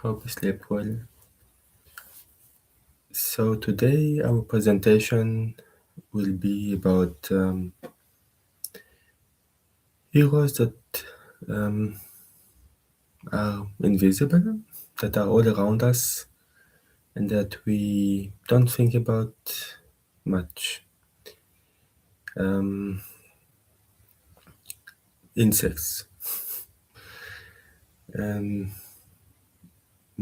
Hope you slept well. So today our presentation will be about heroes that um, are invisible, that are all around us, and that we don't think about much. Um, Insects. Um,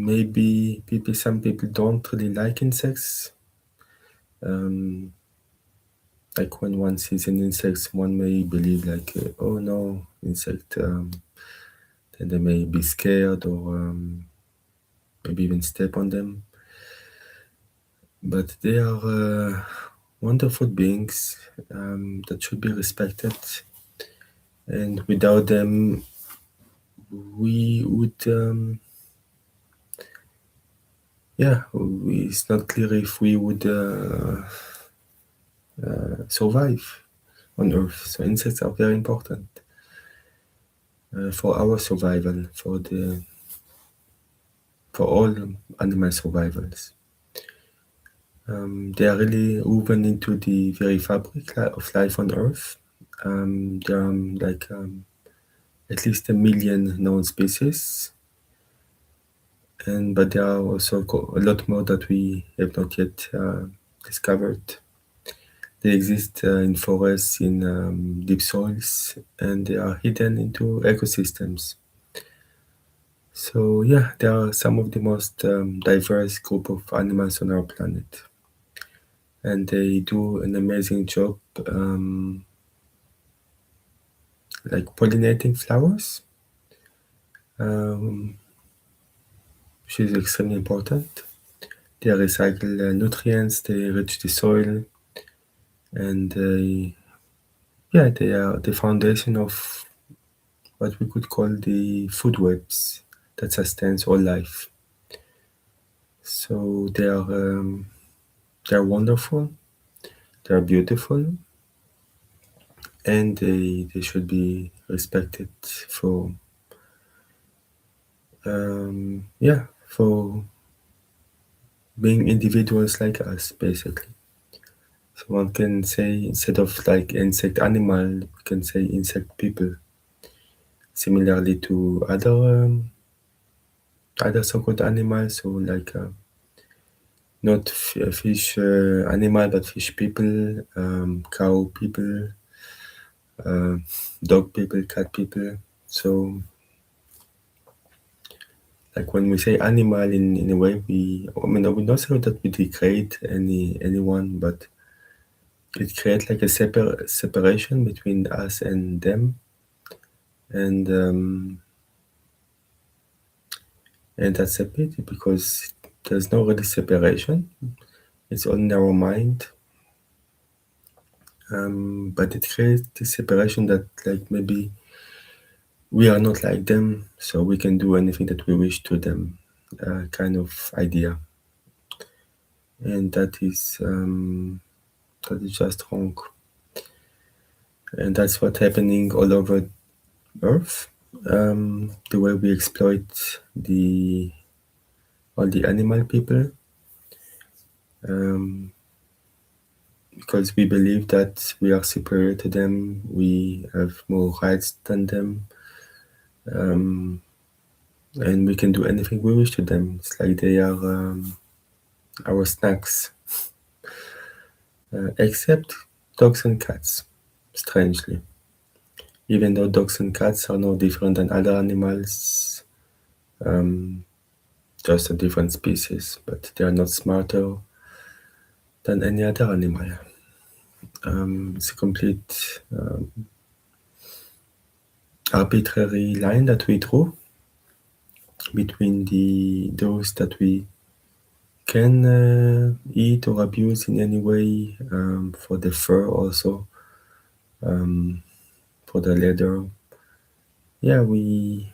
Maybe some people don't really like insects. Um, like when one sees an insect, one may believe like, oh no, insect. Then they may be scared or maybe even step on them. But they are wonderful beings that should be respected. And without them, we would, it's not clear if we would survive on Earth. So insects are very important for our survival, for all animal survivals. They are really woven into the very fabric of life on Earth. There are at least 1 million known species, but there are also a lot more that we have not yet discovered. They exist in forests, in deep soils, and they are hidden into ecosystems. So yeah, they are some of the most diverse group of animals on our planet, and they do an amazing job, like pollinating flowers, which is extremely important. They recycle nutrients, they enrich the soil, and they are the foundation of what we could call the food webs that sustains all life. So they are wonderful, they are beautiful, and they should be respected for for being individuals like us, basically. So one can say, instead of like insect animal, we can say insect people. Similarly to other so-called animals, so like not fish animal, but fish people, cow people, dog people, cat people. So like when we say animal, in a way, we don't say that we degrade anyone, but it creates like a separation between us and them, and that's a pity because there's no really separation. It's all in our mind, but it creates this separation that like maybe we are not like them, so we can do anything that we wish to them, kind of idea, and that is just wrong, and that's what's happening all over Earth. The way we exploit all the animal people, because we believe that we are superior to them, we have more rights than them, and we can do anything we wish to them. It's like they are our snacks, except dogs and cats, strangely. Even though dogs and cats are no different than other animals, just a different species, but they are not smarter than any other animal. It's a complete arbitrary line that we draw between those that we can eat or abuse in any way, for the fur also, for the leather. Yeah, we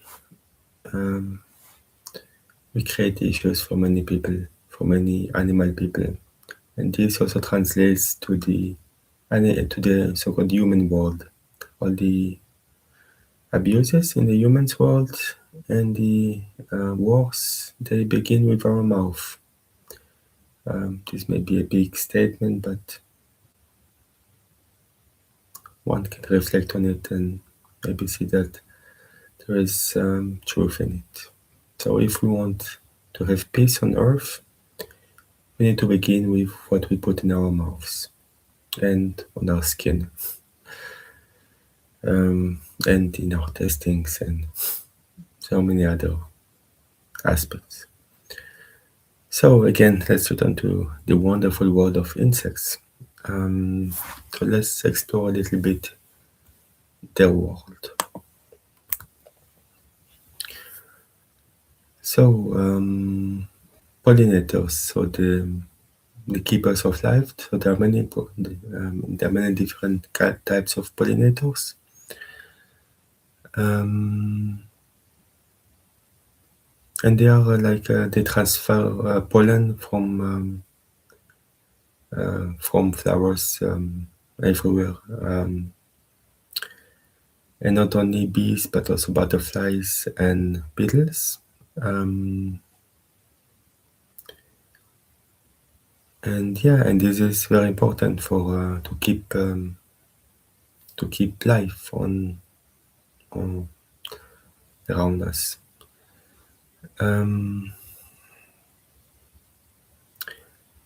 create issues for many people, for many animal people, and this also translates to the so-called human world. All the abuses in the human's world, and the wars, they begin with our mouth. This may be a big statement, but one can reflect on it and maybe see that there is truth in it. So if we want to have peace on earth, we need to begin with what we put in our mouths and on our skin, and in our testings and so many other aspects. So again, let's return to the wonderful world of insects. So let's explore a little bit their world. So pollinators, so the keepers of life. So there are many different types of pollinators. And they are they transfer pollen from flowers everywhere, and not only bees but also butterflies and beetles. And this is very important for to keep life on around us. And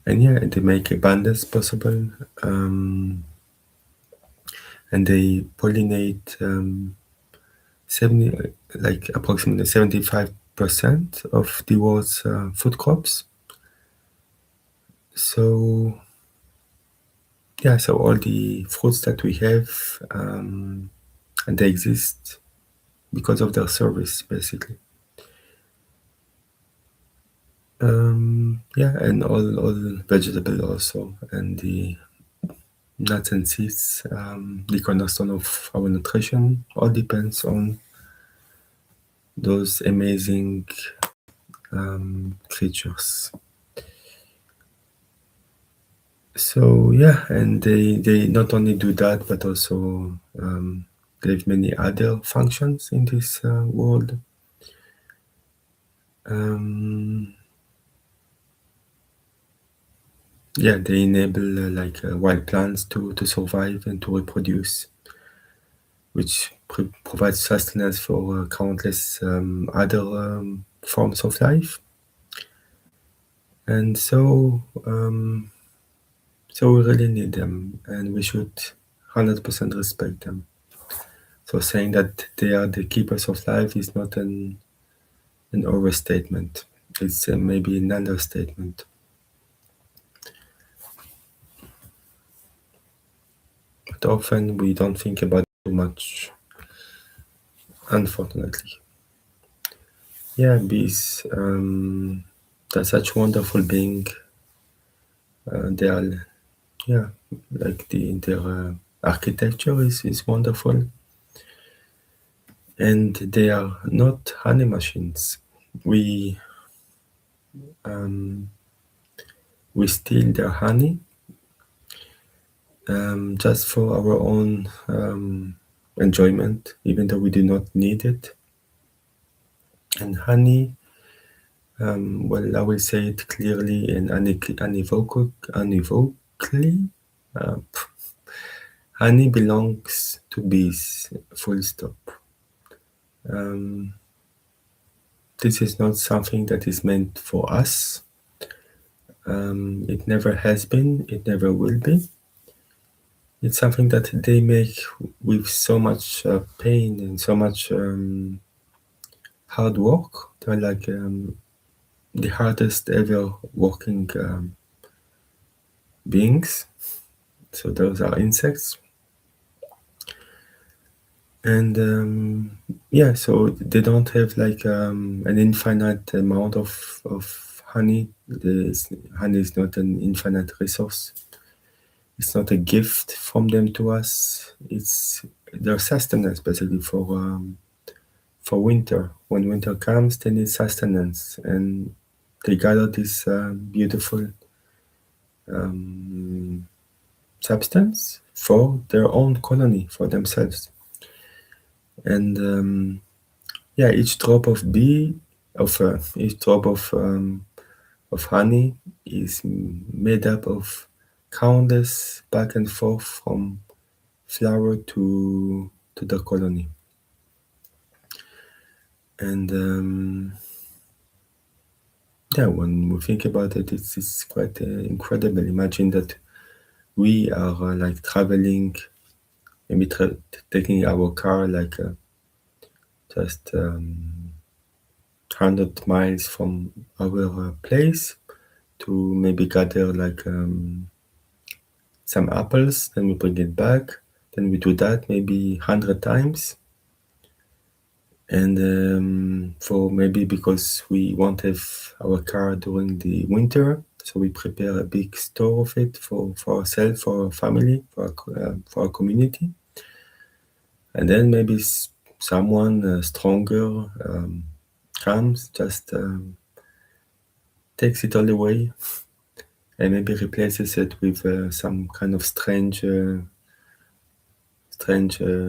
they make abundance possible, and they pollinate approximately 75% of the world's food crops. So so all the fruits that we have, and they exist because of their service, basically. And all vegetable also, and the nuts and seeds, the cornerstone of our nutrition, all depends on those amazing creatures. So and they not only do that, but also they have many other functions in this world. They enable wild plants to survive and to reproduce, which provides sustenance for countless other forms of life. And so we really need them, and we should 100% respect them. So saying that they are the keepers of life is not an overstatement. It's maybe an understatement. But often we don't think about it too much, unfortunately. Bees, they're such wonderful being. They are, their architecture is wonderful. And they are not honey machines. We steal their honey just for our own enjoyment, even though we do not need it. And honey, I will say it clearly and unequivocally. Honey belongs to bees, full stop. This is not something that is meant for us. It never has been, it never will be. It's something that they make with so much pain and so much hard work. They're like the hardest ever working beings. So those are insects. And so they don't have an infinite amount of honey. Honey is not an infinite resource. It's not a gift from them to us. It's their sustenance, basically, for winter. When winter comes, they need sustenance, and they gather this beautiful substance for their own colony, for themselves. And yeah, each drop of honey is made up of countless back and forth from flower to the colony. And yeah, when we think about it, it's quite incredible. Imagine that we are like traveling, maybe taking our car like just 100 miles from our place to maybe gather like some apples, then we bring it back. Then we do that maybe 100 times. And for maybe because we won't have our car during the winter, so we prepare a big store of it for ourselves, for our family, for our community. And then maybe someone stronger comes, just takes it all away, and maybe replaces it with some kind of strange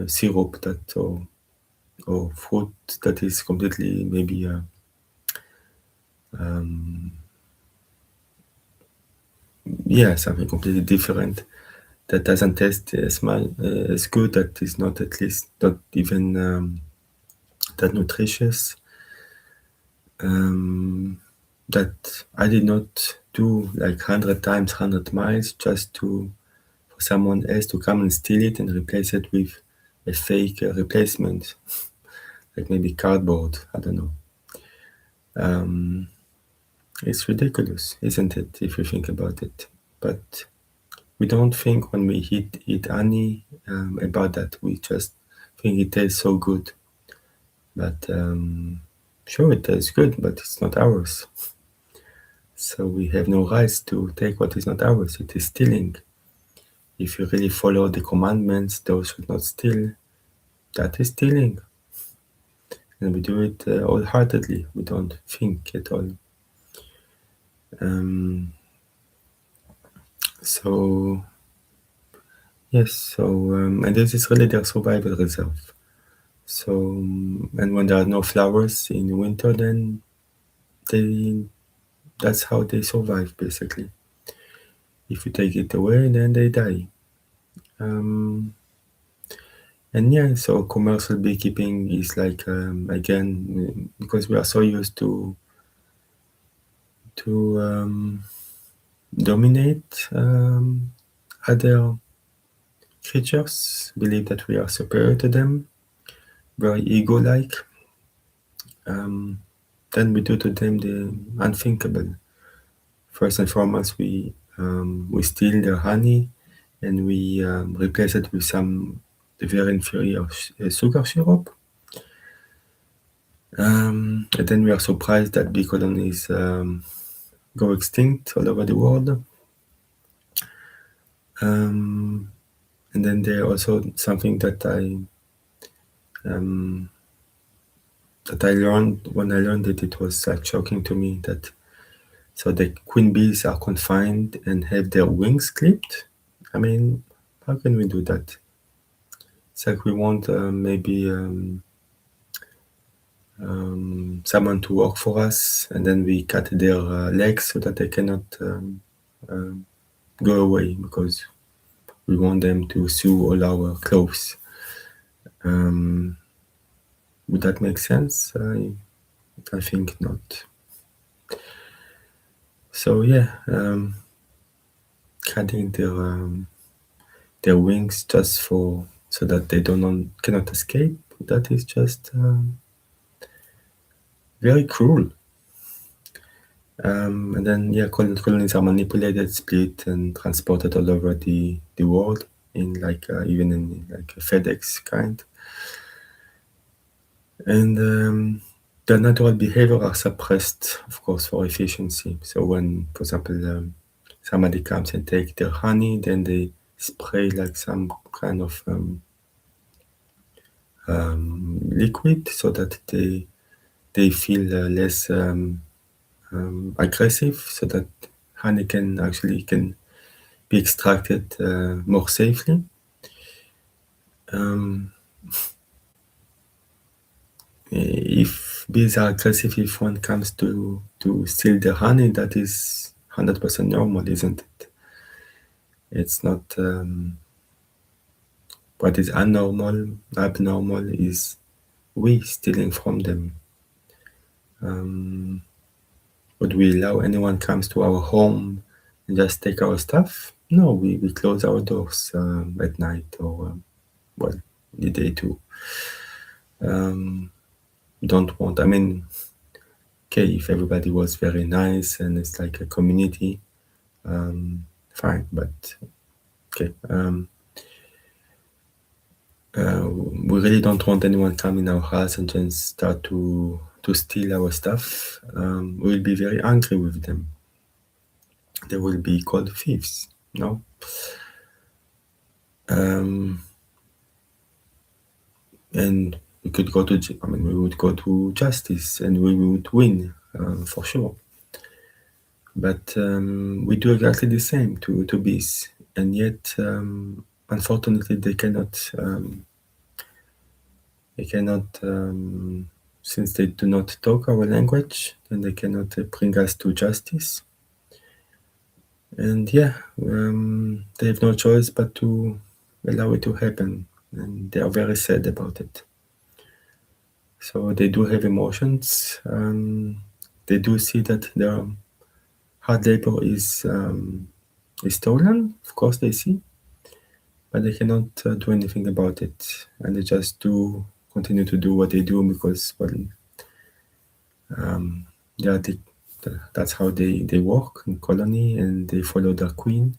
syrup that or fruit that is completely maybe something completely different that doesn't taste as good, that is not at least not even that nutritious. That I did not do like 100 times 100 miles just to for someone else to come and steal it and replace it with a fake replacement, like maybe cardboard. I don't know. It's ridiculous, isn't it, if you think about it? But we don't think when we eat honey about that. We just think it tastes so good. But sure, it tastes good, but it's not ours. So we have no rights to take what is not ours. It is stealing. If you really follow the commandments, thou should not steal, that is stealing. And we do it wholeheartedly. We don't think at all. So yes, and this is really their survival reserve. So and when there are no flowers in winter, then that's how they survive basically. If you take it away, then they die. And yeah, so commercial beekeeping is like again because we are so used to dominate other creatures, believe that we are superior to them, very ego-like. Then we do to them the unthinkable. First and foremost, we steal their honey and we replace it with some very inferior sugar syrup. And then we are surprised that bee colonies go extinct all over the world. And then there also something that I learned when I learned it. It was like shocking to me that so the queen bees are confined and have their wings clipped. I mean, how can we do that? It's like we want maybe someone to work for us, and then we cut their legs so that they cannot go away because we want them to sew all our clothes. Would that make sense? I think not. So yeah, cutting their wings just for so that they cannot escape. That is just very cruel. And then yeah, colonies are manipulated, split, and transported all over the world in like even in like a FedEx kind. And the natural behavior are suppressed, of course, for efficiency. So when, for example, somebody comes and take their honey, then they spray like some kind of liquid so that they feel less aggressive, so that honey can be extracted more safely. If bees are aggressive, if one comes to steal the honey, that is 100% normal, isn't it? It's not. What is abnormal is we stealing from them. Would we allow anyone comes to our home and just take our stuff? No, we close our doors at night or well, the day too. Don't want. I mean, okay, if everybody was very nice and it's like a community, fine. But okay, we really don't want anyone come in our house and just start to steal our stuff. We'll be very angry with them. They will be called thieves. No. And we could go to. I mean, we would go to justice and we would win for sure. But we do exactly the same to bees, and yet unfortunately they cannot. They cannot, since they do not talk our language, then they cannot bring us to justice. And yeah, they have no choice but to allow it to happen, and they are very sad about it. So they do have emotions. They do see that their hard labor is stolen. Of course, they see, but they cannot do anything about it, and they just do continue to do what they do because, well, yeah, that's how they work in colony, and they follow their queen.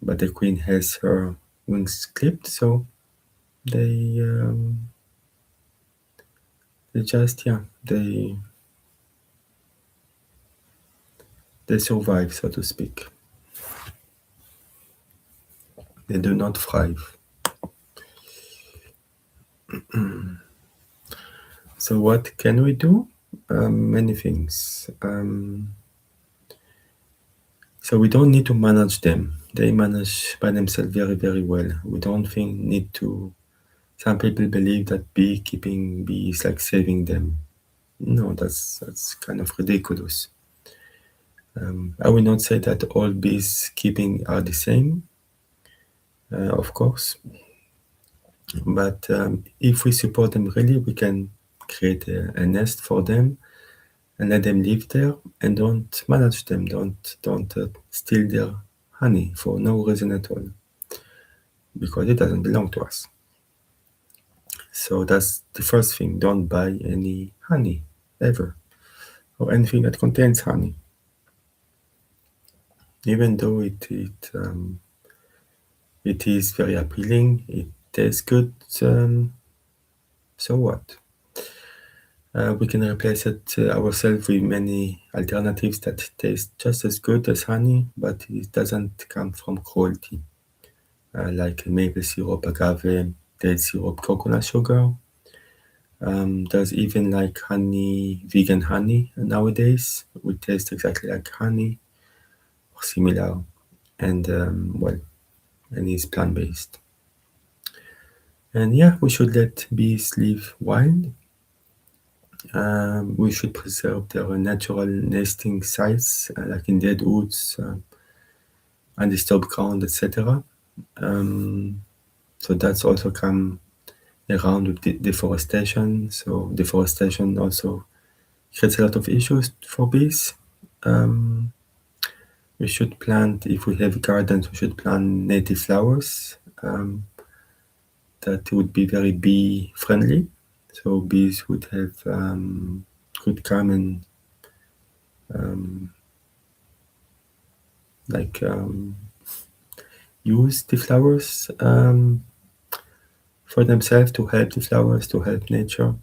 But the queen has her wings clipped, so they just they survive, so to speak. They do not thrive. So what can we do? Many things. So we don't need to manage them. They manage by themselves very, very well. We don't need to. Some people believe that beekeeping is like saving them. No, that's kind of ridiculous. I will not say that all bees keeping are the same, of course. But if we support them really, we can create a nest for them and let them live there, and don't manage them. Don't steal their honey for no reason at all, because it doesn't belong to us. So that's the first thing. Don't buy any honey ever, or anything that contains honey, even though it is very appealing. It tastes good. So what? We can replace it ourselves with many alternatives that taste just as good as honey, but it doesn't come from cruelty, like maple syrup, agave, date syrup, coconut sugar. There's even like honey, vegan honey nowadays, which tastes exactly like honey or similar, and well, and is plant-based. And yeah, we should let bees live wild. We should preserve their natural nesting sites, like in dead woods, undisturbed ground, etc. So that's also come around with deforestation. So deforestation also creates a lot of issues for bees. We should plant, if we have gardens, we should plant native flowers. That would be very bee friendly. So bees would have could come and like use the flowers for themselves, to help the flowers, to help nature.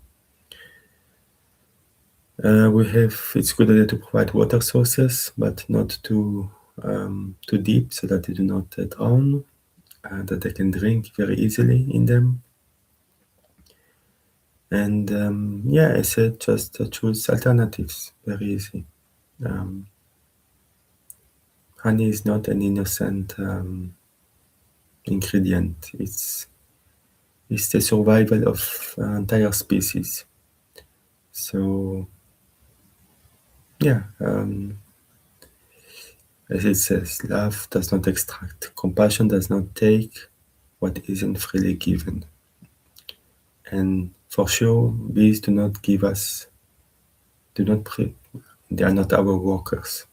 It's good idea to provide water sources, but not too deep, so that they do not drown, that they can drink very easily in them. And yeah, I said just choose alternatives, very easy. Honey is not an innocent ingredient. It's the survival of entire species. So yeah, as it says, love does not extract, compassion does not take what isn't freely given. And for sure, bees do not give us, do not pre- they are not our workers.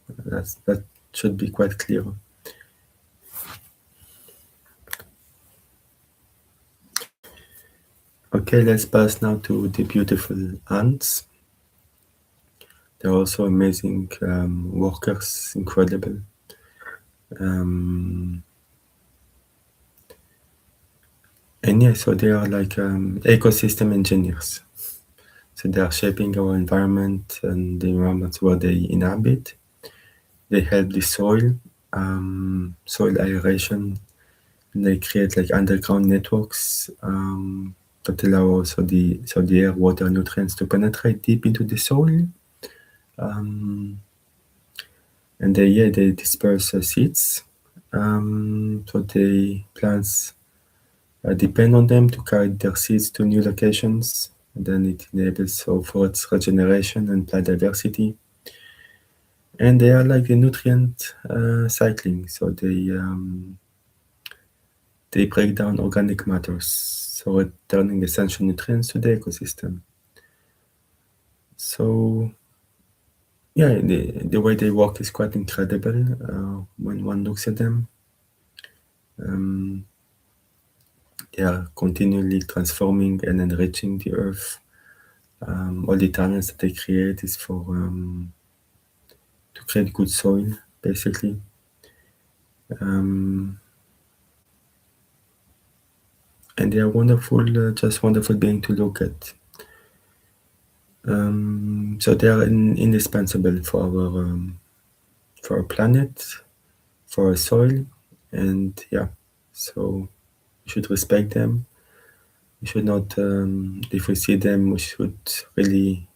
That should be quite clear. Okay, let's pass now to the beautiful ants. They're also amazing workers, incredible. Um, and yeah, so they are like ecosystem engineers. So they are shaping our environment and the environments where they inhabit. They help the soil aeration. And they create like underground networks that allow also the air, water, nutrients to penetrate deep into the soil. Um, and they disperse seeds. So the plants depend on them to carry their seeds to new locations. And then it enables so for its regeneration and plant diversity. And they are like the nutrient cycling. So they break down organic matters, so returning essential nutrients to the ecosystem. So yeah, the way they work is quite incredible when one looks at them. Um, they are continually transforming and enriching the earth. All the talents that they create is for to create good soil, basically. Um, and they are wonderful, just wonderful being to look at. So they are indispensable for our planet, for our soil, and yeah, so we should respect them. We should not, if we see them, we should really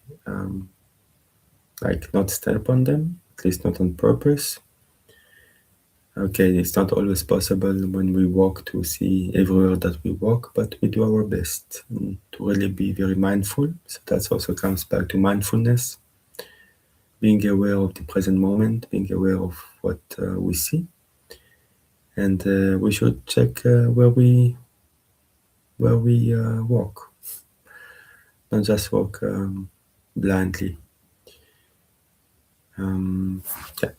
like not step on them, at least not on purpose. Okay, it's not always possible when we walk to see everywhere that we walk, but we do our best to really be very mindful. So that also comes back to mindfulness, being aware of the present moment, being aware of what we see, and we should check where we walk, not just walk blindly. Yeah.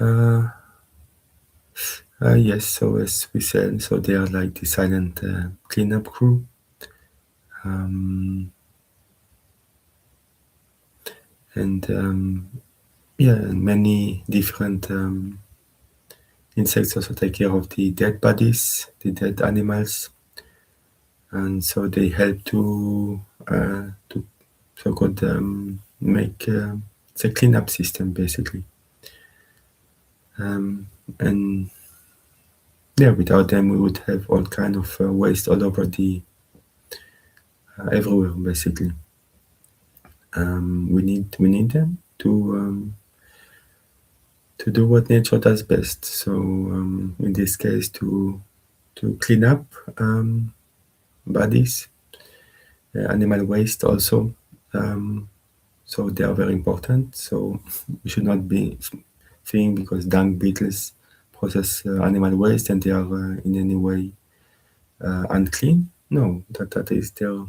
Uh, yes, so as we said, so they are like the silent cleanup crew. Um, and yeah, and many different insects also take care of the dead bodies, the dead animals, and so they help to so called make it's a cleanup system basically. And yeah, without them we would have all kind of waste all over the everywhere basically. We need them to do what nature does best. So in this case, to clean up bodies, animal waste also. Um, so they are very important. So we should not be think because dung beetles process animal waste and they are in any way unclean. No, that is their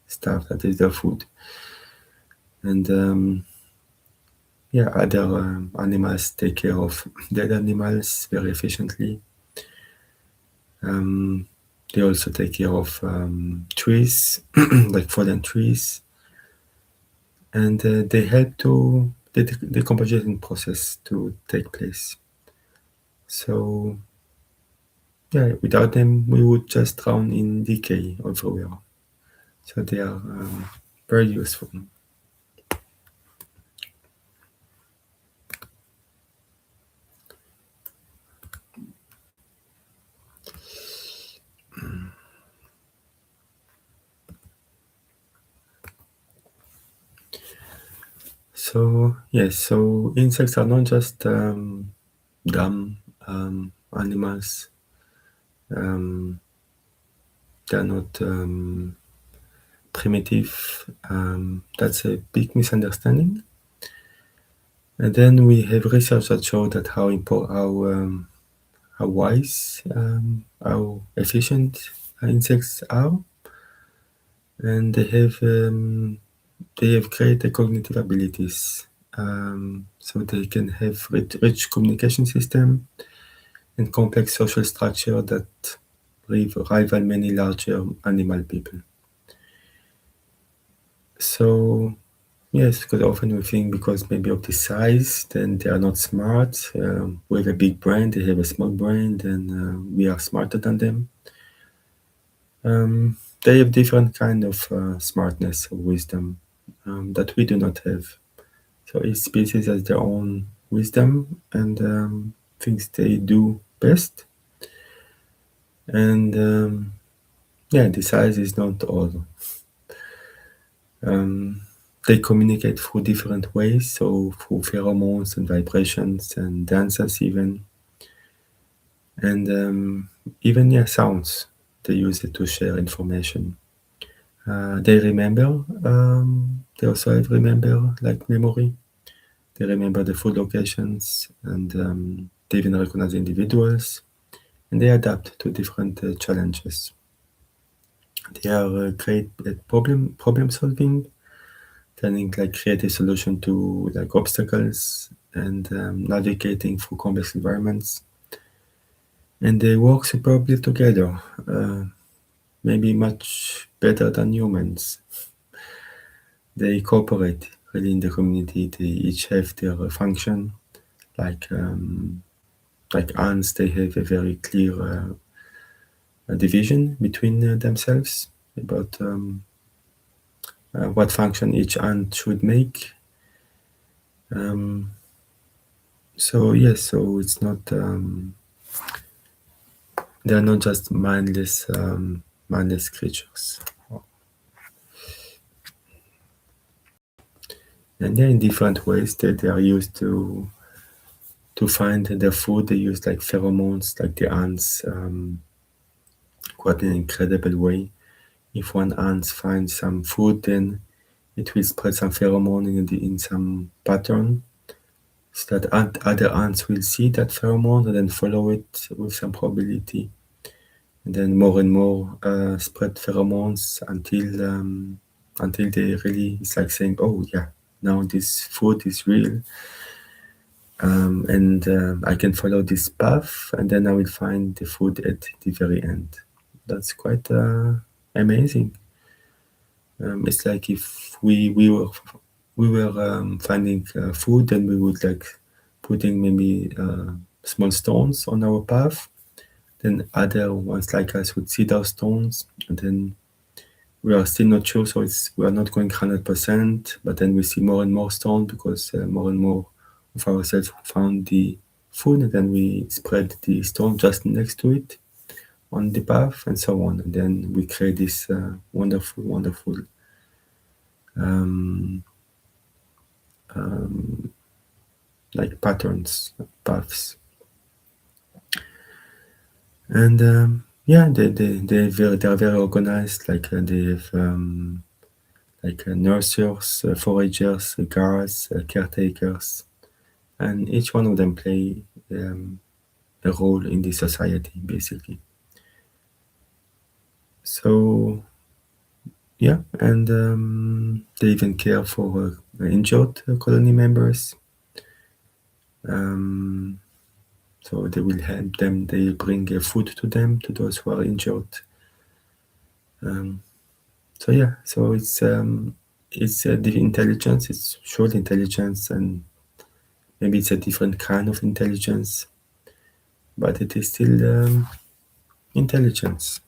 stuff. That is their food. And yeah, other animals take care of dead animals very efficiently. They also take care of trees, like fallen trees, and they help to the decomposition process to take place. So yeah, without them, we would just drown in decay everywhere. So they are very useful. So yes, so insects are not just dumb animals. They're not primitive. That's a big misunderstanding. And then we have research that show that how wise, how efficient insects are, and they have great cognitive abilities. So they can have rich communication system and complex social structure that rival many larger animal people. So yes, because often we think because maybe of the size, then they are not smart. We have a big brain, they have a small brain, then we are smarter than them. They have different kind of smartness or wisdom that we do not have. So each species has their own wisdom and things they do best. And yeah, the size is not all. They communicate through different ways, so through pheromones and vibrations and dances even. And even yeah, sounds. They use it to share information. They remember. They also have remember like memory. They remember the food locations and they even recognize individuals. And they adapt to different challenges. They are great at problem solving, planning like create a solution to like obstacles and navigating through complex environments. And they work superbly together, maybe much better than humans. They cooperate really in the community. They each have their function. Like like ants, they have a very clear division between themselves about what function each ant should make. Um, so yes, so it's not they are not just mindless creatures. And they're in different ways that they are used to find their food. They use like pheromones, like the ants, quite an incredible way. If one ant finds some food, then it will spread some pheromone in some pattern, so that other ants will see that pheromone and then follow it with some probability, and then more and more spread pheromones until they really it's like saying, oh yeah, now this food is real, and I can follow this path, and then I will find the food at the very end. That's quite amazing. It's like if we were finding food, and we would like putting maybe small stones on our path. Then other ones like us would see those stones, and then we are still not sure. So we are not going 100%, but then we see more and more stones because more and more of ourselves found the food, and then we spread the stone just next to it on the path, and so on. And then we create this wonderful um, like patterns, paths. And yeah, they are very organized. Like they have like nurses, foragers, guards, caretakers, and each one of them play a role in the society, basically. So yeah, and they even care for injured colony members. Um, so they will help them. They bring food to them, to those who are injured. So yeah, so it's the intelligence. It's short intelligence, and maybe it's a different kind of intelligence, but it is still intelligence.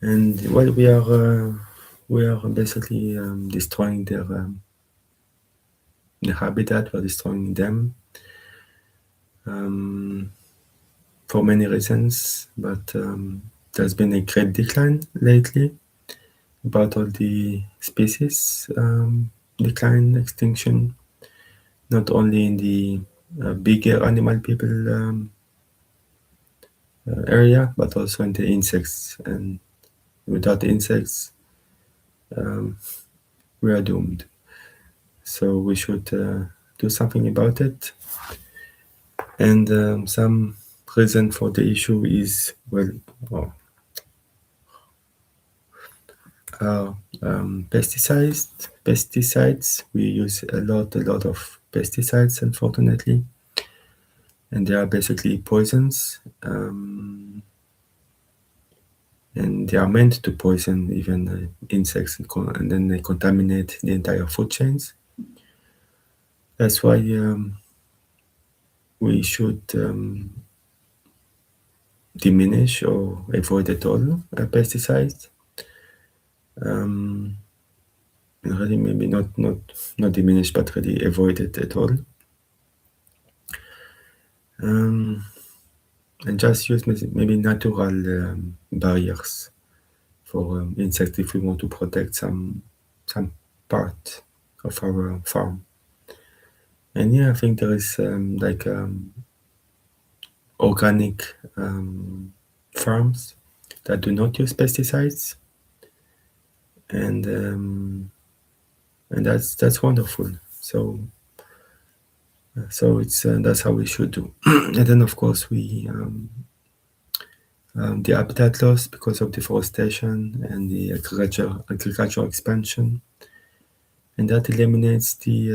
And while we are basically destroying their habitat. We're destroying them for many reasons, but there's been a great decline lately. about all the species decline, extinction, not only in the bigger animal people area, but also in the insects. And without insects, we are doomed. So we should do something about it. And some reason for the issue is, well, pesticides. We use a lot of pesticides, unfortunately, and they are basically poisons, and they are meant to poison even insects, and then they contaminate the entire food chains. That's why we should diminish or avoid at all pesticides. Really, maybe not diminish, but really avoid it at all. And just use maybe natural barriers for insects if we want to protect some part of our farm. And yeah, I think there is organic farms that do not use pesticides, and that's wonderful. So it's that's how we should do. And then of course we the habitat loss because of deforestation and the agricultural expansion, and that eliminates the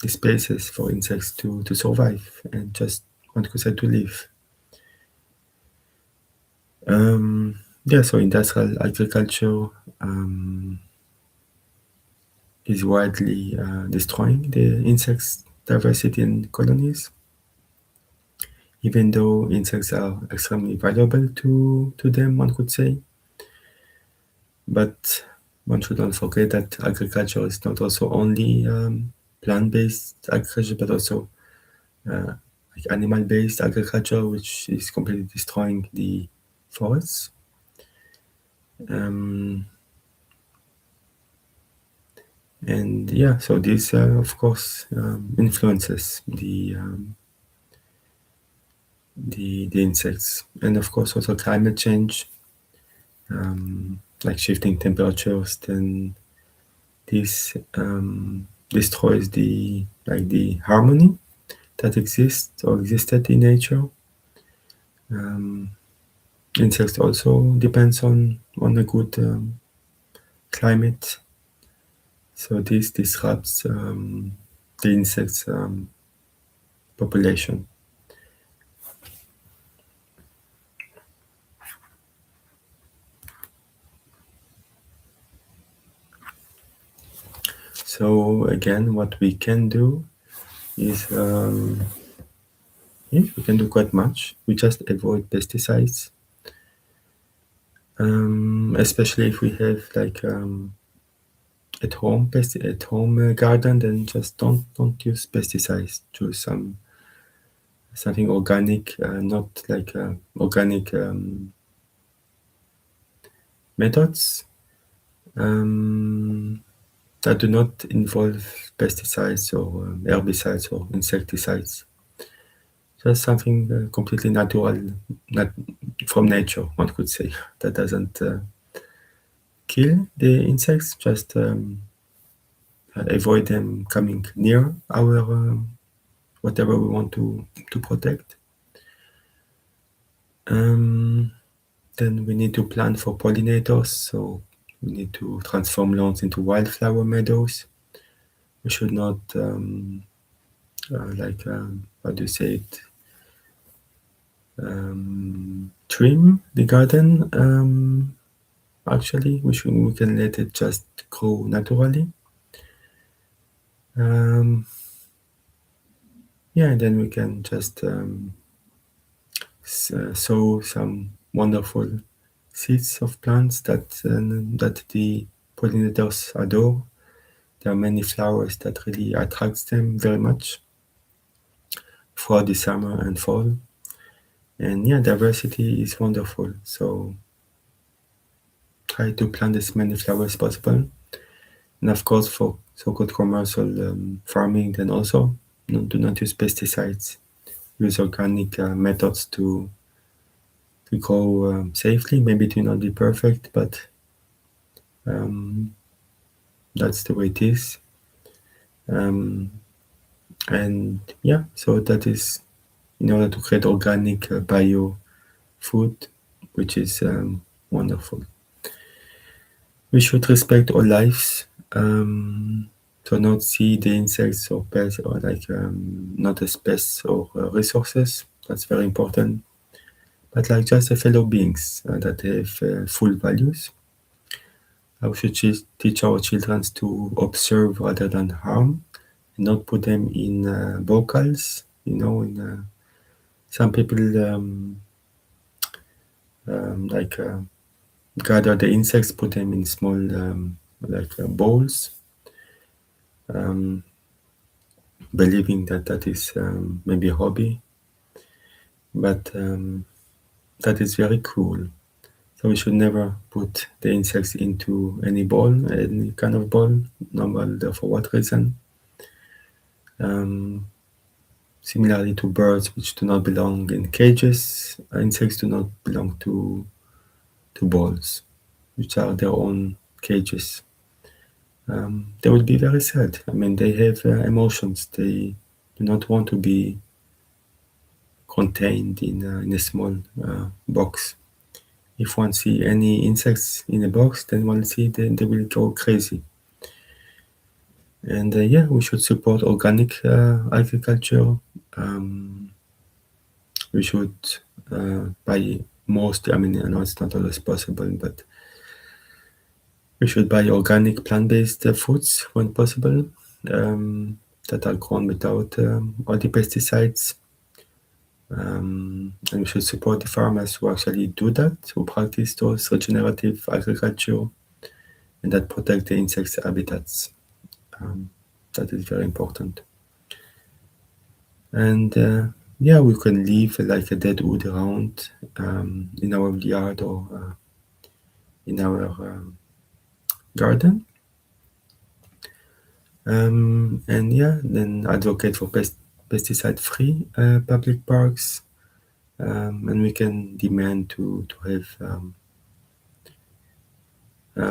spaces for insects to survive and just, one could say, to live. Yeah, so industrial agriculture is widely destroying the insects diversity in colonies, even though insects are extremely valuable to them, one could say. But one should not forget that agriculture is not also only plant-based agriculture, but also like animal-based agriculture, which is completely destroying the forests. And yeah, so this of course influences the insects, and of course also climate change, like shifting temperatures. Then this destroys the harmony that exists or existed in nature. Insects also depends on a good climate, so this disrupts the insects population. So again, what we can do is we can do quite much. We just avoid pesticides, especially if we have like at home garden. Then just don't use pesticides. Choose something organic, not like organic methods that do not involve pesticides or herbicides or insecticides. Just something completely natural, not from nature, one could say, that doesn't kill the insects, just avoid them coming near our whatever we want to protect. Then we need to plan for pollinators, so we need to transform lawns into wildflower meadows. We should not how do you say it, trim the garden. Actually, we can let it just grow naturally. Yeah, and then we can just sow some wonderful seeds of plants that the pollinators adore. There are many flowers that really attracts them very much throughout the summer and fall. And yeah, diversity is wonderful. So try to plant as many flowers as possible. And of course, for so-called commercial farming, then also do not use pesticides. Use organic methods to grow safely. Maybe it will not be perfect, but um, that's the way it is. Um, and yeah, so that is in order to create organic bio food, which is wonderful. We should respect all lives. So not see the insects or pests or like not as pests or resources. That's very important. But like just a fellow beings that have full values. We should teach our children to observe rather than harm, and not put them in bocals. In some people like gather the insects, put them in small like bowls, um, believing that that is maybe a hobby, but that is very cruel. So we should never put the insects into any bowl, any kind of bowl, no matter for what reason. Um, Similarly to birds, which do not belong in cages, insects do not belong to bowls, which are their own cages. They will be very sad. I mean, they have emotions. They do not want to be contained in a small box. If one see any insects in a box, then one see then they will go crazy. And yeah, we should support organic agriculture. Um, we should buy most. I mean, I know it's not always possible, but we should buy organic plant-based foods when possible that are grown without all the pesticides. And we should support the farmers who actually do that, who practice those regenerative agriculture and that protect the insects' habitats. That is very important. And yeah, we can leave like a dead wood around in our yard or in our garden. And yeah, then advocate for pesticide-free public parks. And we can demand to have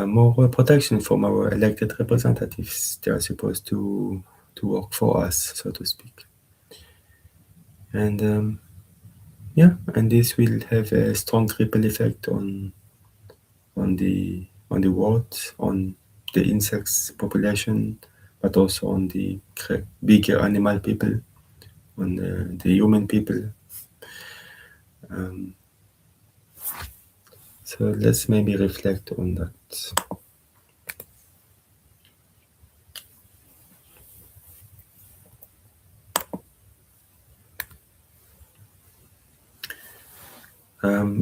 more protection from our elected representatives. They are supposed to work for us, so to speak. And yeah, and this will have a strong ripple effect on the world, on the insects population, but also on the bigger animal people, on the human people. Um, so let's maybe reflect on that.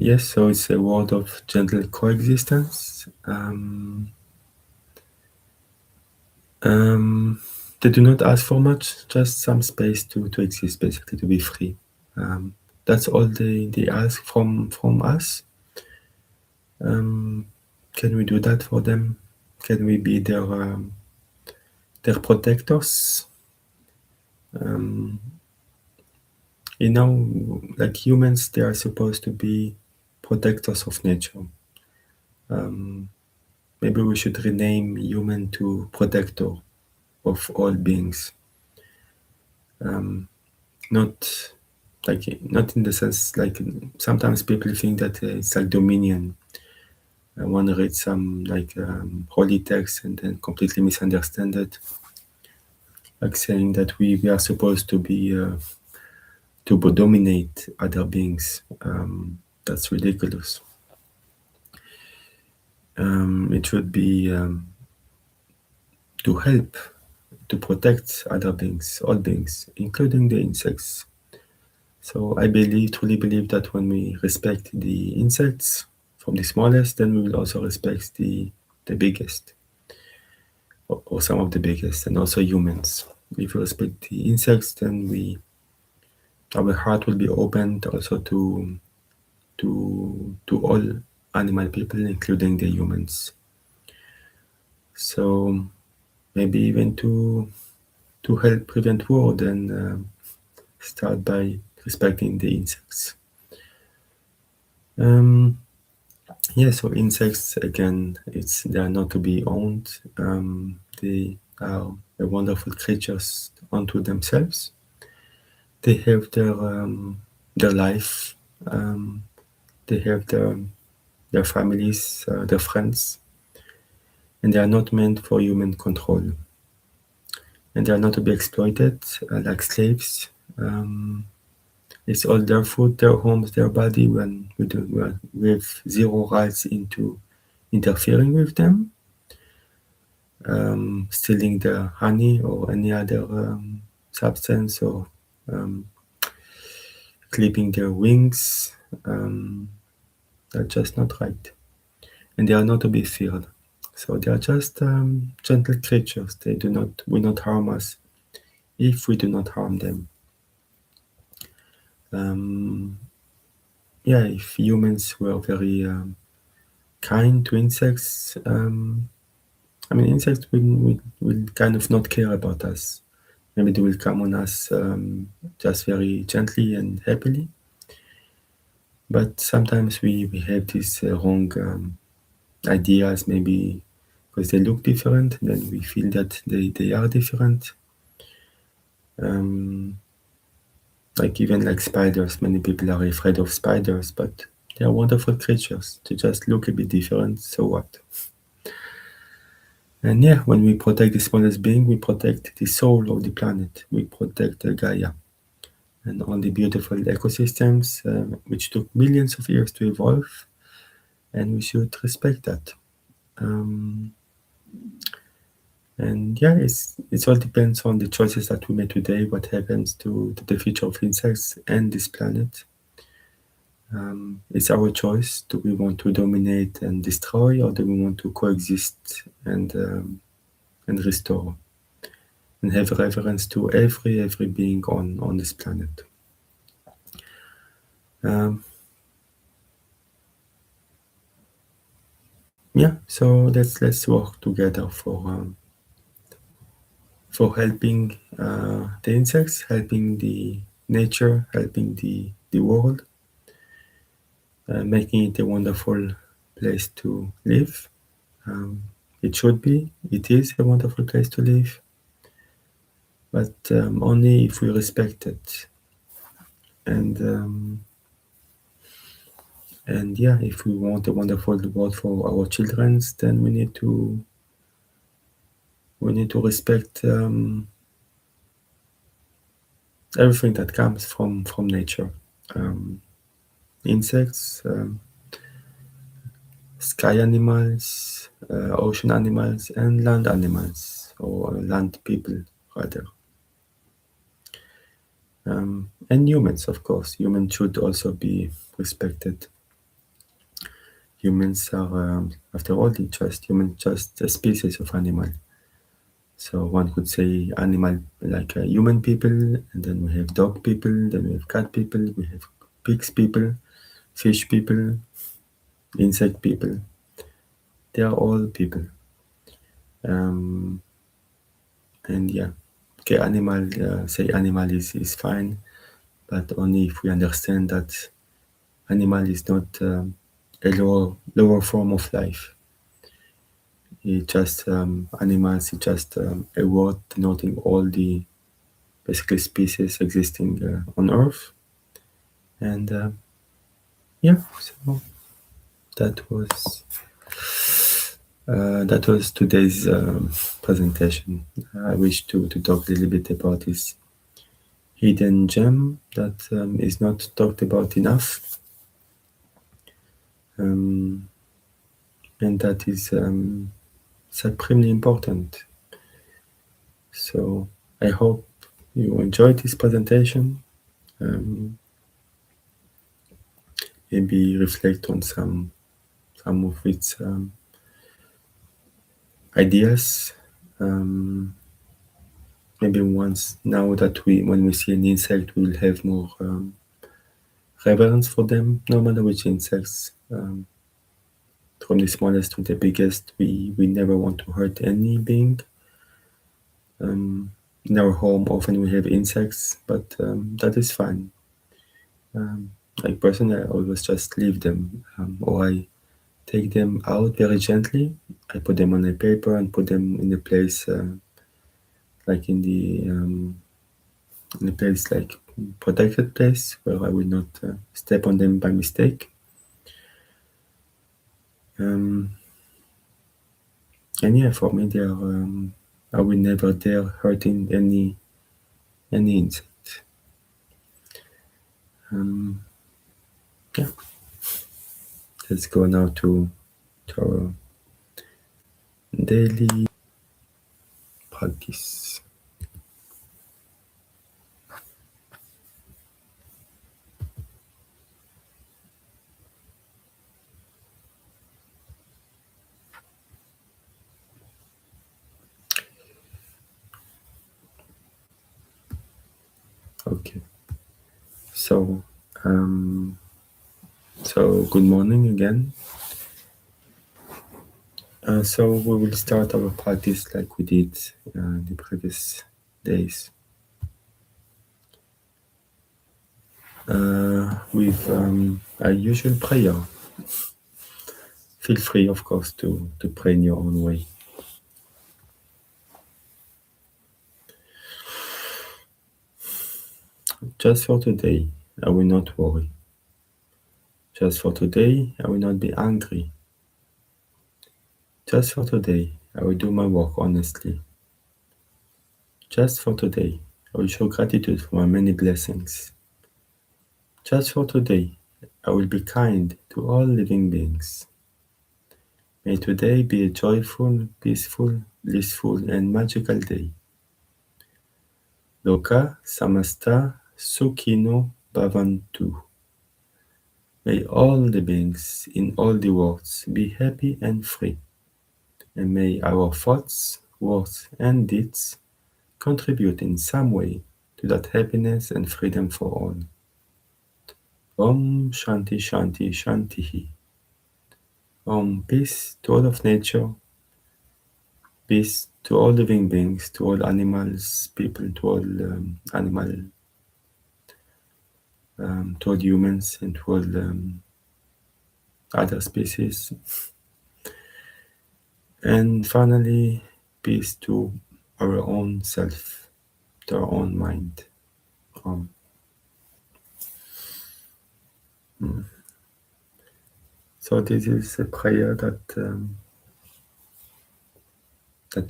Yes, so it's a world of gentle coexistence. They do not ask for much, just some space to exist, basically, to be free. That's all they ask from us. Can we do that for them? Can we be their protectors? Um, like humans, they are supposed to be protectors of nature. Maybe we should rename human to protector of all beings. Not not in the sense like sometimes people think that it's like dominion. I want to read some like holy text and then completely misunderstand it, like saying that we are supposed to be to dominate other beings. That's ridiculous. It should be to help, to protect other beings, all beings, including the insects. So I truly believe that when we respect the insects from the smallest, then we will also respect the biggest, or some of the biggest, and also humans. If we respect the insects, then our heart will be opened also to all animal people, including the humans. So maybe even to help prevent war, then start by respecting the insects. Um, yeah, so insects again, they are not to be owned. They are wonderful creatures unto themselves. They have their life. Um, they have their families, their friends, and they are not meant for human control. And they are not to be exploited like slaves. Um, it's all their food, their homes, their body. When we have zero rights into interfering with them, stealing their honey or any other substance, or um, clipping their wings. Um, that's just not right, and they are not to be feared. So they are just gentle creatures. They will not harm us if we do not harm them. Um, yeah, if humans were very kind to insects, I mean, insects will kind of not care about us. Maybe they will come on us just very gently and happily. But sometimes we have these wrong ideas, maybe because they look different, then we feel that they are different. Um, like even like spiders, many people are afraid of spiders, but they are wonderful creatures. They just look a bit different, so what? And yeah, when we protect the smallest being, we protect the soul of the planet. We protect Gaia and all the beautiful ecosystems which took millions of years to evolve, and we should respect that. Um, and yeah, it all depends on the choices that we make today. What happens to the future of insects and this planet? It's our choice. Do we want to dominate and destroy, or do we want to coexist and restore, and have reverence to every being on this planet? Um, yeah, so let's work together for helping the insects, helping the nature, helping the world, making it a wonderful place to live. Um, it should be. It is a wonderful place to live, but only if we respect it. And yeah, if we want a wonderful world for our children, then we need to respect everything that comes from nature. Um, insects, sky animals, ocean animals, and land animals, or land people rather. And humans, of course. Humans should also be respected. Humans are, after all, just a species of animal. So one could say animal like human people, and then we have dog people, then we have cat people, we have pigs people, fish people, insect people. They are all people. Um, and yeah, okay, say animal is fine, but only if we understand that animal is not a lower form of life. It just animals. It's just a word denoting all the basically species existing on Earth. And yeah, so that was today's presentation. I wish to talk a little bit about this hidden gem that is not talked about enough, um, and that is supremely important. So I hope you enjoyed this presentation. Um, Maybe reflect on some of its ideas. Um, Maybe once now that when we see an insect, we will have more reverence for them, no matter which insects. from the smallest to the biggest. We never want to hurt any being. In our home, often we have insects, but that is fine. Like personally, I always just leave them, or I take them out very gently. I put them on a paper and put them in a place, like in a place like protected place where I will not step on them by mistake. Um, and yeah, for me, they are. I will never dare hurting any insect. Um, yeah, let's go now to our daily practice. Okay, so um, so good morning again. So we will start our practice like we did the previous days with a usual prayer. Feel free, of course, to pray in your own way. Just for today, I will not worry. Just for today, I will not be angry. Just for today, I will do my work honestly. Just for today, I will show gratitude for my many blessings. Just for today, I will be kind to all living beings. May today be a joyful, peaceful, blissful, and magical day. Loka Samasta Sukhino Bhavantu. May all the beings in all the worlds be happy and free, and may our thoughts, words, and deeds contribute in some way to that happiness and freedom for all. Om Shanti Shanti Shantihi. Om peace to all of nature, peace to all living beings, to all animals, people, to all to all humans, and to all other species. And finally, peace to our own self, to our own mind. Um, so this is a prayer that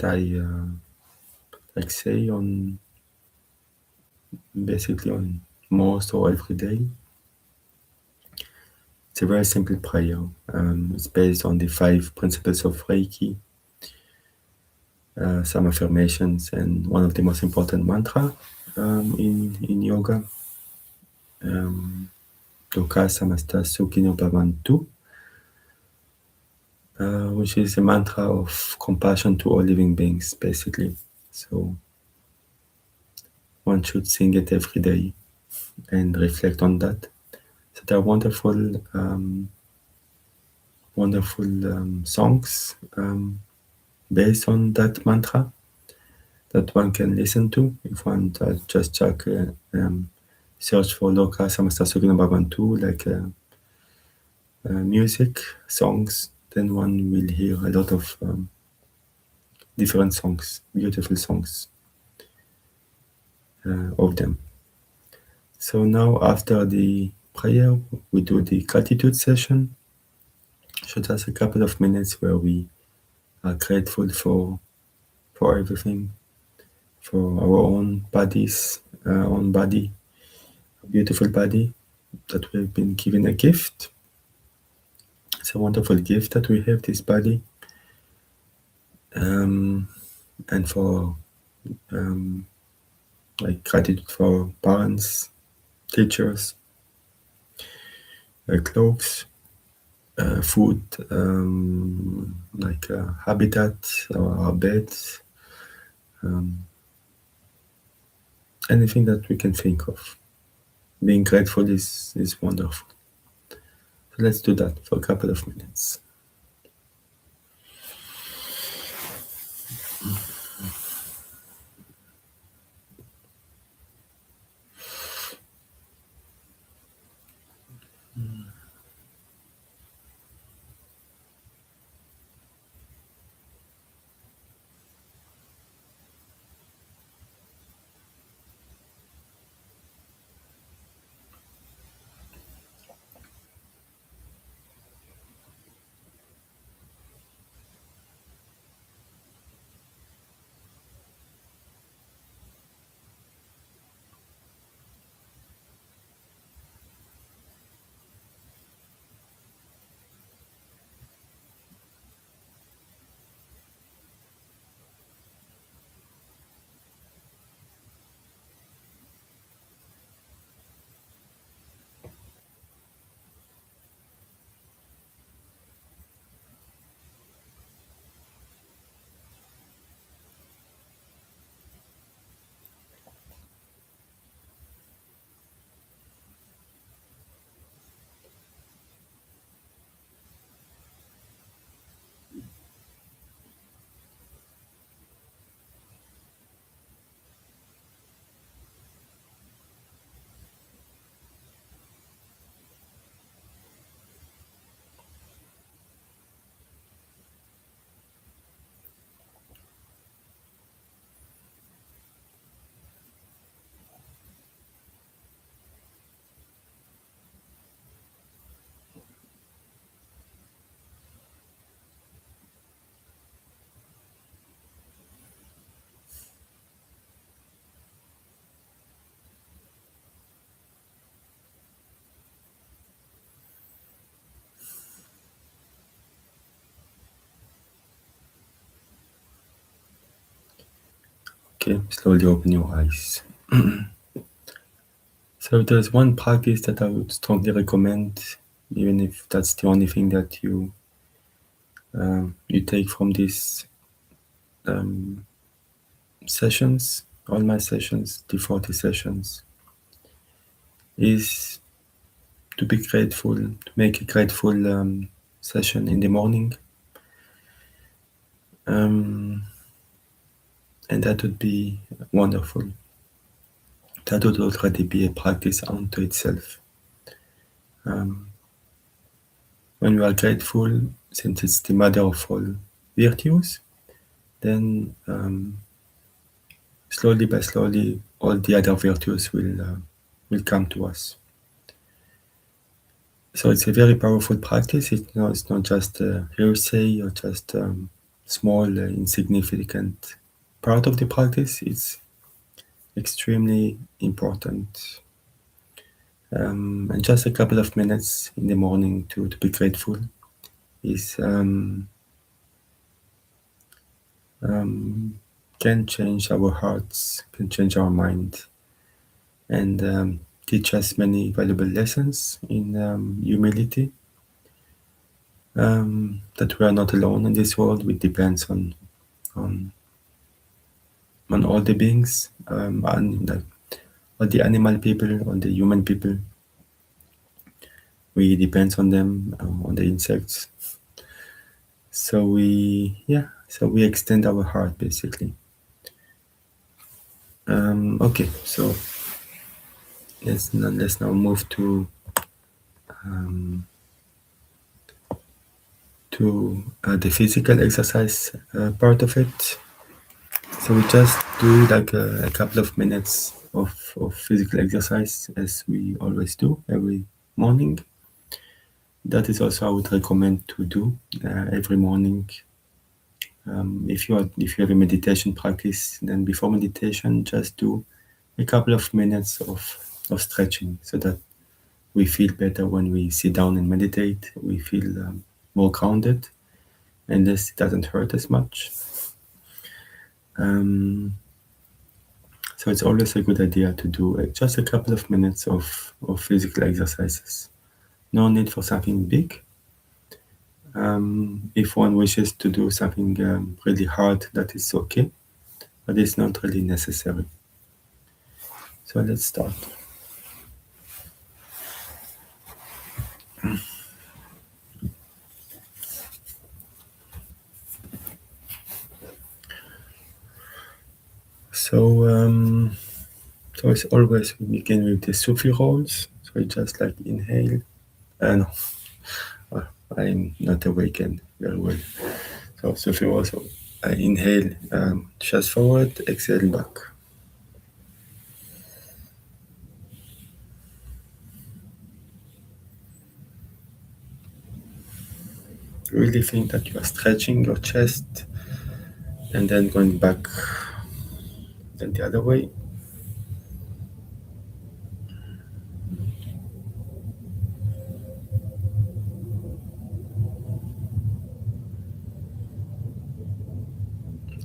I like say on basically on most or every day. It's a very simple prayer. It's based on the 5 principles of Reiki, some affirmations, and one of the most important mantra in yoga. Loka Samasta Sukhino Bhavantu, which is a mantra of compassion to all living beings, basically. So one should sing it every day and reflect on that. So there are wonderful songs based on that mantra that one can listen to if one just search for Loka Samasta Sukhino Bhavantu, like music, songs, then one will hear a lot of different songs, beautiful songs of them. So now after the prayer, we do the gratitude session. So just a couple of minutes where we are grateful for everything, for our own bodies, own body, a beautiful body that we've been given a gift. It's a wonderful gift that we have this body, and for like gratitude for parents, teachers, clothes, food, like habitat or beds, anything that we can think of. Being grateful is wonderful. So let's do that for a couple of minutes. Okay, slowly open your eyes. So there's one practice that I would strongly recommend, even if that's the only thing that you take from these sessions, all my sessions, the 40 sessions, is to be grateful, to make a grateful session in the morning. And that would be wonderful. That would already be a practice unto itself. When you are grateful, since it's the mother of all virtues, then slowly by slowly, all the other virtues will come to us. So it's a very powerful practice. It's not just a hearsay or just small, insignificant part of the practice. It's extremely important. And just a couple of minutes in the morning to be grateful is can change our hearts, can change our mind, and teach us many valuable lessons in humility. That we are not alone in this world. It depends on all the beings, on the animal people, on the human people. We depends on them, on the insects. So we extend our heart basically. Okay, so let's now move to the physical exercise part of it. So we just do like a couple of minutes of physical exercise as we always do every morning. That is also I would recommend to do every morning. If you have a meditation practice, then before meditation, just do a couple of minutes of stretching so that we feel better when we sit down and meditate. We feel more grounded, and this doesn't hurt as much. So it's always a good idea to do just a couple of minutes of physical exercises. No need for something big. If one wishes to do something really hard, that is okay, but it's not really necessary. So let's start. So as always, we begin with the Sufi rolls. So you just like inhale. No, I'm not awakened very well. So Sufi rolls. So I inhale, chest forward, exhale back. Really think that you are stretching your chest and then going back, then the other way.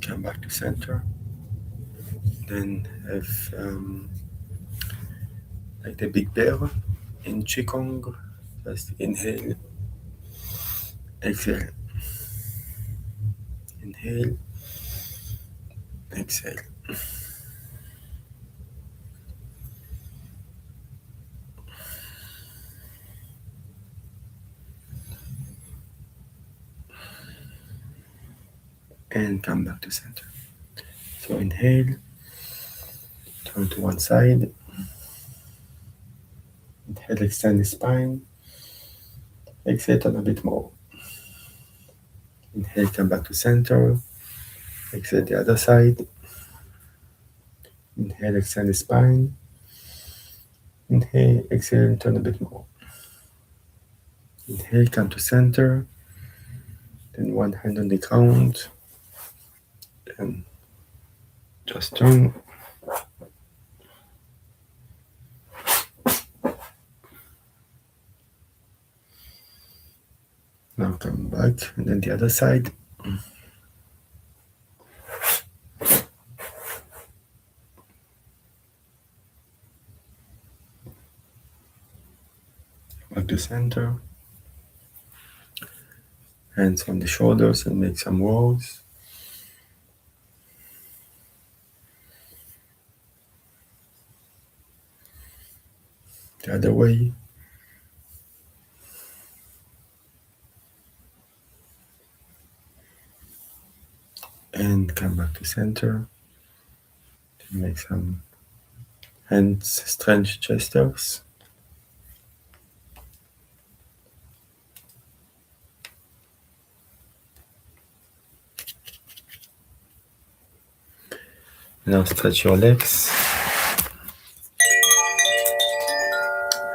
Come back to center. Then have like the big bear in Qigong. Just inhale, exhale, inhale, exhale. And come back to center. So inhale, turn to one side. Inhale, extend the spine. Exhale, turn a bit more. Inhale, come back to center. Exhale the other side. Inhale, extend the spine. Inhale, exhale, turn a bit more. Inhale, come to center. Then one hand on the ground. And just turn. Now come back, and then the other side. back to center, hands on the shoulders and make some rolls. The other way. And come back to center. Make some hands stretch gestures. Now stretch your legs.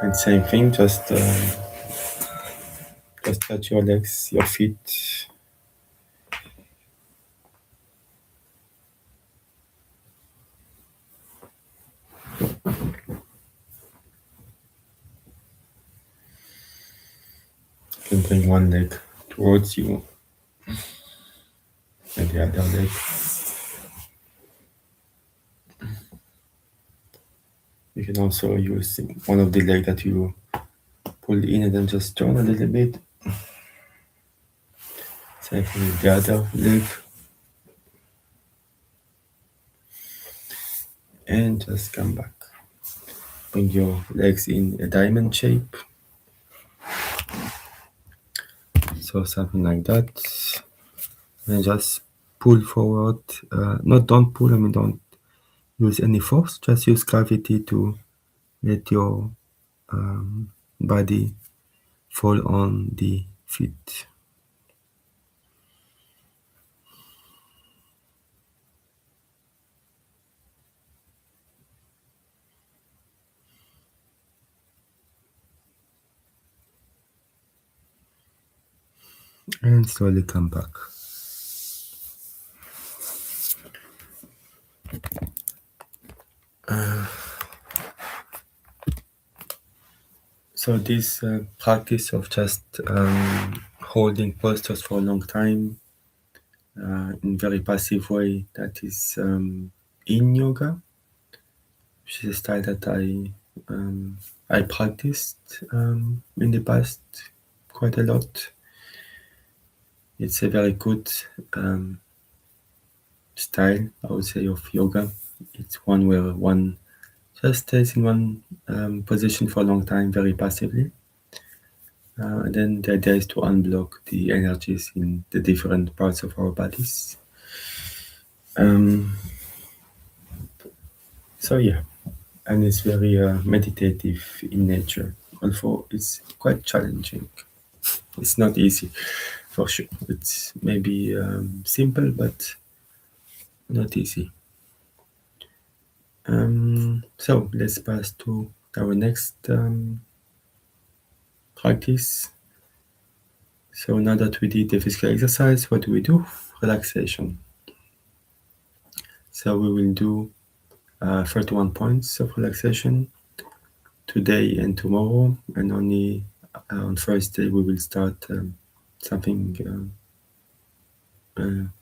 And same thing, just touch your legs, your feet. You can bring one leg towards you and the other leg. You can also use one of the legs that you pull in and then just turn a little bit. Same thing with the other leg. And just come back. Bring your legs in a diamond shape. So something like that. And just pull forward. Don't pull, don't use any force. Just use gravity to let your body fall on the feet. And slowly come back. So this practice of just holding postures for a long time in very passive way, that is in yoga, which is a style that I practiced in the past quite a lot. It's a very good style, I would say, of yoga. It's one where one just stays in one position for a long time, very passively. And then the idea is to unblock the energies in the different parts of our bodies. So yeah, and it's very meditative in nature. Although it's quite challenging. It's not easy, for sure. It's maybe simple, but not easy. So let's pass to our next practice. So now that we did the physical exercise, what do we do? Relaxation. So we will do 31 points of relaxation today and tomorrow, and only on Thursday we will start something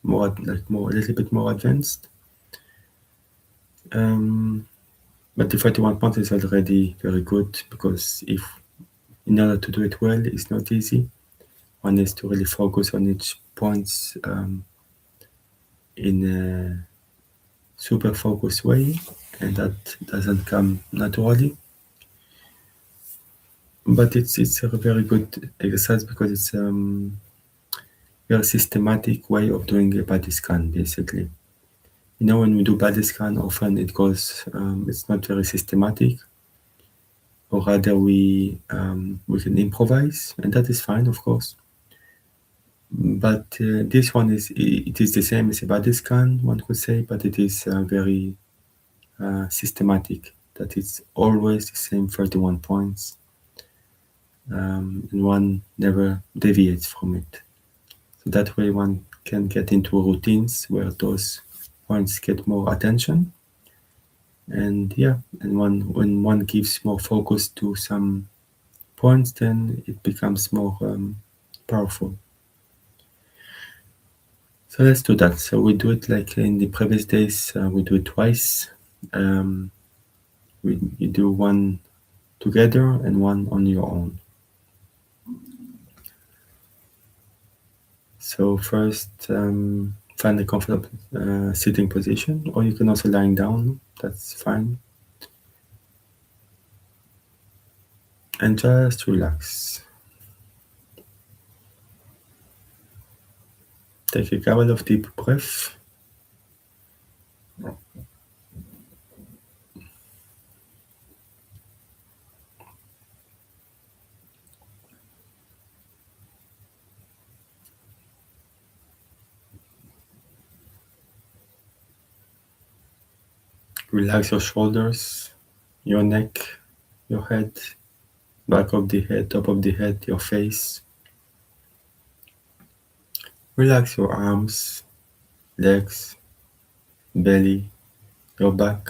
more a little bit more advanced. But the 31 points is already very good, because in order to do it well, it's not easy. One has to really focus on each point in a super focused way, and that doesn't come naturally. But it's a very good exercise, because it's very systematic way of doing a body scan, basically. When we do body scan, often it goes, it's not very systematic, or rather we can improvise, and that is fine, of course. But this one it is the same as a body scan, one could say, but it is very systematic. That it's always the same 31 points, and one never deviates from it. So that way one can get into routines where those points get more attention. And when one gives more focus to some points, then it becomes more powerful. So let's do that. So we do it like in the previous days. We do it twice. You do one together and one on your own. So first, find a comfortable sitting position, or you can also lying down. That's fine. And just relax. Take a couple of deep breaths. Relax your shoulders, your neck, your head, back of the head, top of the head, your face. Relax your arms, legs, belly, your back.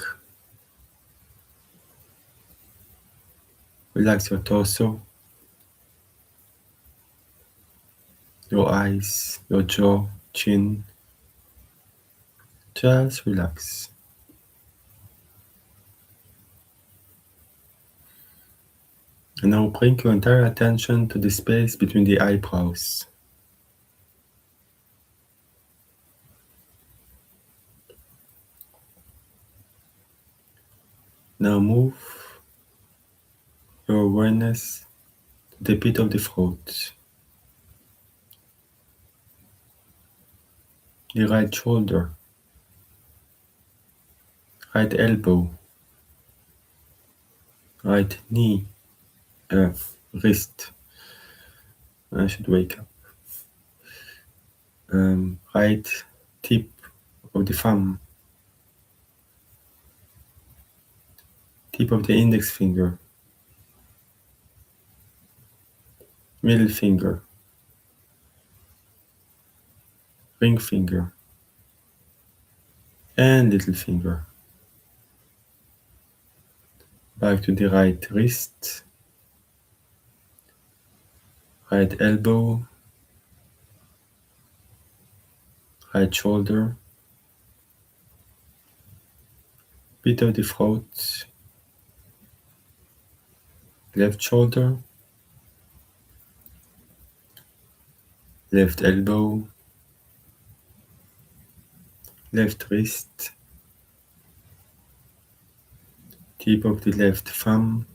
Relax your torso, your eyes, your jaw, chin. Just relax. And now bring your entire attention to the space between the eyebrows. Now move your awareness to the pit of the throat, the right shoulder, right elbow, right knee, wrist. I should wake up. Right tip of the thumb, tip of the index finger, middle finger, ring finger, and little finger. Back to the right wrist, right elbow, right shoulder, pit of the throat, left shoulder, left elbow, left wrist, tip of the left thumb,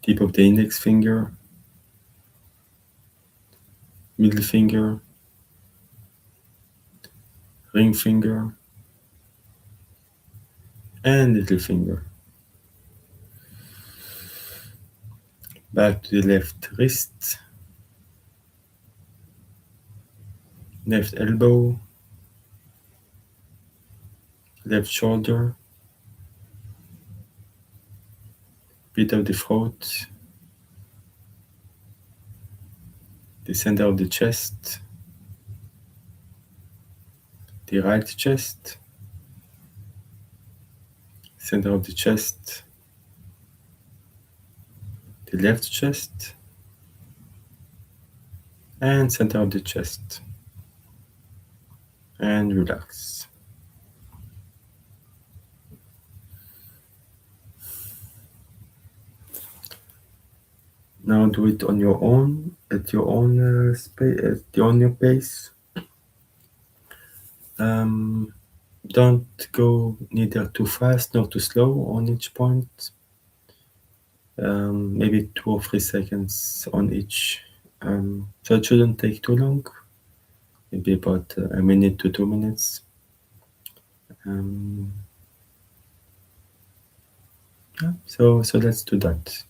tip of the index finger, middle finger, ring finger, and little finger. Back to the left wrist, left elbow, left shoulder, pit of the throat, the center of the chest, the right chest, center of the chest, the left chest, and center of the chest. And relax. Now do it on your own, at your own space, at your own pace. Don't go neither too fast nor too slow on each point. Maybe 2 or 3 seconds on each. So it shouldn't take too long. Maybe about a minute to 2 minutes. Yeah, so let's do that.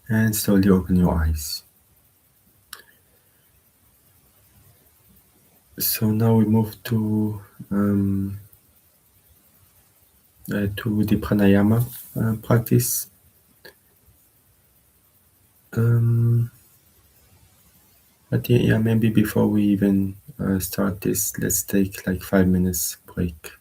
and slowly open your eyes. So now we move to the pranayama practice. Um, but yeah, maybe before we even start this, let's take like 5 minutes break.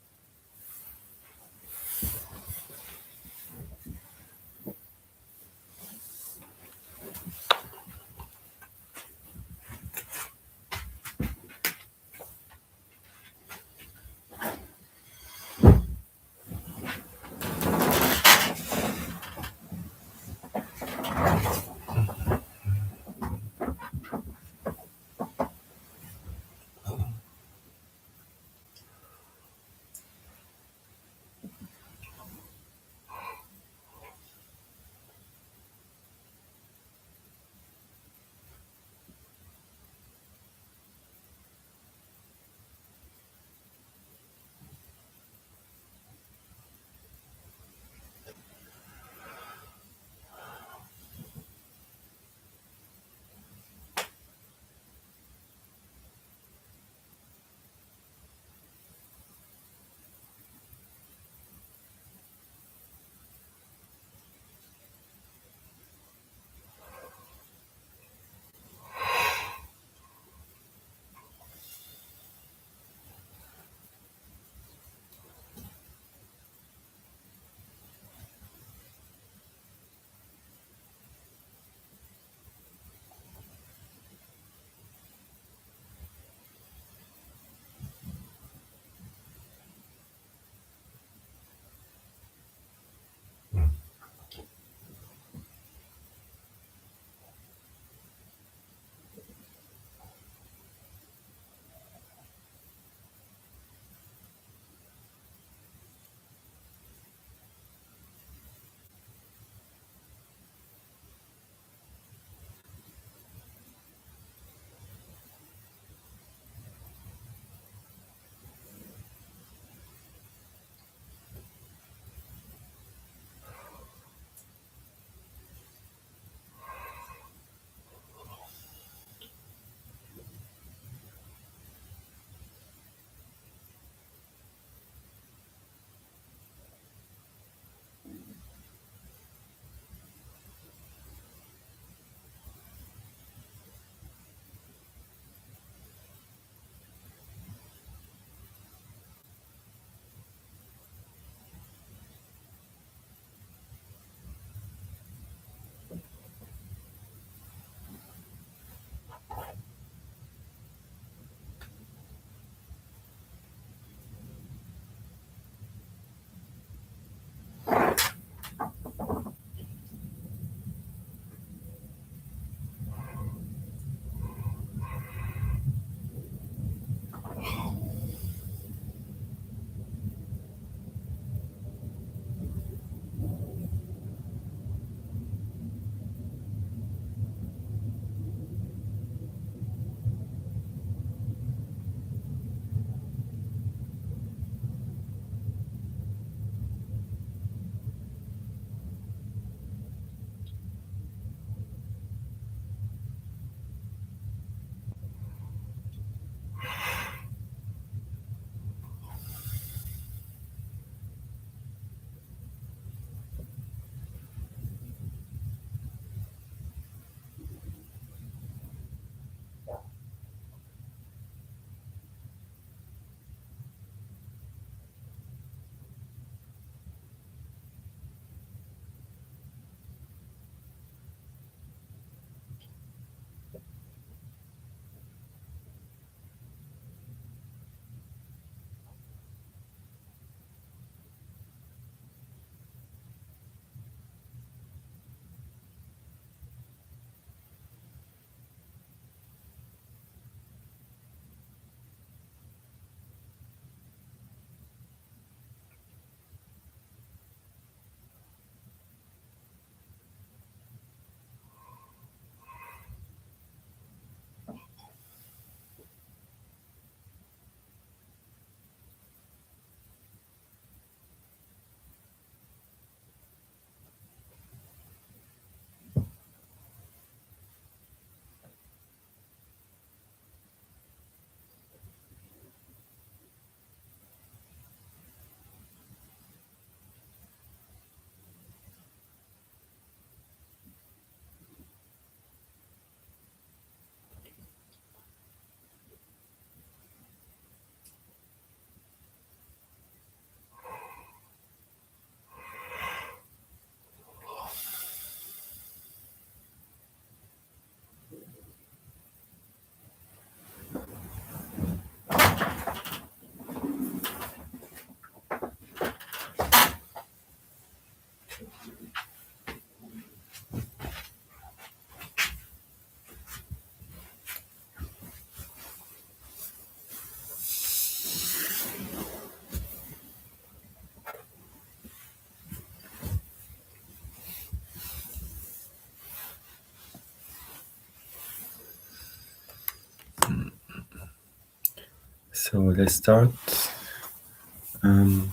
So let's start. Um,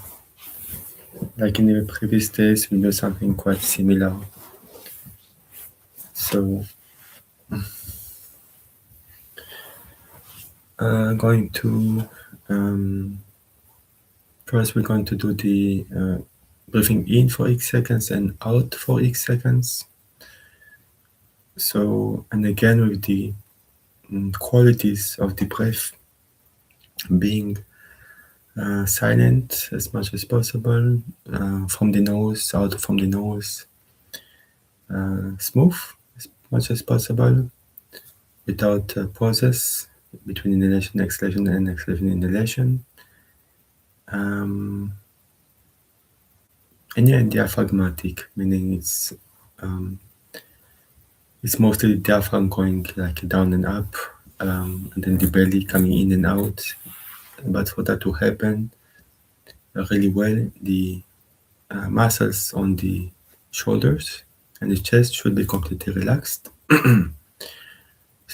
like in the previous days, we do something quite similar. So going to first we're going to do the breathing in for X seconds and out for X seconds. So and again with the qualities of the breath being silent as much as possible, from the nose, out from the nose, smooth as much as possible, without pauses between inhalation, exhalation, and exhalation, inhalation. And yeah, diaphragmatic, meaning it's mostly the diaphragm going like down and up, and then the belly coming in and out. But for that to happen really well, the muscles on the shoulders and the chest should be completely relaxed, so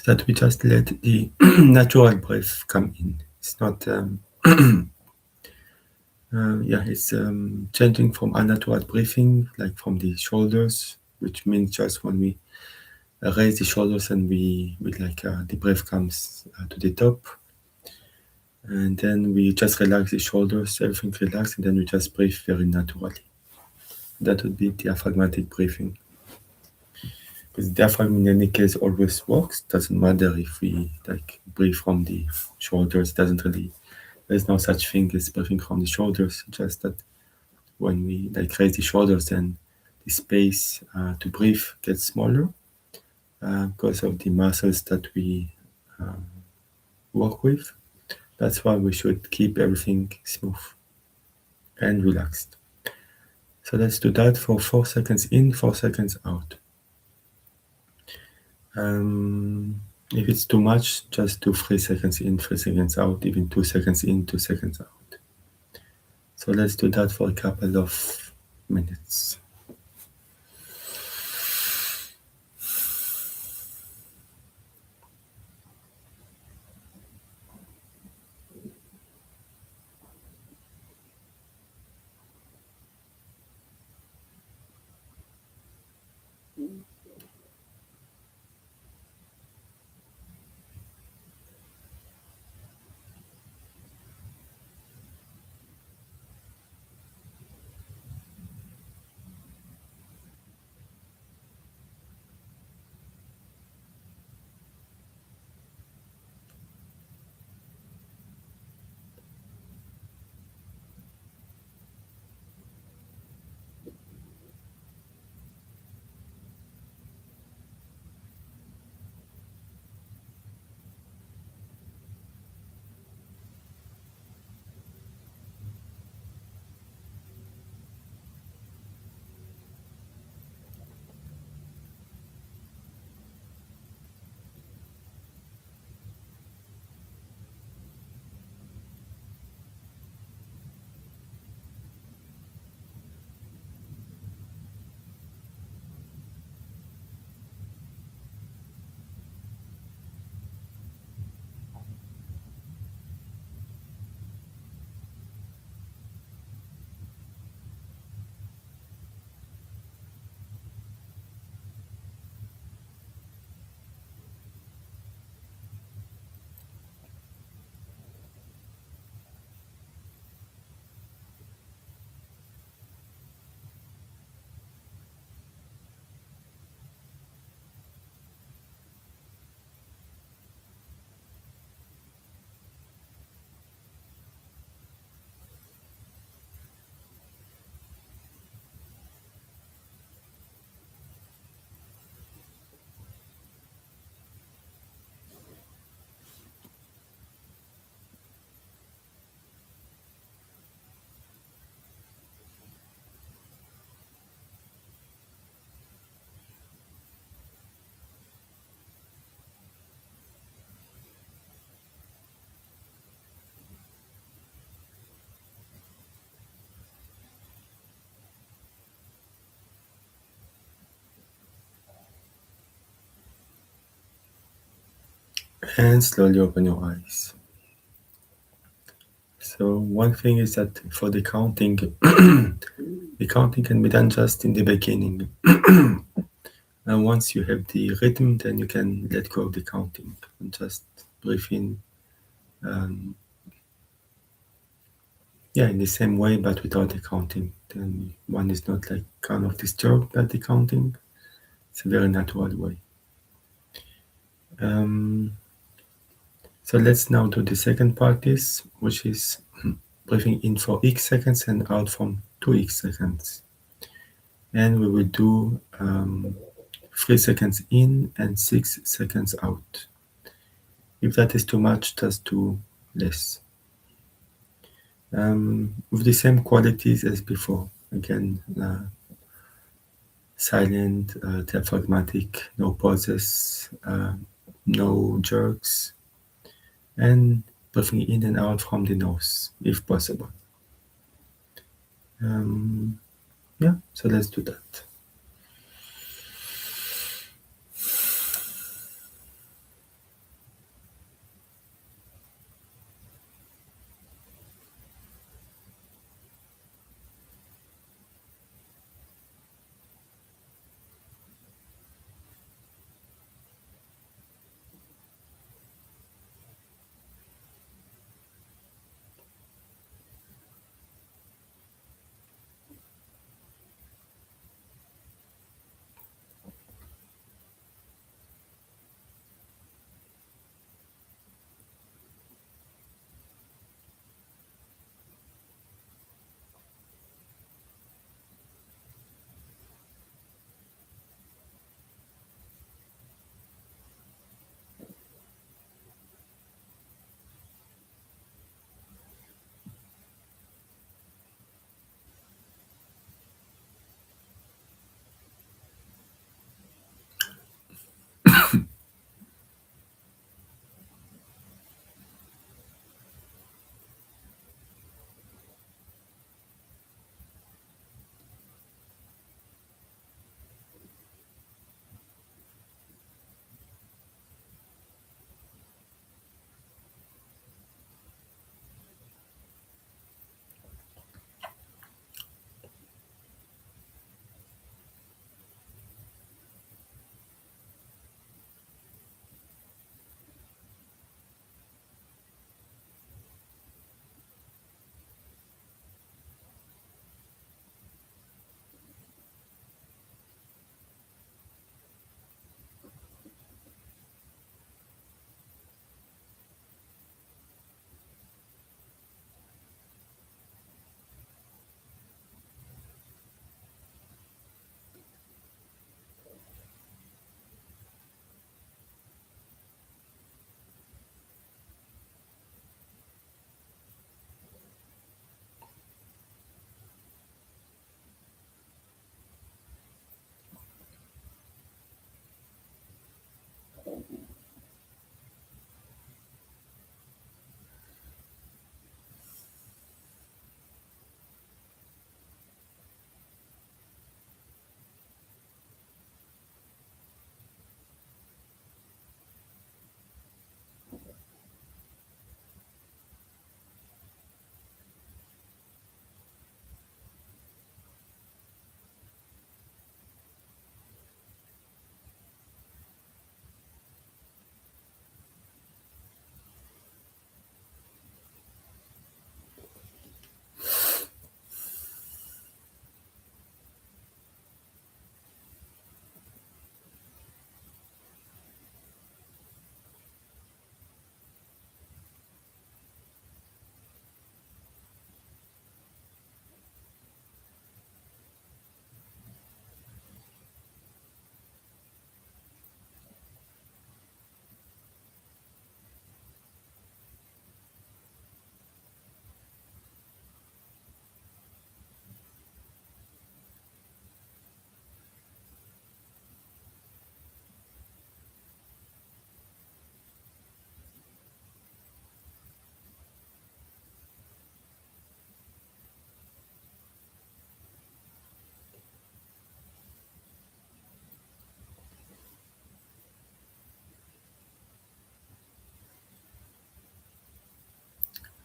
that we just let the natural breath come in. It's not, it's changing from unnatural breathing, like from the shoulders, which means just when we raise the shoulders and we like the breath comes to the top, and then we just relax the shoulders, everything relaxed, and then we just breathe very naturally. That would be diaphragmatic breathing. Because diaphragm in any case always works. Doesn't matter if we like breathe from the shoulders. Doesn't really. There's no such thing as breathing from the shoulders. Just that when we like raise the shoulders, then the space to breathe gets smaller because of the muscles that we work with. That's why we should keep everything smooth and relaxed. So let's do that for 4 seconds in, 4 seconds out. If it's too much, just do 3 seconds in, 3 seconds out, even 2 seconds in, 2 seconds out. So let's do that for a couple of minutes. And slowly open your eyes. So one thing is that for the counting, the counting can be done just in the beginning. And once you have the rhythm, then you can let go of the counting and just breathe in, um, yeah, in the same way, but without the counting. Then one is not like kind of disturbed by the counting. It's a very natural way. Um, so let's now do the second practice, which is breathing in for x seconds and out from 2x seconds. And we will do 3 seconds in and 6 seconds out. If that is too much, just do less. With the same qualities as before. Again, silent, diaphragmatic, no pauses, no jerks, and breathing in and out from the nose, if possible. Yeah, so let's do that.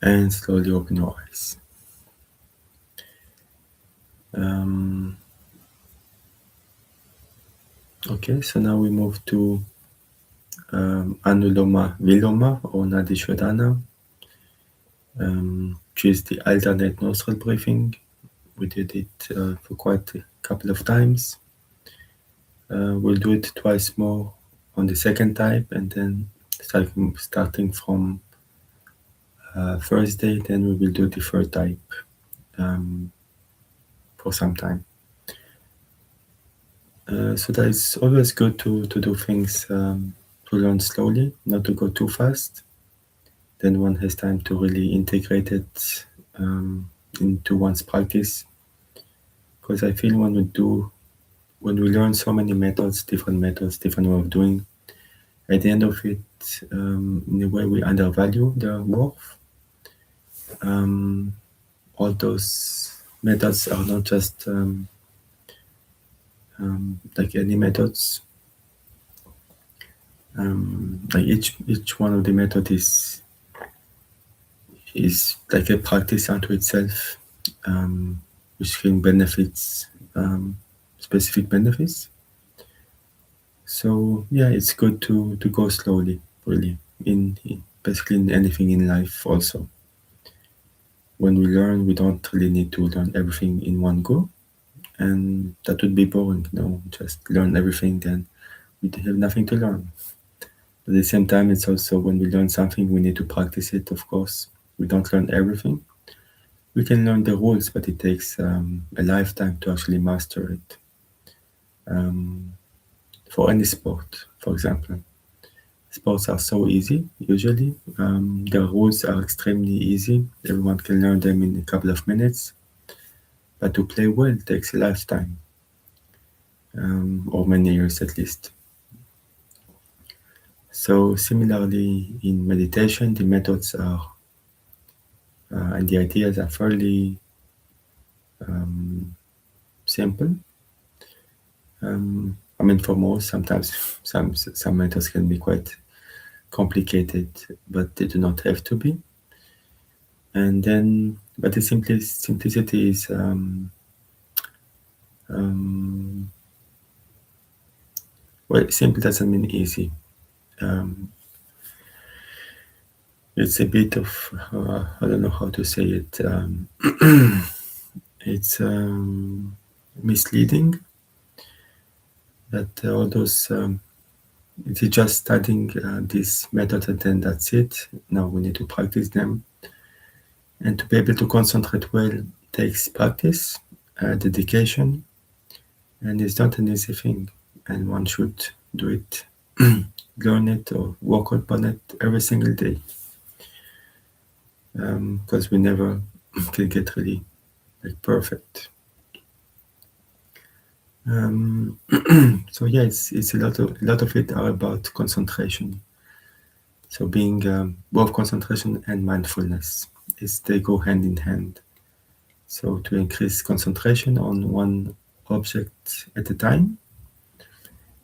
and slowly open your eyes. Okay, so now we move to Anuloma Viloma or Nadi Shodhana, which is the alternate nostril breathing. We did it for quite a couple of times. We'll do it twice more on the second type, and then starting from Thursday, then we will do the third type for some time. So that it's always good to do things to learn slowly, not to go too fast. Then one has time to really integrate it into one's practice. Because I feel when we learn so many methods, different way of doing, at the end of it, in a way we undervalue their worth. All those methods are not just like any methods. Like each one of the method is like a practice unto itself, which can benefits specific benefits. So yeah, it's good to go slowly, really, in basically in anything in life. Also, when we learn, we don't really need to learn everything in one go, and that would be boring. Just learn everything, then we have nothing to learn. At the same time, it's also when we learn something, we need to practice it. Of course, we don't learn everything. We can learn the rules, but it takes a lifetime to actually master it. For any sport, for example, sports are so easy usually. The rules are extremely easy. Everyone can learn them in a couple of minutes. But to play well takes a lifetime, or many years at least. So similarly, in meditation, the methods are and the ideas are fairly simple. I mean, for most, sometimes some methods can be quite complicated, but they do not have to be. And then, but the simplicity is well, simple doesn't mean easy. It's a bit of I don't know how to say it. It's misleading that all those it's just studying this method and then that's it. Now we need to practice them, and to be able to concentrate well takes practice, dedication, and it's not an easy thing. And one should do it, learn it, or work upon it every single day, because we never can get really like perfect. So yeah, it's a lot of it are about concentration. So being both concentration and mindfulness they go hand in hand. So to increase concentration on one object at a time,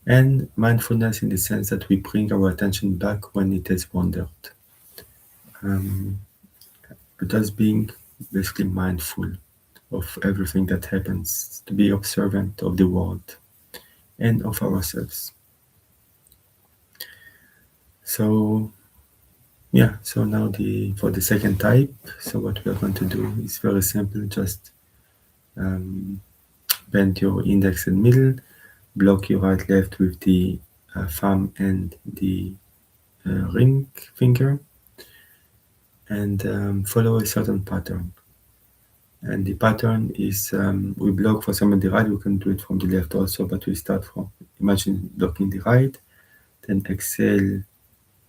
and mindfulness in the sense that we bring our attention back when it has wandered. Thus being basically mindful of everything that happens, to be observant of the world and of ourselves. So yeah, so now for the second type, so what we are going to do is very simple. Just bend your index and middle, block your right left with the thumb and the ring finger, and follow a certain pattern. And the pattern is we block for some on the right, we can do it from the left also, but we start from, imagine blocking the right, then exhale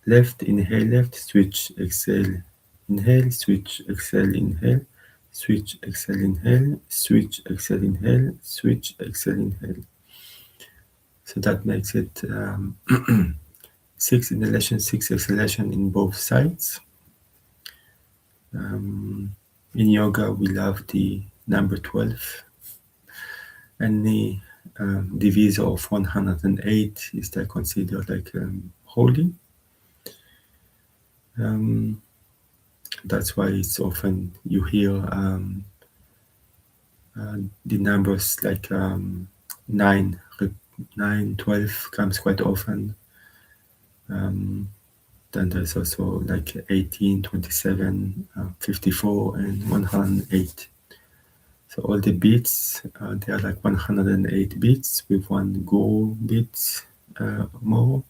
left, inhale left, switch, exhale, inhale, switch, exhale, inhale, switch, exhale, inhale, switch, exhale, inhale, switch, exhale, inhale. So that makes it 6 inhalation, 6 exhalation in both sides. In yoga, we love the number 12, and the divisor of 108 is considered like holy. That's why it's often you hear the numbers like 9, 9, 12 comes quite often. Then there's also like 18, 27, 54, and 108. So all the beats, they are like 108 beats with one go beat more.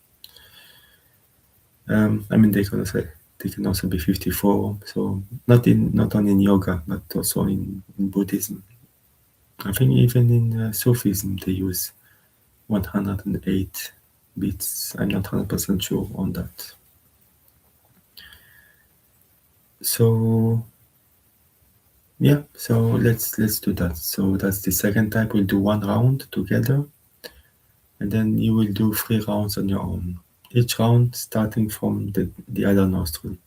I mean, they can also be 54. So not only in yoga, but also in Buddhism. I think even in Sufism they use 108 beats. I'm not 100% sure on that. So yeah, so let's do that. So that's the second type. We'll do one round together, and then you will do 3 rounds on your own. Each round starting from the other nostril.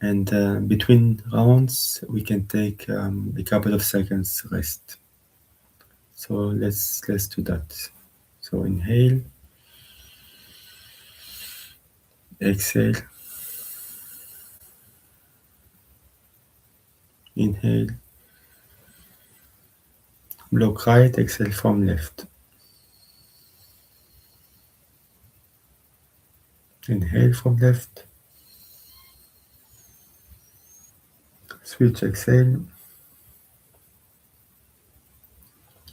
And between rounds, we can take a couple of seconds rest. So let's do that. So inhale, exhale, inhale, block right, exhale from left. Inhale from left, switch exhale,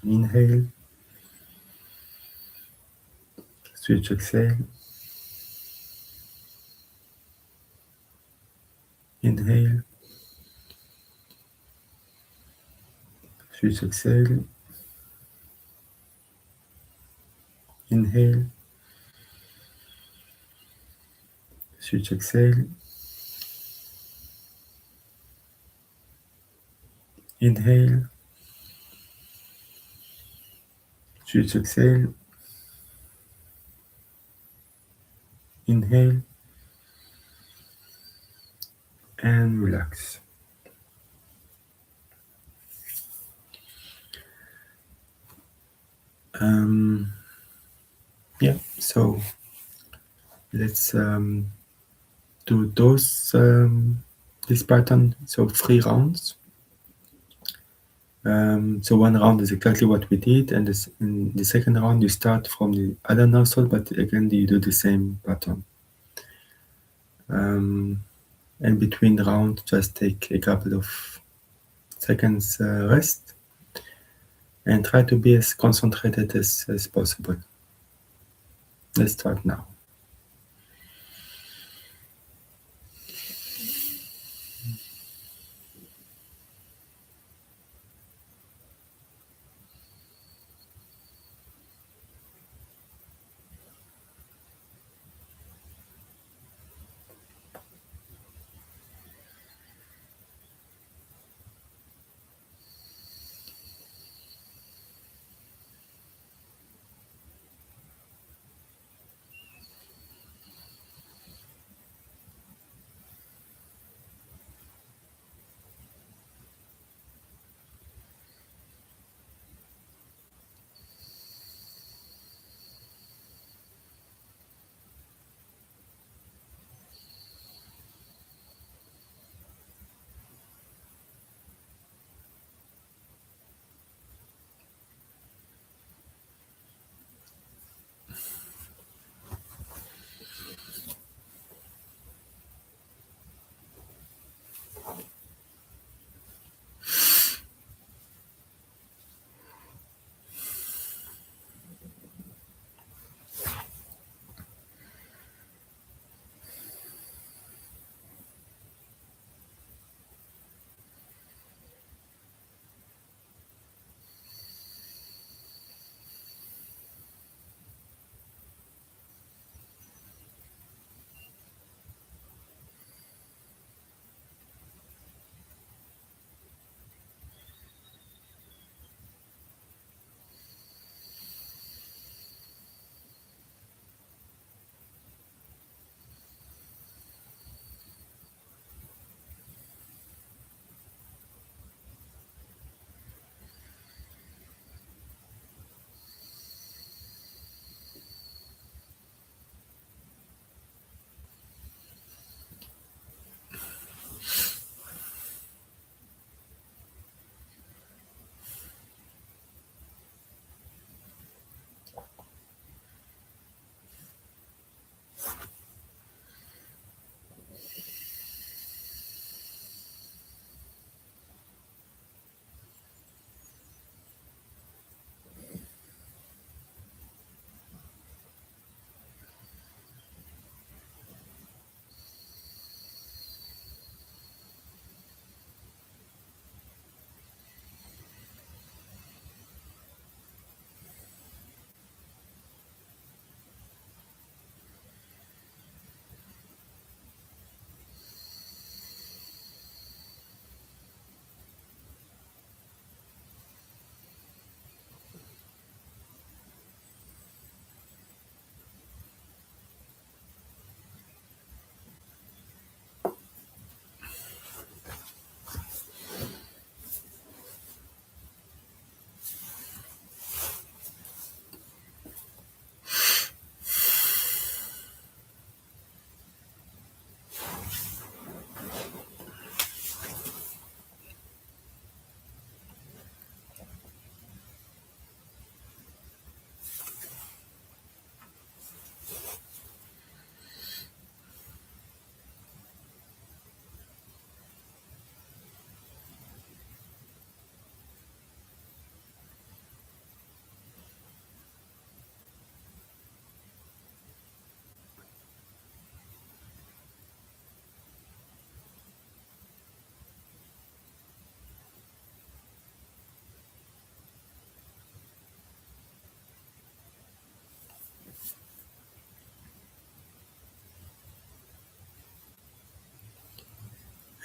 inhale, switch exhale, inhale, switch exhale, inhale, switch exhale, inhale, switch exhale, inhale, and relax. Yeah, so let's do this pattern. So 3 rounds. So one round is exactly what we did, and in the second round you start from the other nostril, but again you do the same pattern. And between rounds, just take a couple of seconds rest, and try to be as concentrated as possible. Let's start now.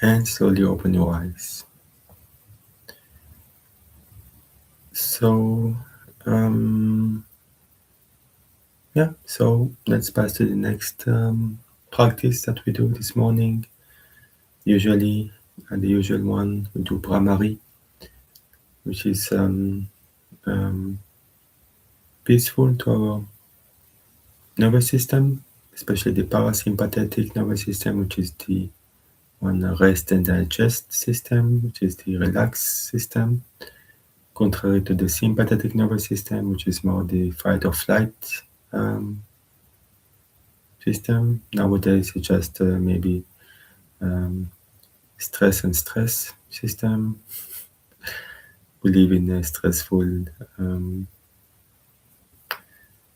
and slowly open your eyes. So, yeah, so let's pass to the next practice that we do this morning. Usually, the usual one, we do Brahmari, which is um, peaceful to our nervous system, especially the parasympathetic nervous system, which is the one rest and digest system, which is the relaxed system, contrary to the sympathetic nervous system, which is more the fight or flight um, system. Nowadays, it's just maybe stress and stress system. We live in a stressful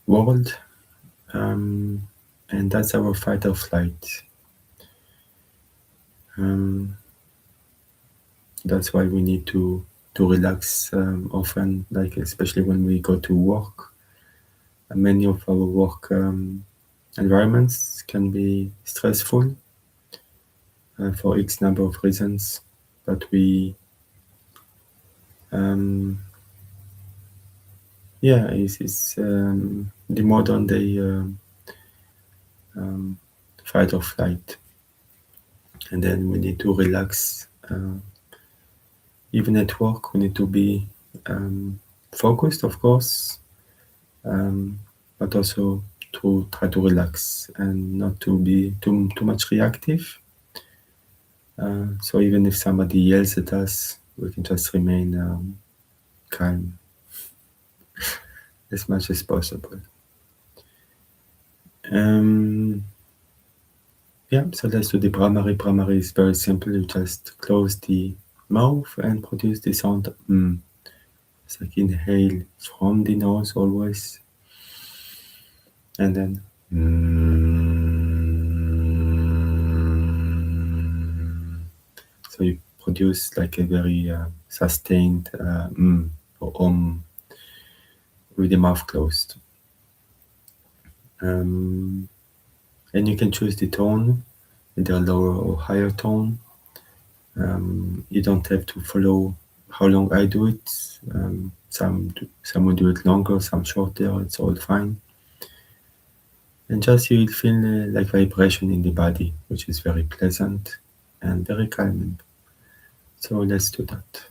world, and that's our fight or flight. That's why we need to relax often, like especially when we go to work. Many of our work environments can be stressful for X number of reasons, but we it's the modern day fight or flight, and then we need to relax. Even at work, we need to be focused, of course, but also to try to relax and not to be too much reactive. So even if somebody yells at us, we can just remain calm as much as possible. So let's do the Brahmari. Brahmari is very simple. You just close the mouth and produce the sound It's like inhale from the nose always, and then so you produce like a very sustained or with the mouth closed. And you can choose the tone, either lower or higher tone. You don't have to follow how long I do it. Some will do it longer, some shorter. It's all fine. And just you will feel like vibration in the body, which is very pleasant and very calming. So let's do that.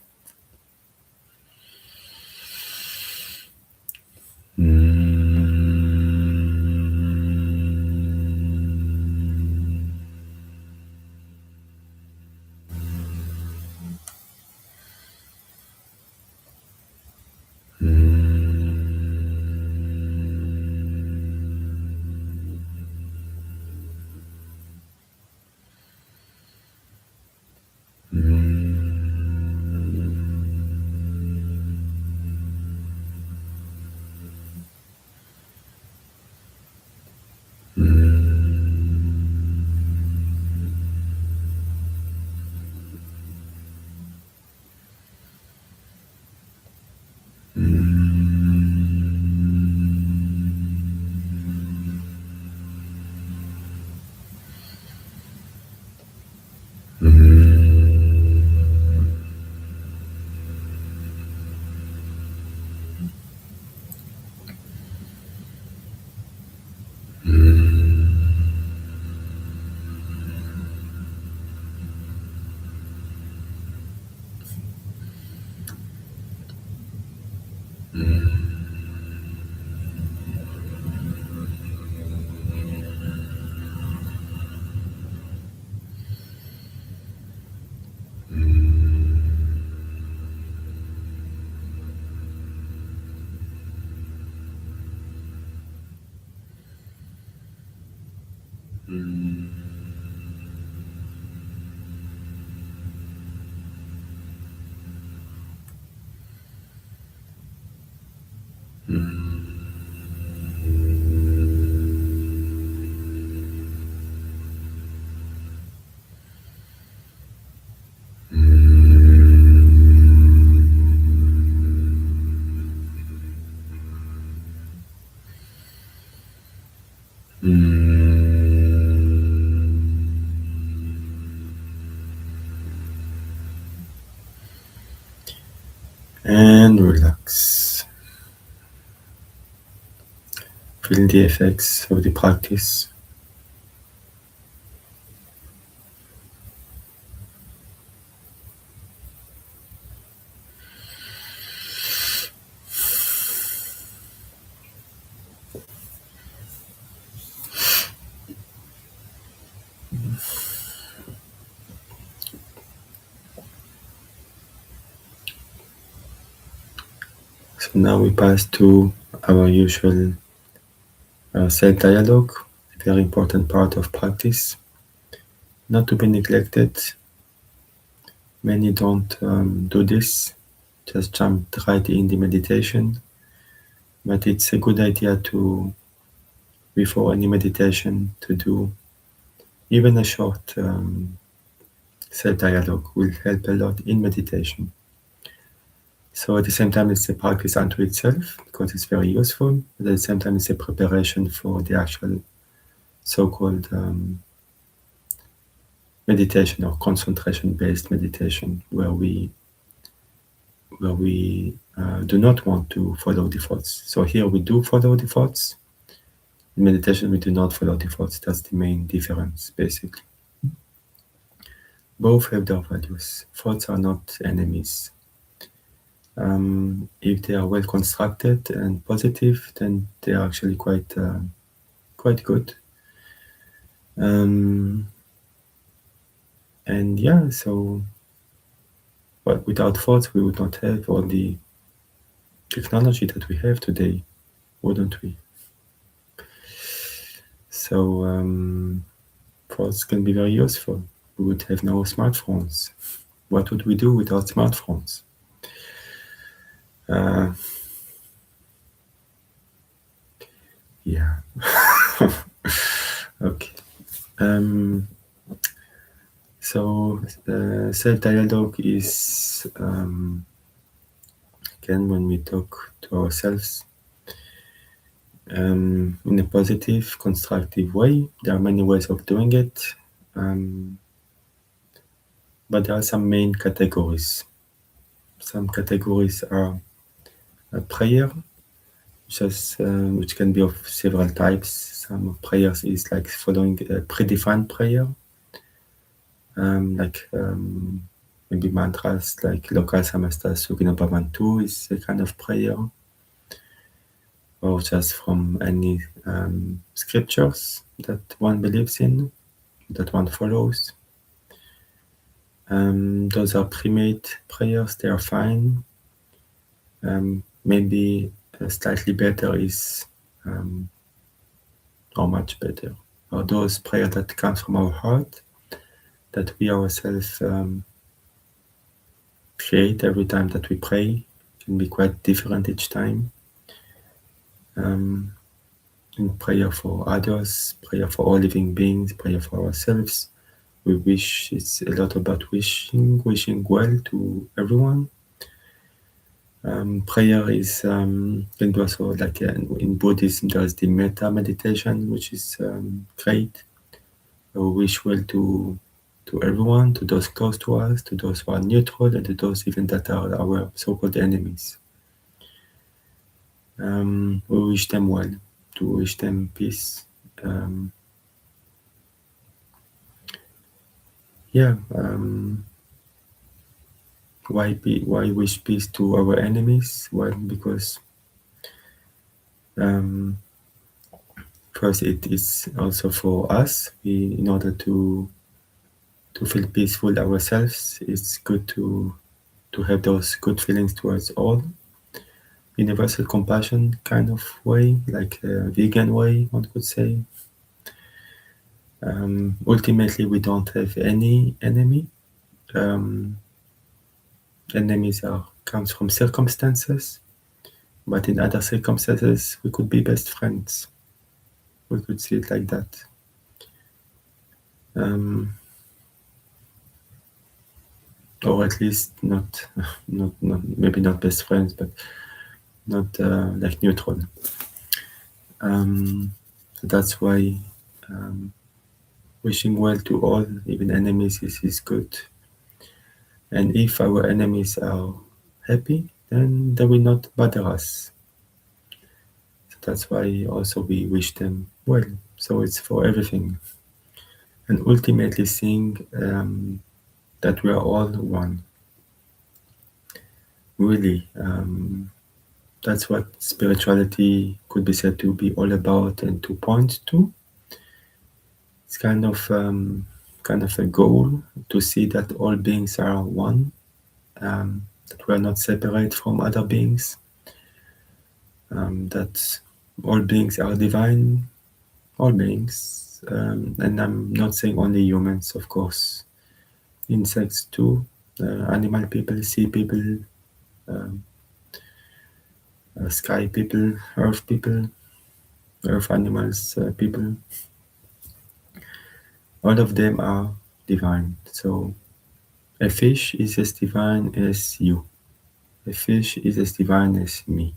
feeling the effects of the practice. So now we pass to our usual self-dialogue, a very important part of practice, not to be neglected. Many don't do this, just jump right in the meditation, but it's a good idea to, before any meditation, to do even a short self-dialogue will help a lot in meditation. So at the same time, it's a practice unto itself because it's very useful. But at the same time, it's a preparation for the actual so-called meditation or concentration-based meditation, where we do not want to follow the thoughts. So here we do follow the thoughts. In meditation, we do not follow the thoughts. That's the main difference, basically. Both have their values. Thoughts are not enemies. If they are well constructed and positive, then they are actually quite good. And yeah, so, but without thoughts, we would not have all the technology that we have today, wouldn't we? So thoughts can be very useful. We would have no smartphones. What would we do without smartphones? Yeah. Okay. So self-dialogue is again when we talk to ourselves in a positive, constructive way. There are many ways of doing it, but there are some main categories. Some categories are a prayer, which can be of several types. Some prayers is like following a predefined prayer, like maybe mantras like Loka Samasta Sukhino Bhavantu is a kind of prayer, or just from any scriptures that one believes in, that one follows. Those are pre-made prayers, they are fine. Maybe slightly better is, or much better, or those prayers that come from our heart, that we ourselves create every time that we pray, can be quite different each time. In prayer for others, prayer for all living beings, prayer for ourselves. We wish, it's a lot about wishing well to everyone. Prayer is can be also like in Buddhism. There's the metta meditation, which is great. We wish well to everyone, to those close to us, to those who are neutral, and to those even that are our so-called enemies. We wish them well, to wish them peace. Why wish peace to our enemies? Well, because first it is also for us. In order to feel peaceful ourselves, it's good to have those good feelings towards all. Universal compassion kind of way, like a vegan way, one could say. Ultimately, we don't have any enemy. Enemies comes from circumstances, but in other circumstances, we could be best friends. We could see it like that. Or at least not maybe not best friends, but not like neutral. So that's why wishing well to all, even enemies, is good. And if our enemies are happy, then they will not bother us. So That's why also we wish them well. So it's for everything. And ultimately seeing that we are all one. Really, that's what spirituality could be said to be all about and to point to. It's kind of a goal to see that all beings are one, that we are not separate from other beings, that all beings are divine, all beings, and I'm not saying only humans, of course, insects too, animal people, sea people, um, sky people, earth animals, people, all of them are divine. So a fish is as divine as you. A fish is as divine as me.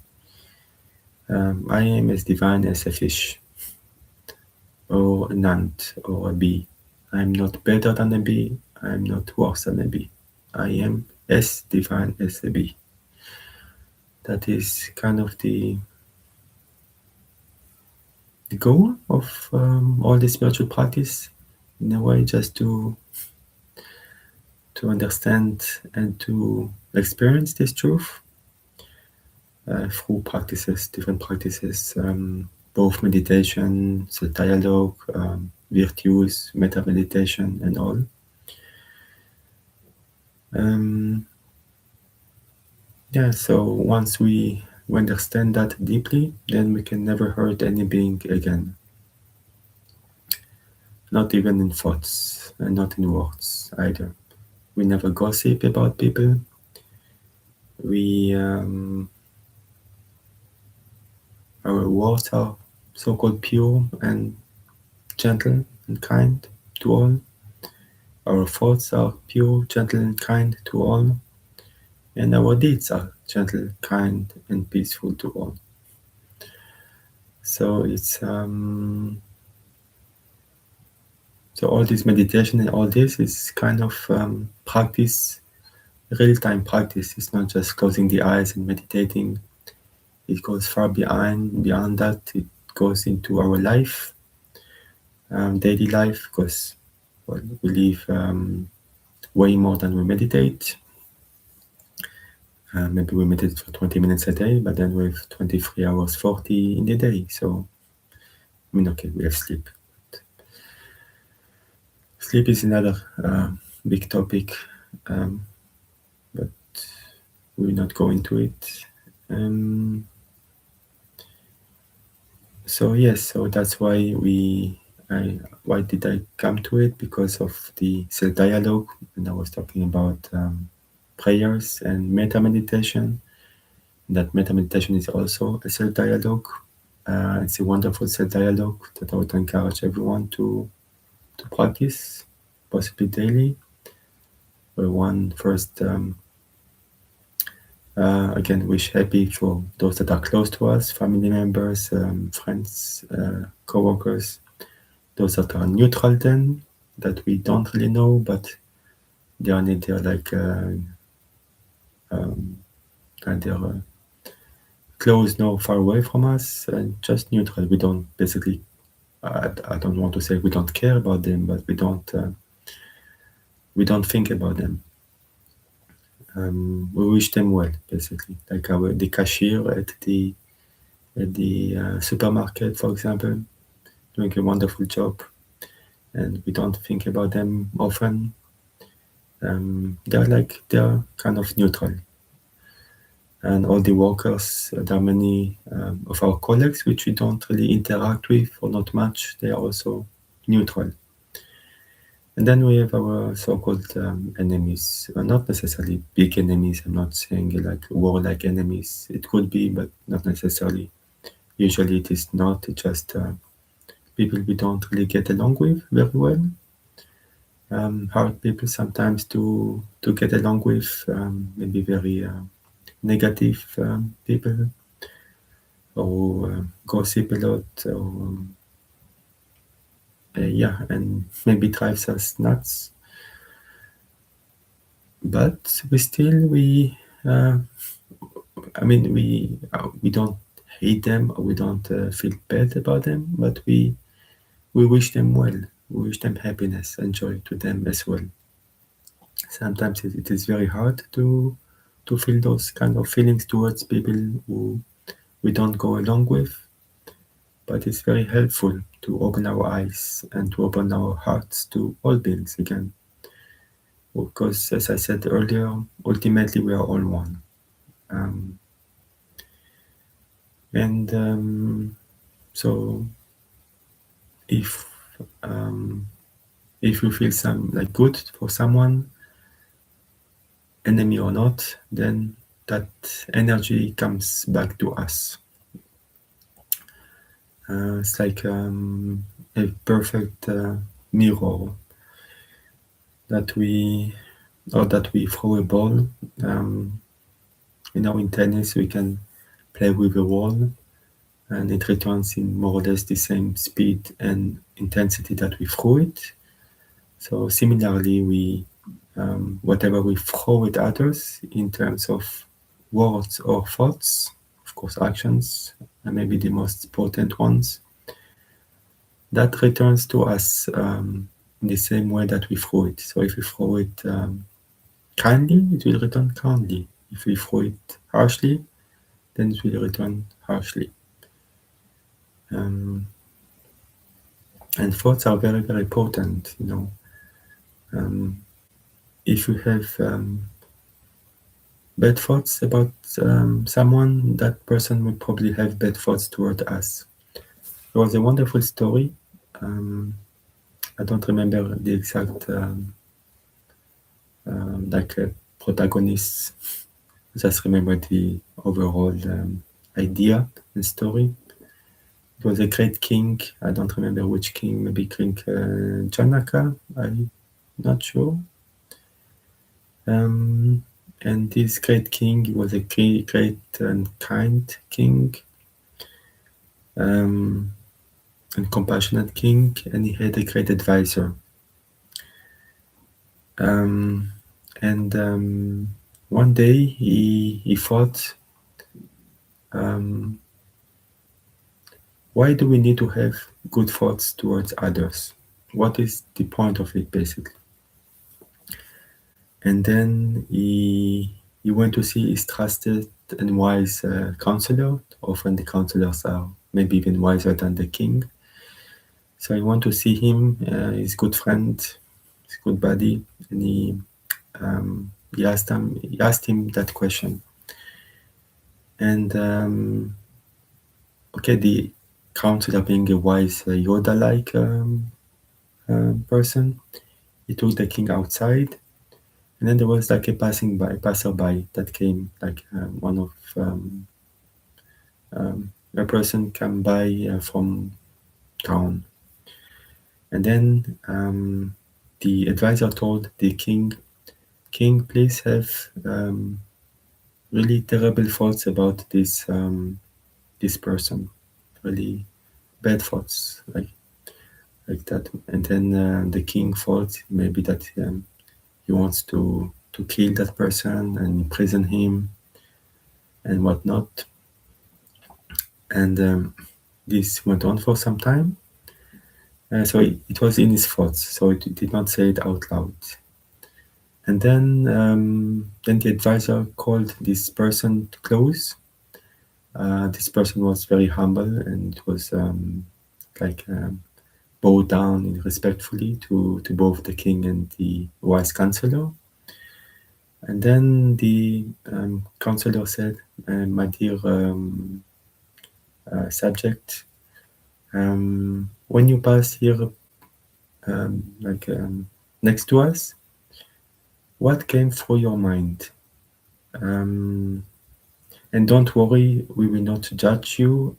I am as divine as a fish, or an ant, or a bee. I'm not better than a bee. I'm not worse than a bee. I am as divine as a bee. That is kind of the goal of all this spiritual practice, in a way, just to understand and to experience this truth through practices, different practices, both meditation, the dialogue, virtues, meta meditation, and all. Yeah, so once we understand that deeply, then we can never hurt any being again. Not even in thoughts and not in words either. We never gossip about people. We Our words are so-called pure and gentle and kind to all. Our thoughts are pure, gentle, and kind to all, and our deeds are gentle, kind, and peaceful to all. So it's so all this meditation and all this is kind of practice, real-time practice. It's not just closing the eyes and meditating. It goes far beyond that. It goes into our life, daily life, because well, we live way more than we meditate. Maybe we meditate for 20 minutes a day, but then we have 23 hours, 40 in the day. So, I mean, okay, we have sleep. Sleep is another big topic, but we will not go into it. So yes, so that's why why did I come to it? Because of the self dialogue, and I was talking about prayers and meta meditation. That meta meditation is also a self dialogue. It's a wonderful self dialogue that I would encourage everyone to practice, possibly daily. Where one first again wish happy for those that are close to us, family members, friends, co-workers, those that are neutral then, that we don't really know, but they are neither like neither close nor far away from us, and just neutral. We don't basically, I don't want to say we don't care about them, but we don't think about them. We wish them well, basically, like the cashier at the supermarket, for example, doing a wonderful job, and we don't think about them often. They're kind of neutral. And all the workers, there are many of our colleagues which we don't really interact with or not much. They are also neutral. And then we have our so-called enemies, not necessarily big enemies. I'm not saying like warlike enemies. It could be, but not necessarily. Usually it is not. It's just people we don't really get along with very well. Hard people sometimes to get along with. Maybe very negative people, or gossip a lot, or yeah, and maybe drives us nuts. But we still I mean we don't hate them or we don't feel bad about them, but we wish them well. We wish them happiness and joy to them as well. Sometimes it is very hard to feel those kind of feelings towards people who we don't go along with, but it's very helpful to open our eyes and to open our hearts to all beings again. Because, as I said earlier, ultimately we are all one. Um, and so, if um, if you feel some like good for someone, enemy or not, then that energy comes back to us. It's like a perfect mirror that we throw a ball. Um, in tennis, we can play with a wall, and it returns in more or less the same speed and intensity that we throw it. So similarly, we whatever we throw at others in terms of words or thoughts, of course, actions, and maybe the most important ones, that returns to us in the same way that we throw it. So if we throw it kindly, it will return kindly. If we throw it harshly, then it will return harshly. Um, and thoughts are very, very important. If you have bad thoughts about someone, that person will probably have bad thoughts toward us. There was a wonderful story. I don't remember the exact like protagonist. Just remember the overall idea and story. It was a great king. I don't remember which king. Maybe King Janaka. I'm not sure. And this great king, he was a great and kind king, and compassionate king, and he had a great advisor. And one day he thought, why do we need to have good thoughts towards others? What is the point of it, basically? And then he went to see his trusted and wise counselor. Often the counselors are maybe even wiser than the king. So he went to see him, his good friend, his good buddy, and he asked him that question. And okay, the counselor, being a wise Yoda-like person, he took the king outside. And then there was like a passerby that came, like one of a person come by from town. And then the advisor told the king, please have really terrible thoughts about this person, really bad thoughts like that. And then the king thought maybe that he wants to kill that person and imprison him and whatnot. And this went on for some time. So it was in his thoughts, so it did not say it out loud. And then the advisor called this person close. This person was very humble and was bowed down respectfully to both the king and the wise counselor. And then the counselor said, my dear subject, when you pass here next to us, what came through your mind? And don't worry, we will not judge you.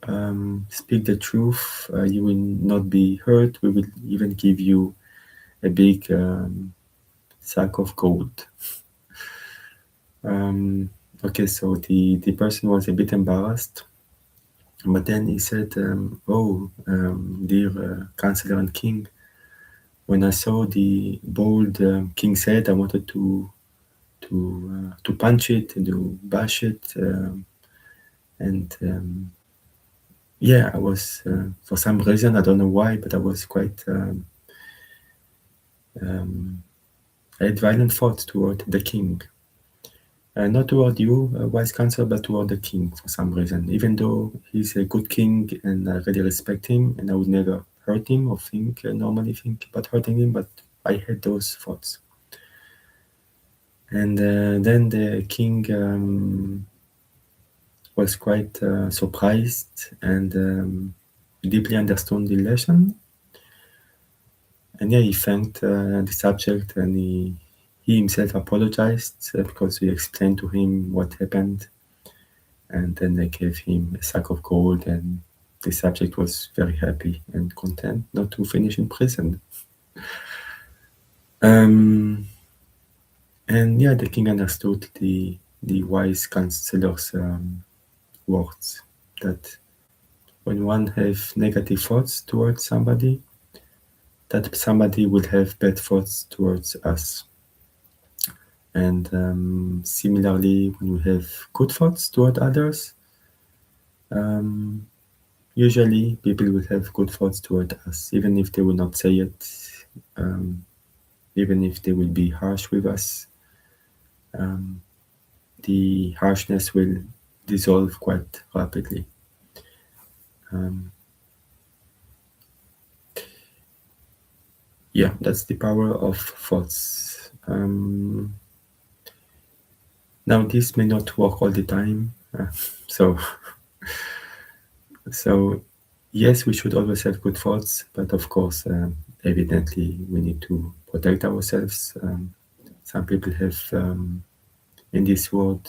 Speak the truth. You will not be hurt. We will even give you a big sack of gold. Okay, so the person was a bit embarrassed. But then he said, dear counselor and king, when I saw the bold king's head, I wanted to punch it and to bash it, and yeah, I was for some reason, I don't know why, but I was quite I had violent thoughts toward the king. Not toward you, wise counsel, but toward the king for some reason. Even though he's a good king and I really respect him, and I would never hurt him or normally think about hurting him, but I had those thoughts. And then the king was quite surprised and deeply understood the lesson. And yeah, he thanked the subject and he himself apologized because we explained to him what happened. And then they gave him a sack of gold, and the subject was very happy and content not to finish in prison. And yeah, the king understood the wise counselor's words, that when one have negative thoughts towards somebody, that somebody will have bad thoughts towards us. And similarly, when we have good thoughts toward others, usually people will have good thoughts toward us, even if they will not say it, even if they will be harsh with us. The harshness will dissolve quite rapidly. Yeah, that's the power of thoughts. Now, this may not work all the time, so yes, we should always have good thoughts, but of course, evidently, we need to protect ourselves. Some people have in this world,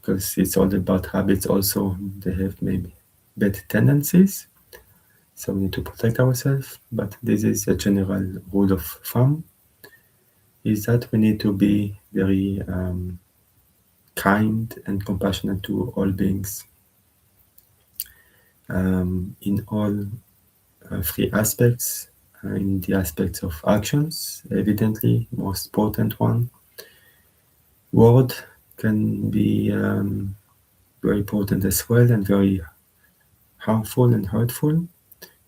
because it's all about habits also, they have maybe bad tendencies, so we need to protect ourselves. But this is a general rule of thumb, is that we need to be very kind and compassionate to all beings, in all three aspects. In the aspects of actions, evidently, most important one. Word can be very important as well, and very harmful and hurtful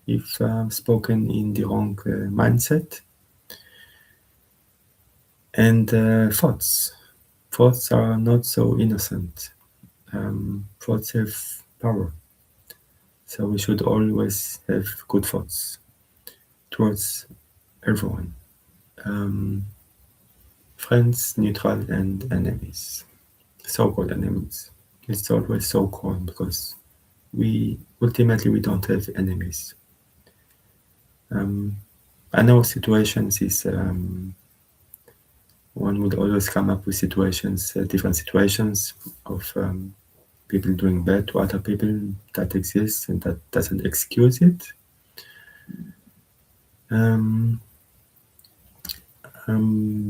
if spoken in the wrong mindset. And thoughts. Thoughts are not so innocent. Thoughts have power. So we should always have good thoughts towards everyone. Friends, neutral, and enemies. So-called enemies. It's always so-called because we don't have enemies. I know situations is one would always come up with situations, different situations of people doing bad to other people. That exists, and that doesn't excuse it.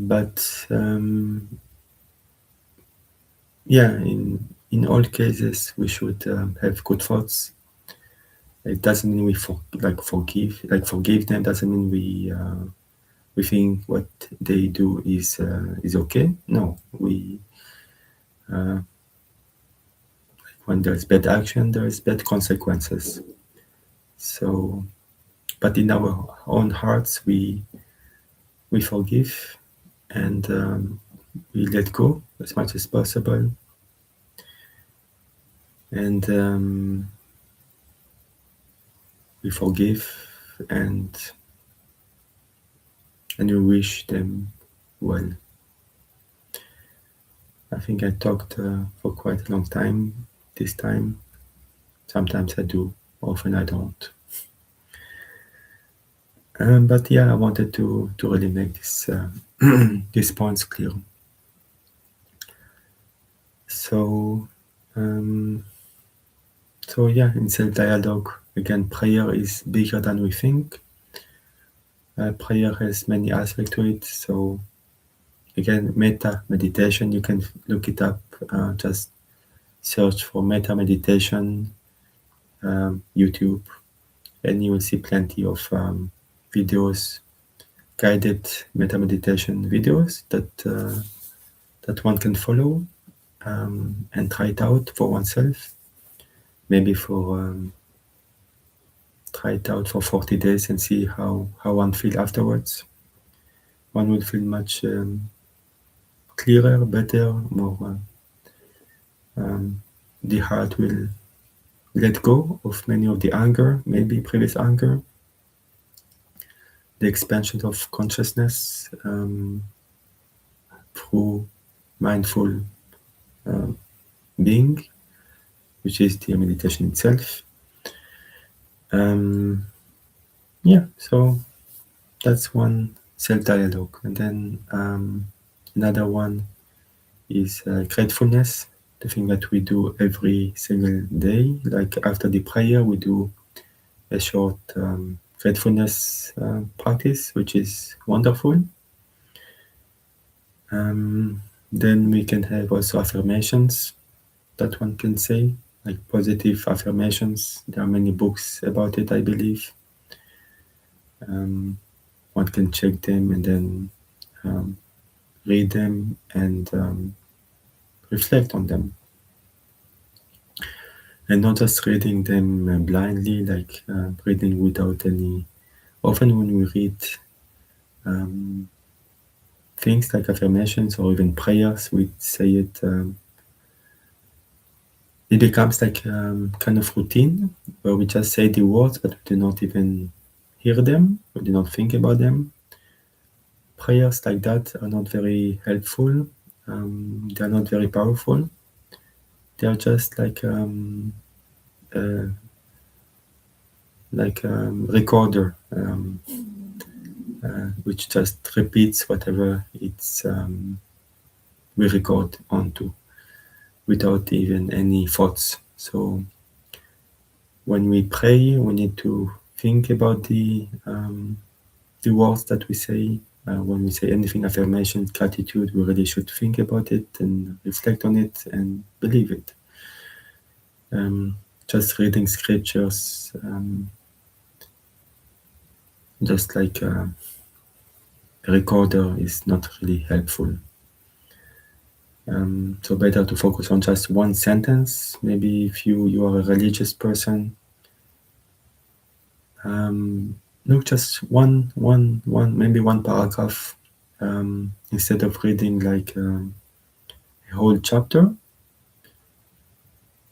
But yeah, in all cases, we should have good thoughts. It doesn't mean we forgive. Forgive them doesn't mean we think what they do is okay. No, when there's bad action, there's bad consequences. So, but in our own hearts, we forgive, and we let go as much as possible, and we forgive, and we wish them well. I think I talked for quite a long time this time. Sometimes I do, often I don't. But yeah, I wanted to really make this these points clear. So yeah, in self-dialogue, again, prayer is bigger than we think. Prayer has many aspects to it. So again, metta meditation, you can look it up. Just search for metta meditation, YouTube, and you will see plenty of videos, guided metta meditation videos that one can follow and try it out for oneself. maybe try it out for 40 days and see how one feel afterwards. One will feel much clearer, better, more. The heart will let go of many of the anger, maybe previous anger, the expansion of consciousness through mindful being, which is the meditation itself. Yeah, so that's one self-dialogue. And then another one is gratefulness, the thing that we do every single day. Like after the prayer, we do a short gratefulness practice, which is wonderful. Then we can have also affirmations that one can say, like positive affirmations. There are many books about it, I believe. One can check them and then read them and reflect on them. And not just reading them blindly, like reading without any. Often when we read things like affirmations or even prayers, we say it. It becomes like kind of routine where we just say the words, but we do not even hear them. We do not think about them. Prayers like that are not very helpful. They are not very powerful. They are just like recorder, which just repeats whatever it's we record onto, without even any thoughts. So when we pray, we need to think about the words that we say. When we say anything, affirmation, gratitude, we really should think about it and reflect on it and believe it. Just reading scriptures, just like a recorder, is not really helpful. So better to focus on just one sentence. Maybe if you are a religious person, look just one, maybe one paragraph, instead of reading like a whole chapter.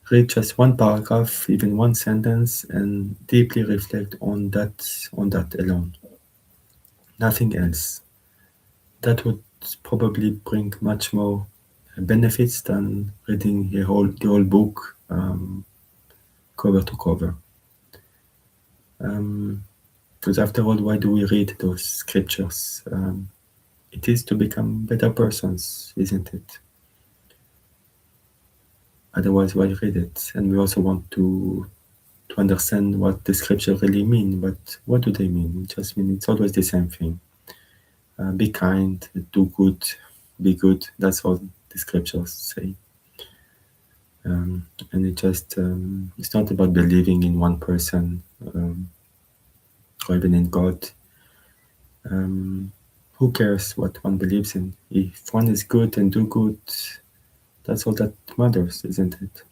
Read just one paragraph, even one sentence, and deeply reflect on that alone. Nothing else. That would probably bring much more benefits than reading the whole book cover to cover. Because after all, why do we read those scriptures? It is to become better persons, isn't it? Otherwise, why read it? And we also want to understand what the scripture really mean. But what do they mean? It just mean it's always the same thing. Be kind, do good, be good. That's all the scriptures say. And it just it's not about believing in one person or even in God. Who cares what one believes in? If one is good and do good, that's all that matters, isn't it?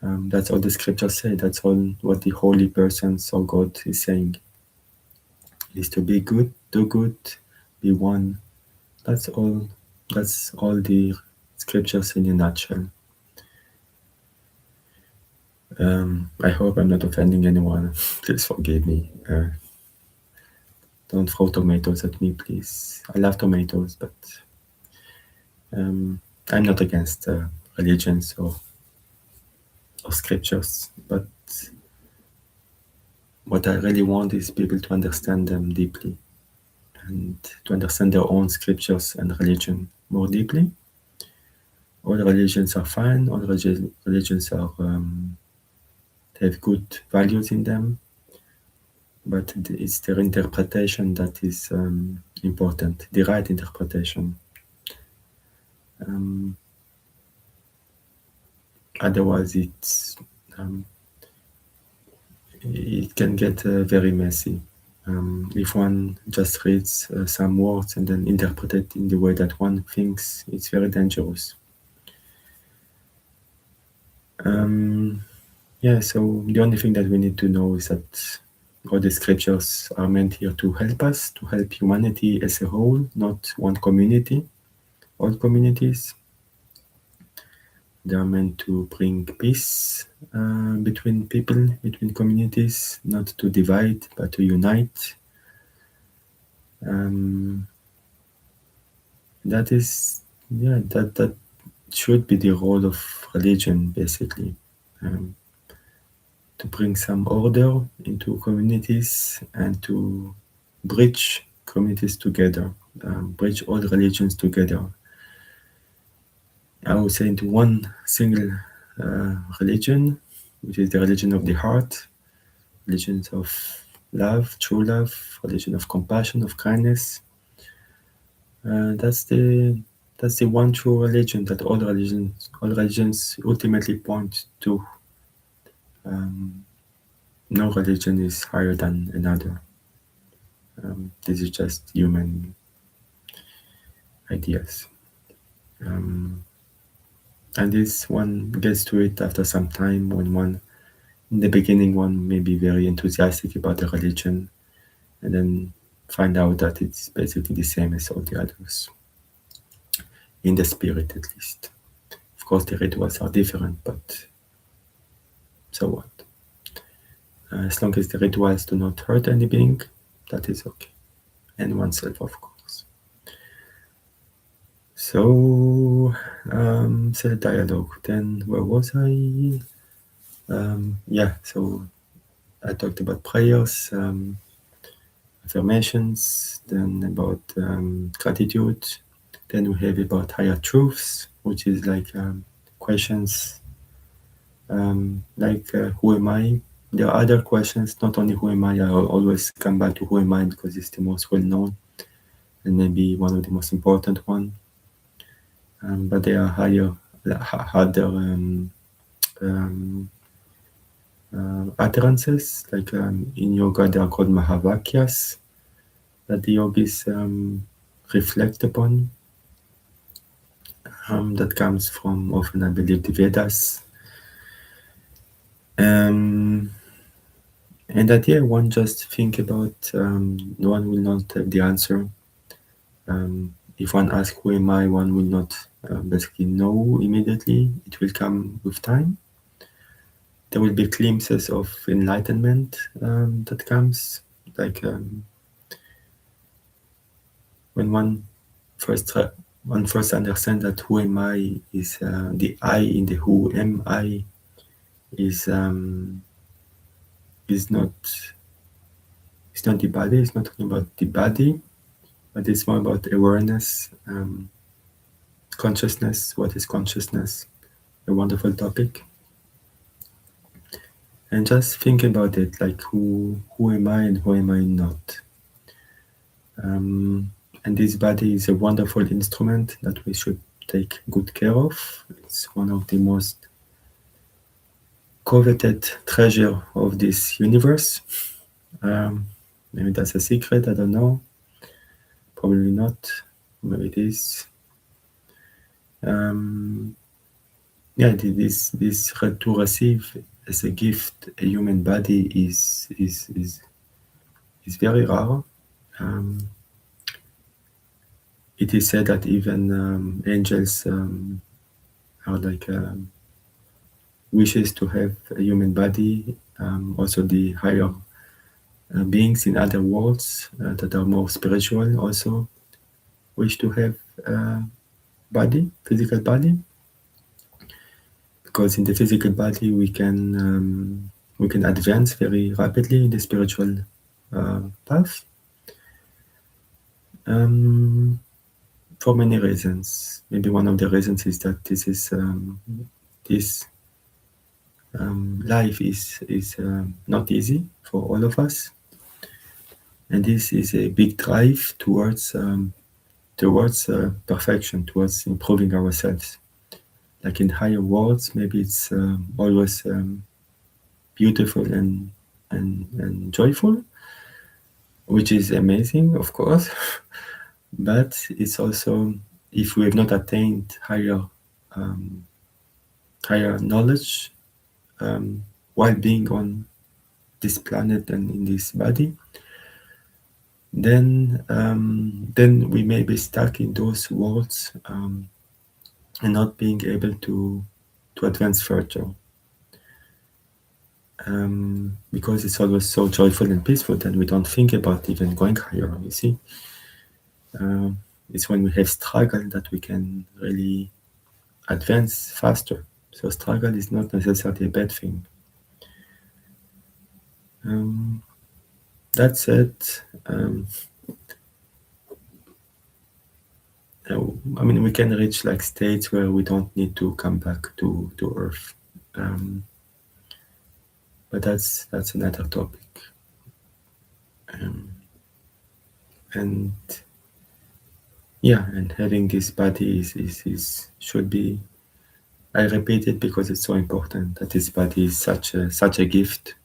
That's all the scriptures say. That's all what the holy persons or God is saying. Is to be good, do good, be one. That's all. That's all the scriptures in a nutshell. I hope I'm not offending anyone. Please forgive me. Don't throw tomatoes at me, please. I love tomatoes, but I'm not against religions or scriptures. But what I really want is people to understand them deeply and to understand their own scriptures and religion more deeply. All religions are fine. All religions are have good values in them, but it's their interpretation that is important, the right interpretation. Otherwise, it can get very messy. If one just reads some words and then interpret it in the way that one thinks, it's very dangerous. Yeah, so the only thing that we need to know is that all the scriptures are meant here to help us, to help humanity as a whole, not one community. All communities, they are meant to bring peace between people, between communities, not to divide, but to unite. Um, that is, yeah, that should be the role of religion, basically. Um, to bring some order into communities and to bridge communities together, bridge all religions together. I would say into one single religion, which is the religion of the heart, religions of love, true love, religion of compassion, of kindness. That's the one true religion that all religions ultimately point to. Um, no religion is higher than another. This is just human ideas. Um, and this one gets to it after some time when one, in the beginning, one may be very enthusiastic about the religion and then find out that it's basically the same as all the others, in the spirit at least. Of course, the rituals are different, but so what? As long as the rituals do not hurt any being, that is okay. And oneself, of course. So, the dialogue. Then, where was I? Yeah, so I talked about prayers, affirmations, then about gratitude. Then we have about higher truths, which is like questions like who am I? There are other questions, not only who am I. I always come back to who am I because it's the most well known and maybe one of the most important one. But there are higher, harder um, utterances, like in yoga they are called Mahavakyas, that the yogis reflect upon. That comes from often, I believe, the Vedas. And that, yeah, one just think about, no one will not have the answer. If one asks who am I, one will not basically know immediately. It will come with time. There will be glimpses of enlightenment that comes, like when one first understands that who am I is the I in the who am I is is not it's not the body. It's not talking about the body, but it's more about awareness, consciousness. What is consciousness? A wonderful topic. And just think about it, like who am I and who am I not? And this body is a wonderful instrument that we should take good care of. It's one of the most coveted treasure of this universe. Maybe that's a secret, I don't know. Probably not. Maybe it is. Yeah, this to receive as a gift a human body is very rare. It is said that even angels are like wishes to have a human body. Also, the higher beings in other worlds that are more spiritual also wish to have a body, physical body, because in the physical body we can advance very rapidly in the spiritual path for many reasons. Maybe one of the reasons is that this life is not easy for all of us, and this is a big drive towards perfection, towards improving ourselves. Like in higher worlds, maybe it's always beautiful and joyful, which is amazing, of course. But it's also, if we have not attained higher knowledge, while being on this planet and in this body, then we may be stuck in those worlds, and not being able to advance further. Because it's always so joyful and peaceful that we don't think about even going higher, you see. It's when we have struggle that we can really advance faster. So struggle is not necessarily a bad thing. That said, I mean, we can reach like states where we don't need to come back to Earth. But that's another topic. And yeah, and having this body is should be. I repeat it because it's so important that this body is such a gift,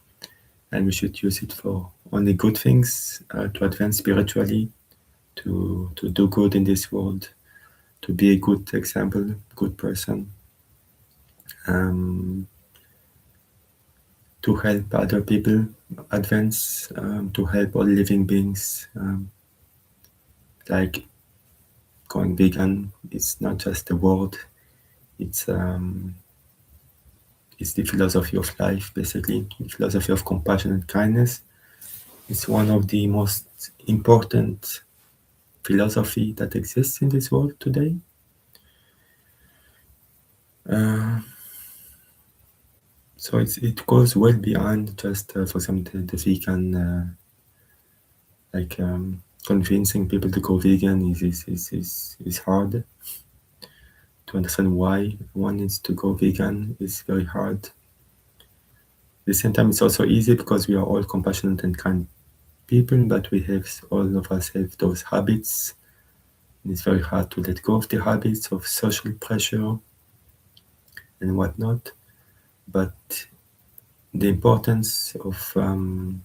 and we should use it for only good things, to advance spiritually, to do good in this world, to be a good example, good person, to help other people advance, to help all living beings. Like going vegan, it's not just a word; it's the philosophy of life, basically, the philosophy of compassion and kindness. It's one of the most important philosophy that exists in this world today. So it goes well beyond just, for example, the vegan, like convincing people to go vegan is hard. To understand why one needs to go vegan is very hard. At the same time, it's also easy because we are all compassionate and kind people, but all of us have those habits. And it's very hard to let go of the habits of social pressure and whatnot. But the importance of the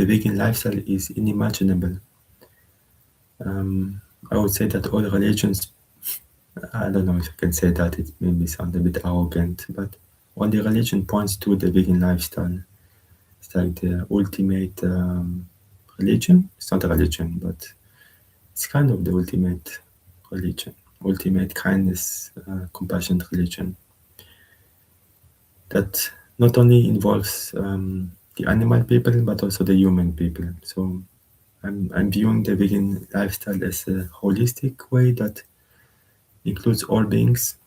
vegan lifestyle is unimaginable. I would say that all religions, I don't know if I can say that, it maybe sound a bit arrogant, but all the religion points to the vegan lifestyle. It's like the ultimate religion. It's not a religion, but it's kind of the ultimate religion, ultimate kindness, compassionate religion. That not only involves the animal people, but also the human people. So I'm viewing the vegan lifestyle as a holistic way that includes all beings,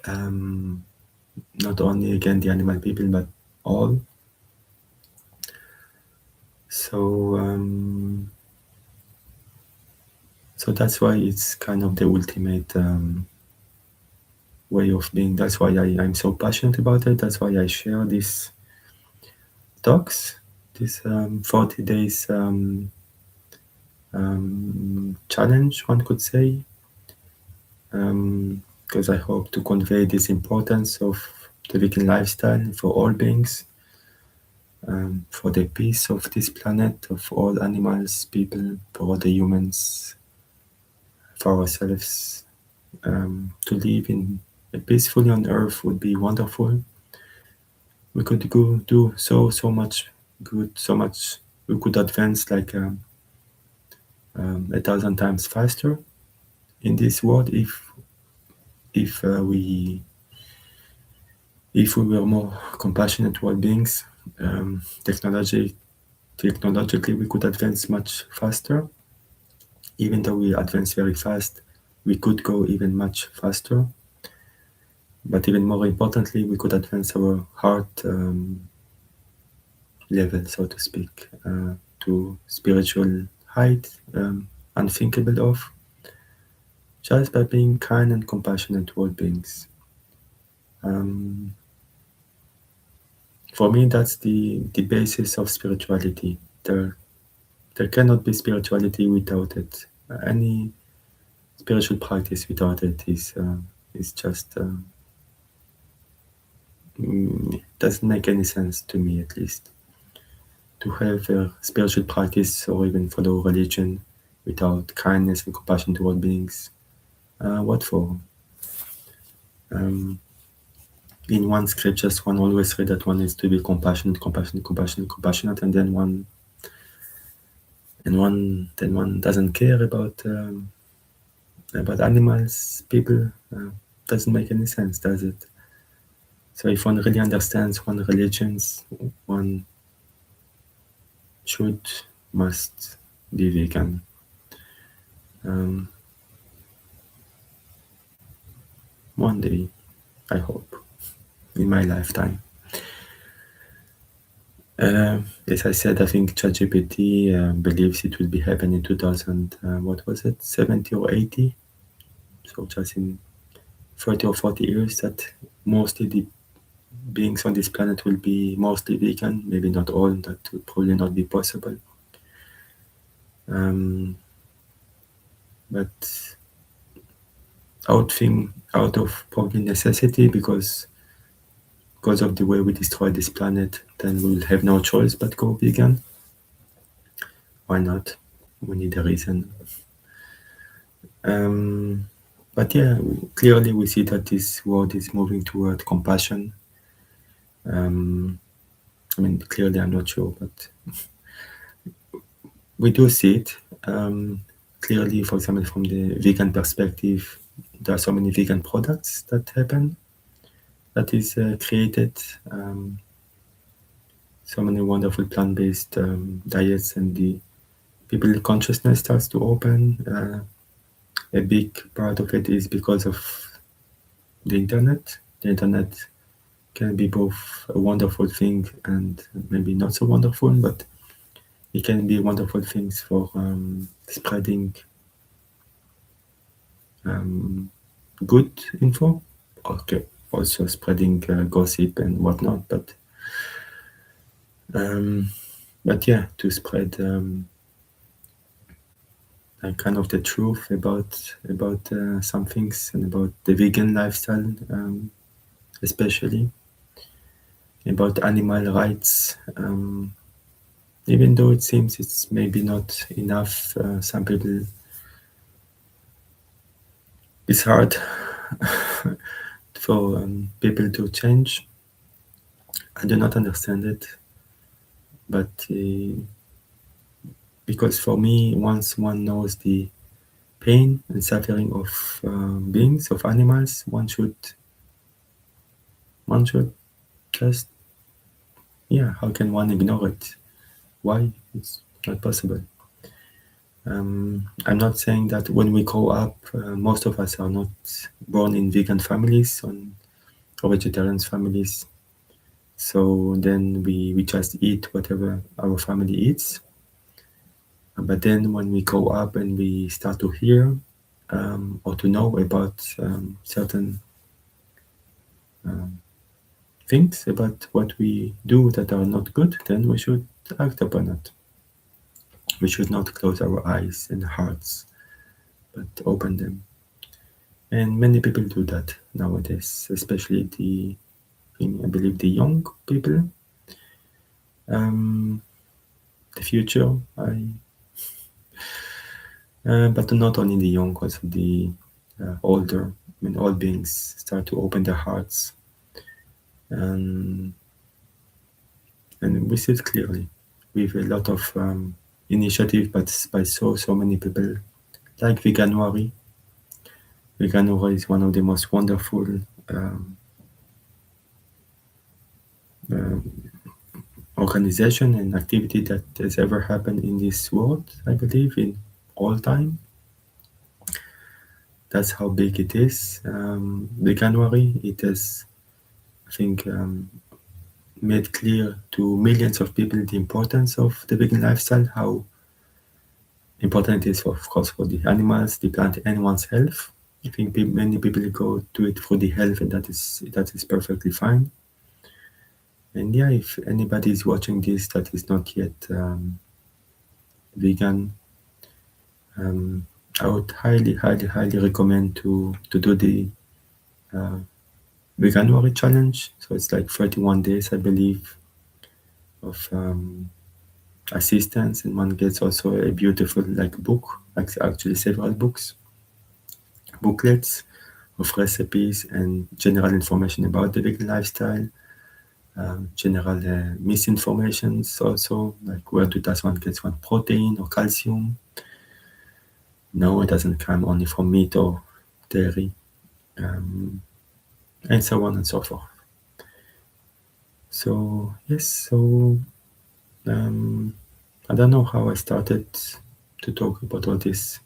not only again the animal people, but all. So that's why it's kind of the ultimate way of being. That's why I'm so passionate about it. That's why I share these talks, this 40 days challenge, one could say, because I hope to convey this importance of the vegan lifestyle for all beings, for the peace of this planet, of all animals, people, for all the humans, for ourselves. To live in peacefully on Earth would be wonderful. We could go do so much good, so much. We could advance like 1,000 times faster in this world if we were more compassionate toward beings. Technologically, we could advance much faster. Even though we advance very fast, we could go even much faster. But even more importantly, we could advance our heart level, so to speak, to spiritual height unthinkable of, just by being kind and compassionate toward beings. For me, that's the basis of spirituality. There cannot be spirituality without it. Any spiritual practice without it is just doesn't make any sense to me, at least. To have a spiritual practice or even follow religion without kindness and compassion toward beings, what for? in one scriptures one always read that one is to be compassionate, compassionate, compassionate, compassionate, and then one doesn't care about animals, people. Doesn't make any sense, does it? So if one really understands one religions, one must be vegan. One day, I hope, in my lifetime. As I said, I think ChatGPT believes it will be happening in 2000, what was it, 70 or 80? So just in 30 or 40 years that mostly the beings on this planet will be mostly vegan, maybe not all, that will probably not be possible. But out of probably necessity, because of the way we destroy this planet, then we'll have no choice but go vegan. Why not? We need a reason. But yeah, clearly we see that this world is moving toward compassion. I mean, clearly I'm not sure, but we do see it. Clearly, for example, from the vegan perspective, there are so many vegan products that happen, that is created. So many wonderful plant-based diets, and the people consciousness starts to open. A big part of it is because of the internet. The internet can be both a wonderful thing and maybe not so wonderful, but it can be wonderful things for spreading good info. Okay, also spreading gossip and whatnot, but yeah, to spread kind of the truth about some things, and about the vegan lifestyle, especially about animal rights. Even though it seems it's maybe not enough, some people, it's hard for people to change. I do not understand it, but because for me, once one knows the pain and suffering of beings, of animals, one should just, yeah, how can one ignore it? Why? It's not possible. I'm not saying that when we grow up, most of us are not born in vegan families or vegetarian families. So then we just eat whatever our family eats. But then when we grow up and we start to hear or to know about certain things about what we do that are not good, then we should act upon it. We should not close our eyes and hearts, but open them. And many people do that nowadays, especially I believe the young people. The future, but not only the young, also the older. I mean, all beings start to open their hearts, and we see it clearly with a lot of initiative, but by so many people, like Veganuary. Veganuary is one of the most wonderful organization and activity that has ever happened in this world, I believe, in all time. That's how big it is. Veganuary, it has, I think, made clear to millions of people the importance of the vegan lifestyle, how important it is, of course, for the animals, the plant, and one's health. I think many people go to it for the health, and that is perfectly fine. And yeah, if anybody is watching this that is not yet vegan, I would highly recommend to do the Veganuary challenge. So it's like 31 days, I believe, of assistance, and one gets also a beautiful book, actually several booklets of recipes and general information about the vegan lifestyle, general misinformations also, like where does one get one protein or calcium. No, it doesn't come only from meat or dairy, and so on and so forth. So yes, so I don't know how I started to talk about all this.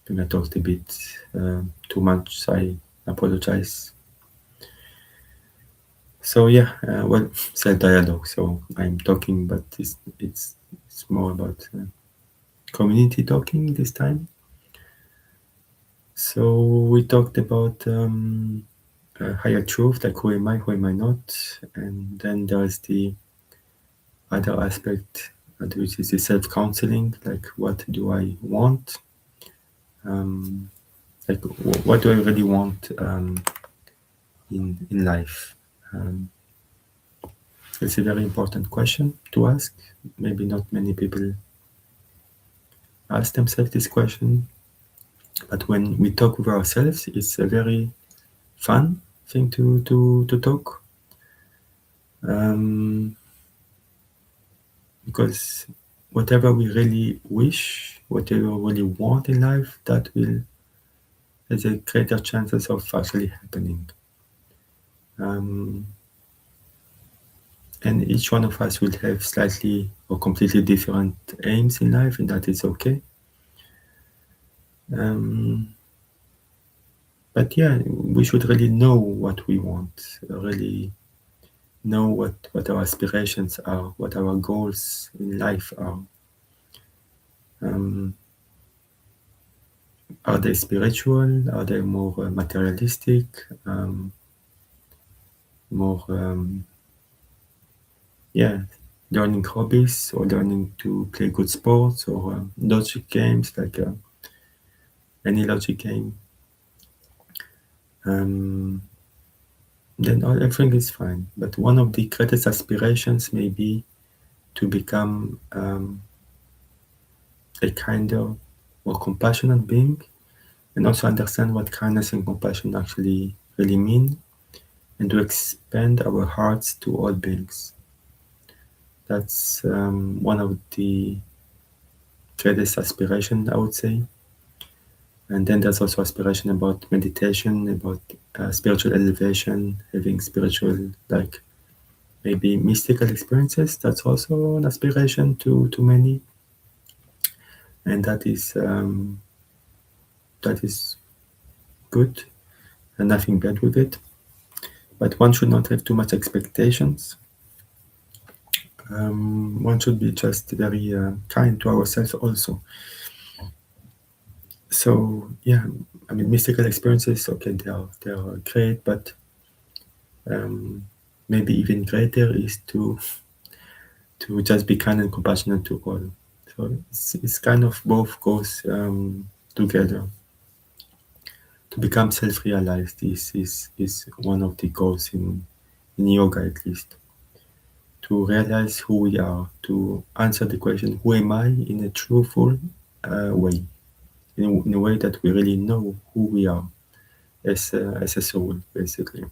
I think I talked a bit too much. I apologize. So yeah, well, self dialogue. So I'm talking, but it's more about community talking this time. So we talked about higher truth, like who am I not, and then there is the other aspect, which is the self counseling, like what do I want, like what do I really want in life. Um, it's a very important question to ask. Maybe not many people ask themselves this question, but when we talk with ourselves, it's a very fun thing to talk. Um, because whatever we really wish, whatever we really want in life, that will has a greater chances of actually happening. Um, and each one of us will have slightly or completely different aims in life, and that is okay. Um, but yeah, we should really know what we want, really know what our aspirations are, what our goals in life are. Um, are they spiritual? Are they more materialistic? More, yeah, learning hobbies or learning to play good sports or logic games, like any logic game. Um, then everything is fine. But one of the greatest aspirations may be to become a kinder, more compassionate being, and also understand what kindness and compassion actually really mean, and to expand our hearts to all beings. That's one of the greatest aspiration, I would say. And then there's also aspiration about meditation, about spiritual elevation, having spiritual, like maybe mystical experiences. That's also an aspiration to many, and that is good, and nothing bad with it. But one should not have too much expectations. One should be just very kind to ourselves also. So yeah, I mean, mystical experiences, okay, they are great, but maybe even greater is to just be kind and compassionate to all. So it's kind of both goes together. To become self-realized is one of the goals in yoga, at least. To realize who we are, to answer the question, who am I, in a truthful way, in a way that we really know who we are as a soul, basically.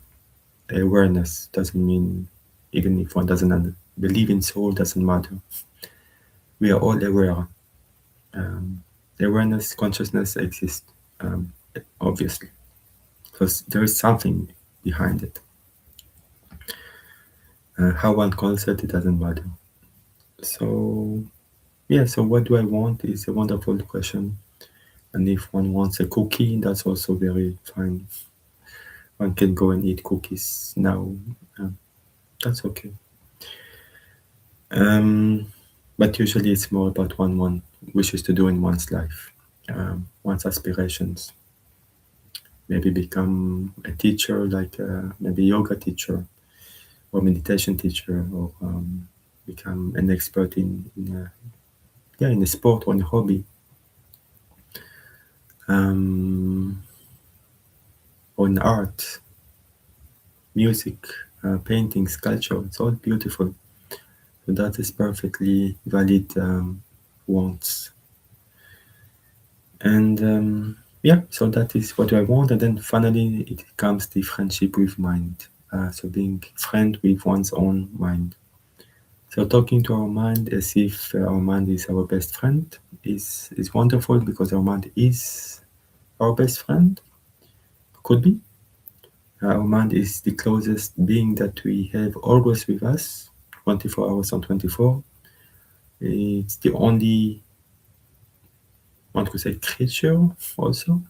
Awareness doesn't mean, even if one doesn't believe in soul, doesn't matter. We are all aware. Um, awareness, consciousness exists, um, obviously, because there is something behind it. How one calls it, it doesn't matter. So, yeah, so what do I want is a wonderful question. And if one wants a cookie, that's also very fine. One can go and eat cookies now. That's okay. But usually it's more about one wishes to do in one's life, one's aspirations. Maybe become a teacher, like maybe yoga teacher or meditation teacher, or become an expert in a sport or in a hobby, or in art, music, painting, sculpture. It's all beautiful. So that is perfectly valid wants. And yeah, so that is what I want. And then finally, it comes the friendship with mind. So being friend with one's own mind. So talking to our mind as if our mind is our best friend is wonderful because our mind is our best friend. Could be. Our mind is the closest being that we have always with us, 24 hours on 24. It's the only, one could say, creature also,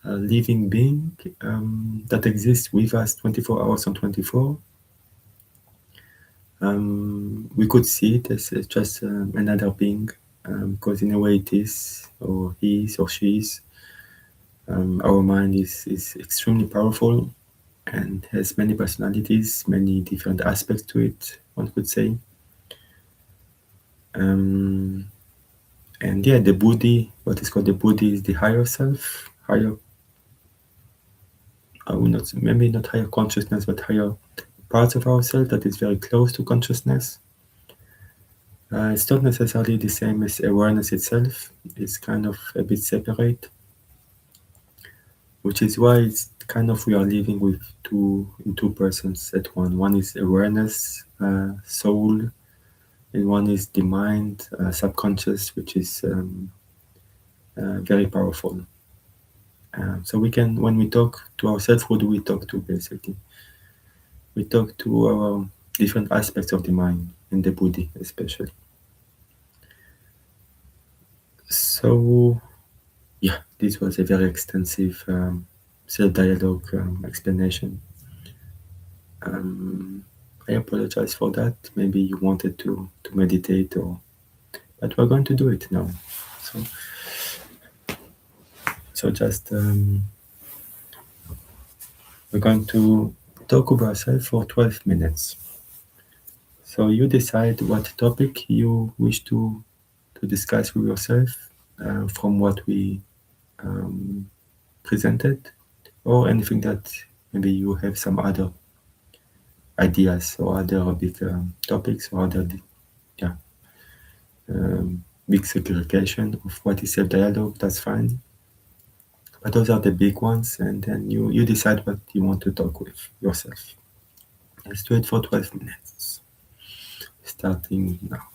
a living being that exists with us 24 hours on 24. We could see it as just another being, because in a way it is, or he is, or she is. Our mind is extremely powerful and has many personalities, many different aspects to it, one could say. Um, and yeah, the Buddhi, what is called the Buddhi, is the higher self, higher, I will not, maybe not higher consciousness, but higher parts of ourselves that is very close to consciousness. It's not necessarily the same as awareness itself. It's kind of a bit separate, which is why it's kind of we are living with two persons at one. One is awareness, soul, and one is the mind, subconscious, which is very powerful. So we can, when we talk to ourselves, who do we talk to basically? We talk to our different aspects of the mind, and the Buddhi especially. So yeah, this was a very extensive self-dialogue explanation. I apologize for that. Maybe you wanted to meditate, or but we're going to do it now. So just we're going to talk with ourselves for 12 minutes. So you decide what topic you wish to discuss with yourself from what we presented, or anything that maybe you have some other ideas or other big topics, or other yeah big segregation of what is self-dialogue. That's fine, but those are the big ones, and then you decide what you want to talk with yourself. Let's do it for 12 minutes, starting now.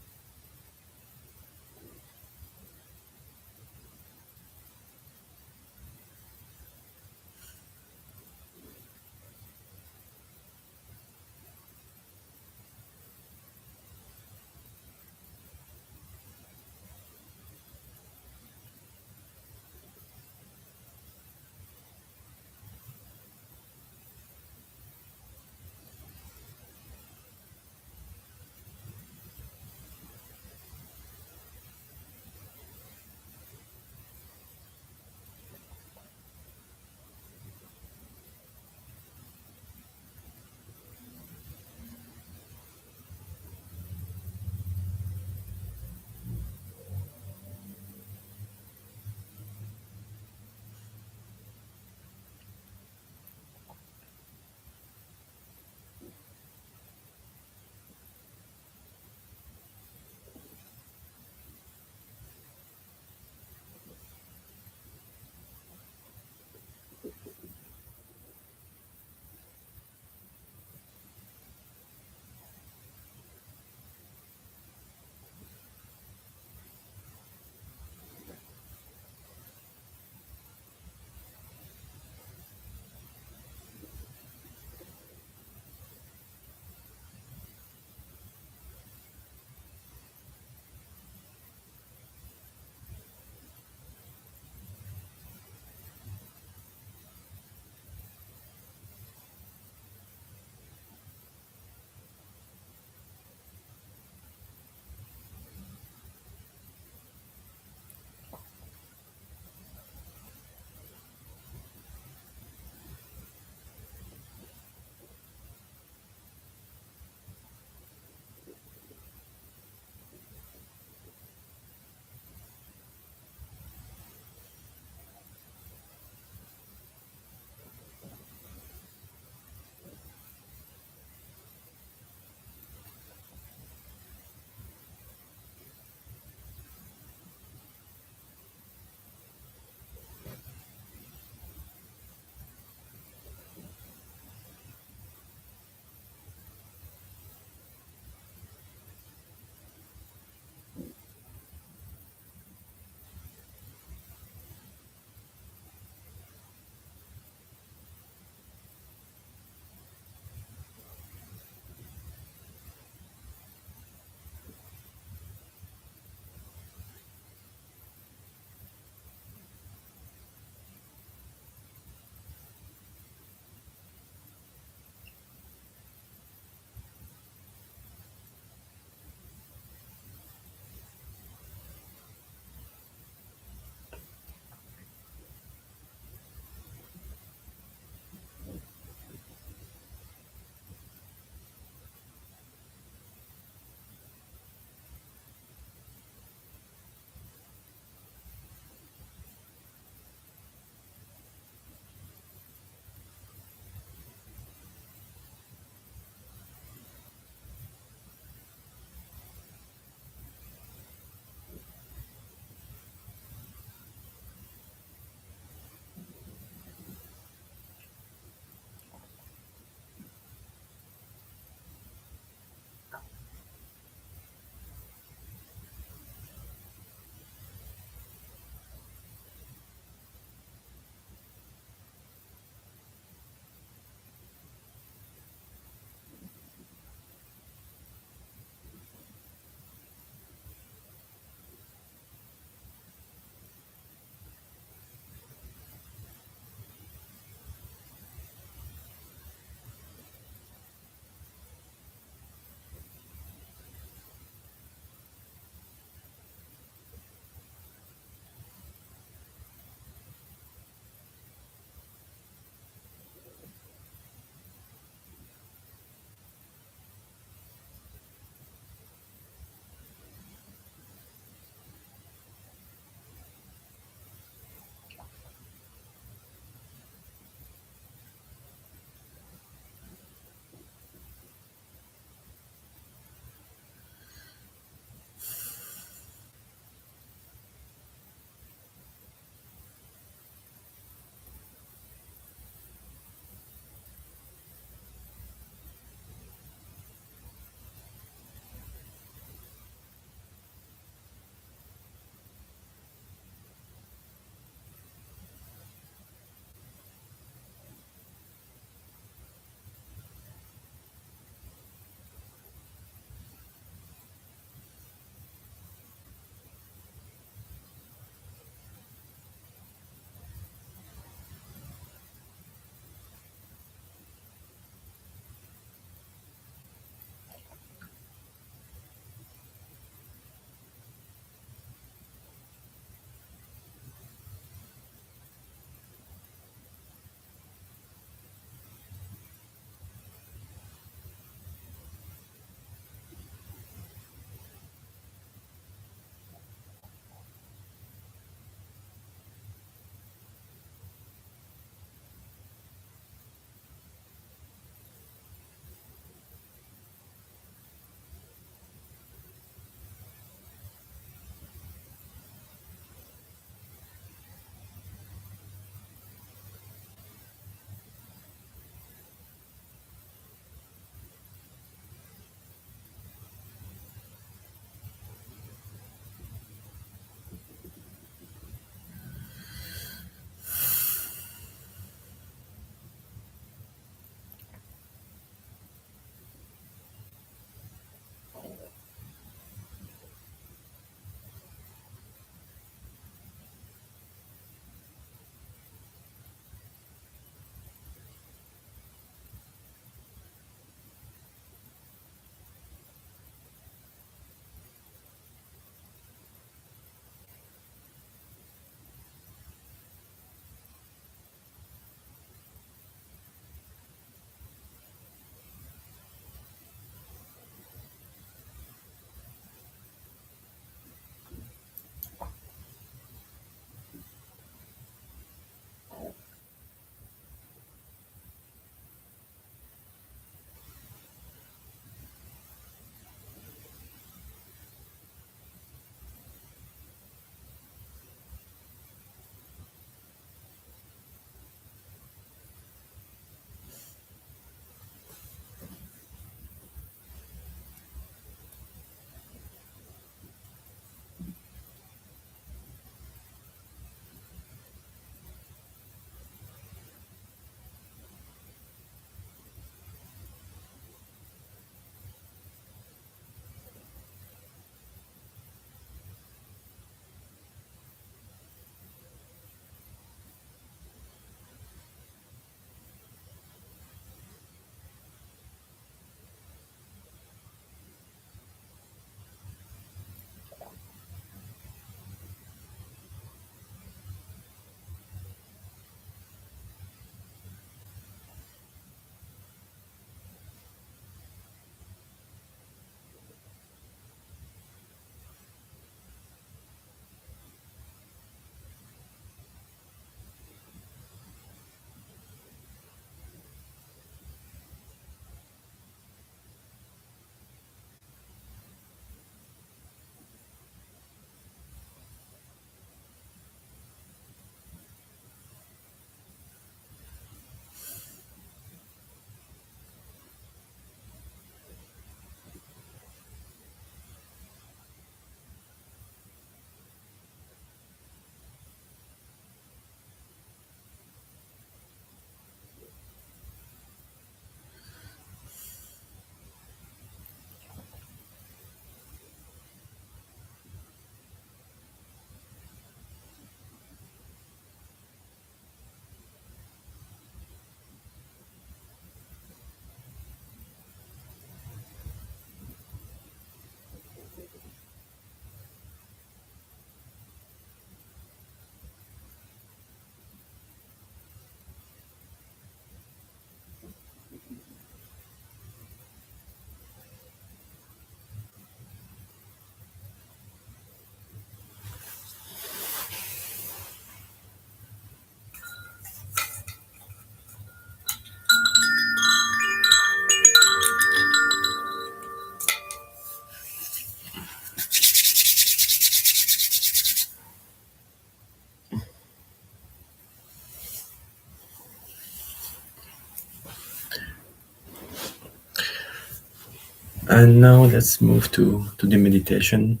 And now let's move to the meditation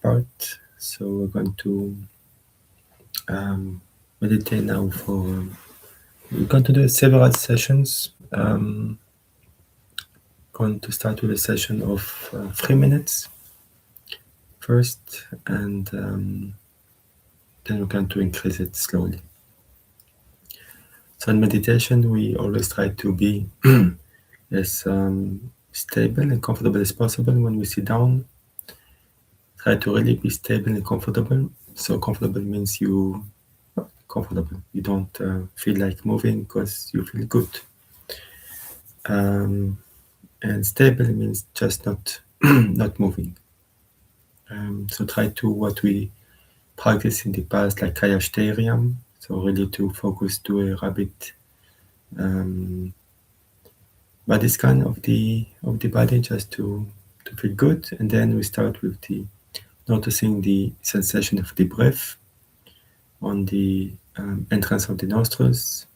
part. So we're going to meditate now for. We're going to do several sessions. Going to start with a session of 3 minutes first, and then we're going to increase it slowly. So in meditation, we always try to be as stable and comfortable as possible when we sit down. Try to really be stable and comfortable. So comfortable means you comfortable. You don't feel like moving because you feel good. And stable means just not not moving. So try to what we practice in the past, like Kaya Steriam. So really to focus to a rabbit body scan of the body, just to feel good. And then we start with the noticing the sensation of the breath on the entrance of the nostrils,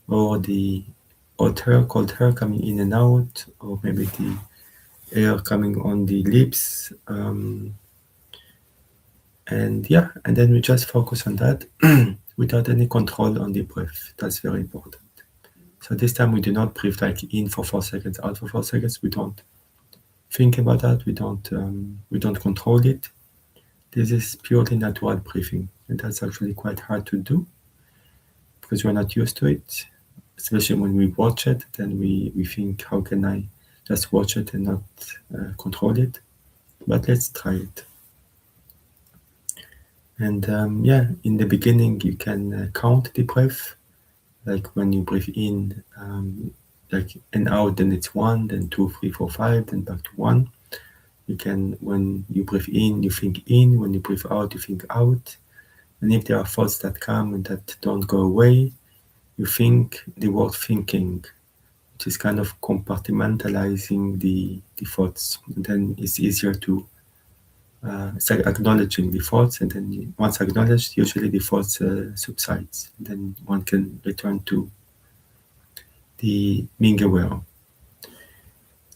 or the hot air, cold air coming in and out, or maybe the air coming on the lips. And yeah, and then we just focus on that without any control on the breath. That's very important. So this time we do not breathe like in for 4 seconds, out for 4 seconds. We don't think about that. We don't control it. This is purely natural breathing, and that's actually quite hard to do because we're not used to it. Especially when we watch it, then we think, how can I just watch it and not control it? But let's try it. And yeah, in the beginning, you can count the breath. Like when you breathe in, like and out, then it's 1, then 2, 3, 4, 5, then back to 1. You can, when you breathe in, you think in. When you breathe out, you think out. And if there are thoughts that come and that don't go away, you think the word thinking, which is kind of compartmentalizing the thoughts. And then it's easier to it's like acknowledging the thoughts, and then once acknowledged, usually the thoughts subsides. And then one can return to the being aware,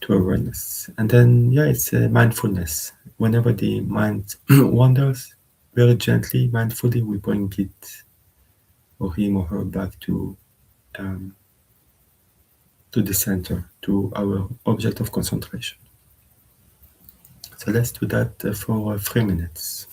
to awareness. And then, yeah, it's mindfulness. Whenever the mind wanders, very gently, mindfully, we bring it, or him or her, back to the center, to our object of concentration. So let's do that for 3 minutes.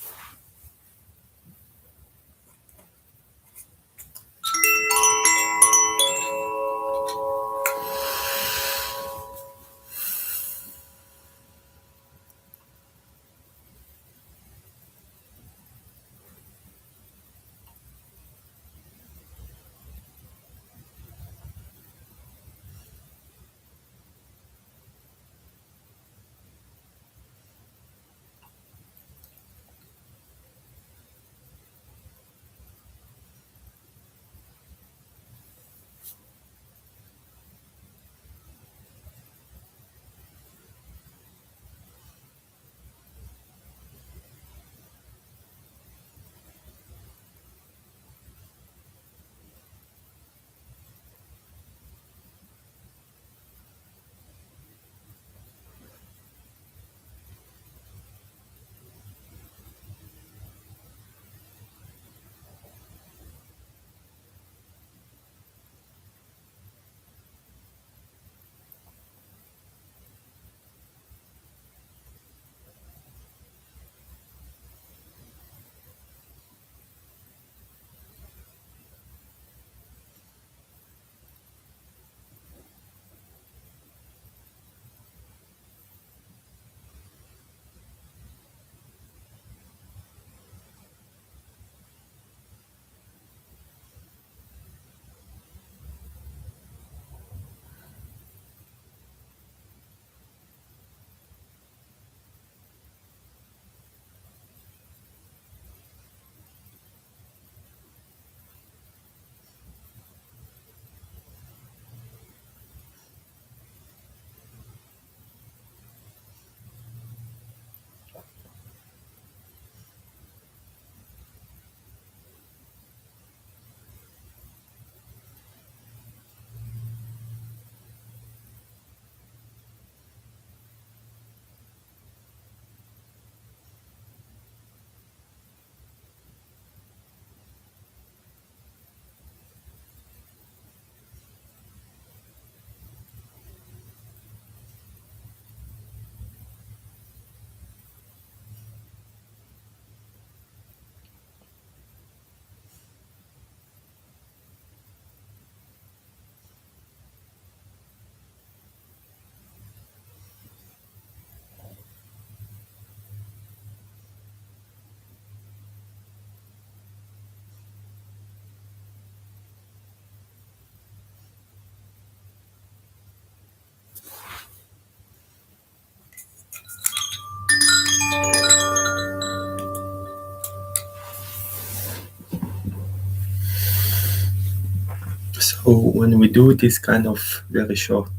So when we do this kind of very short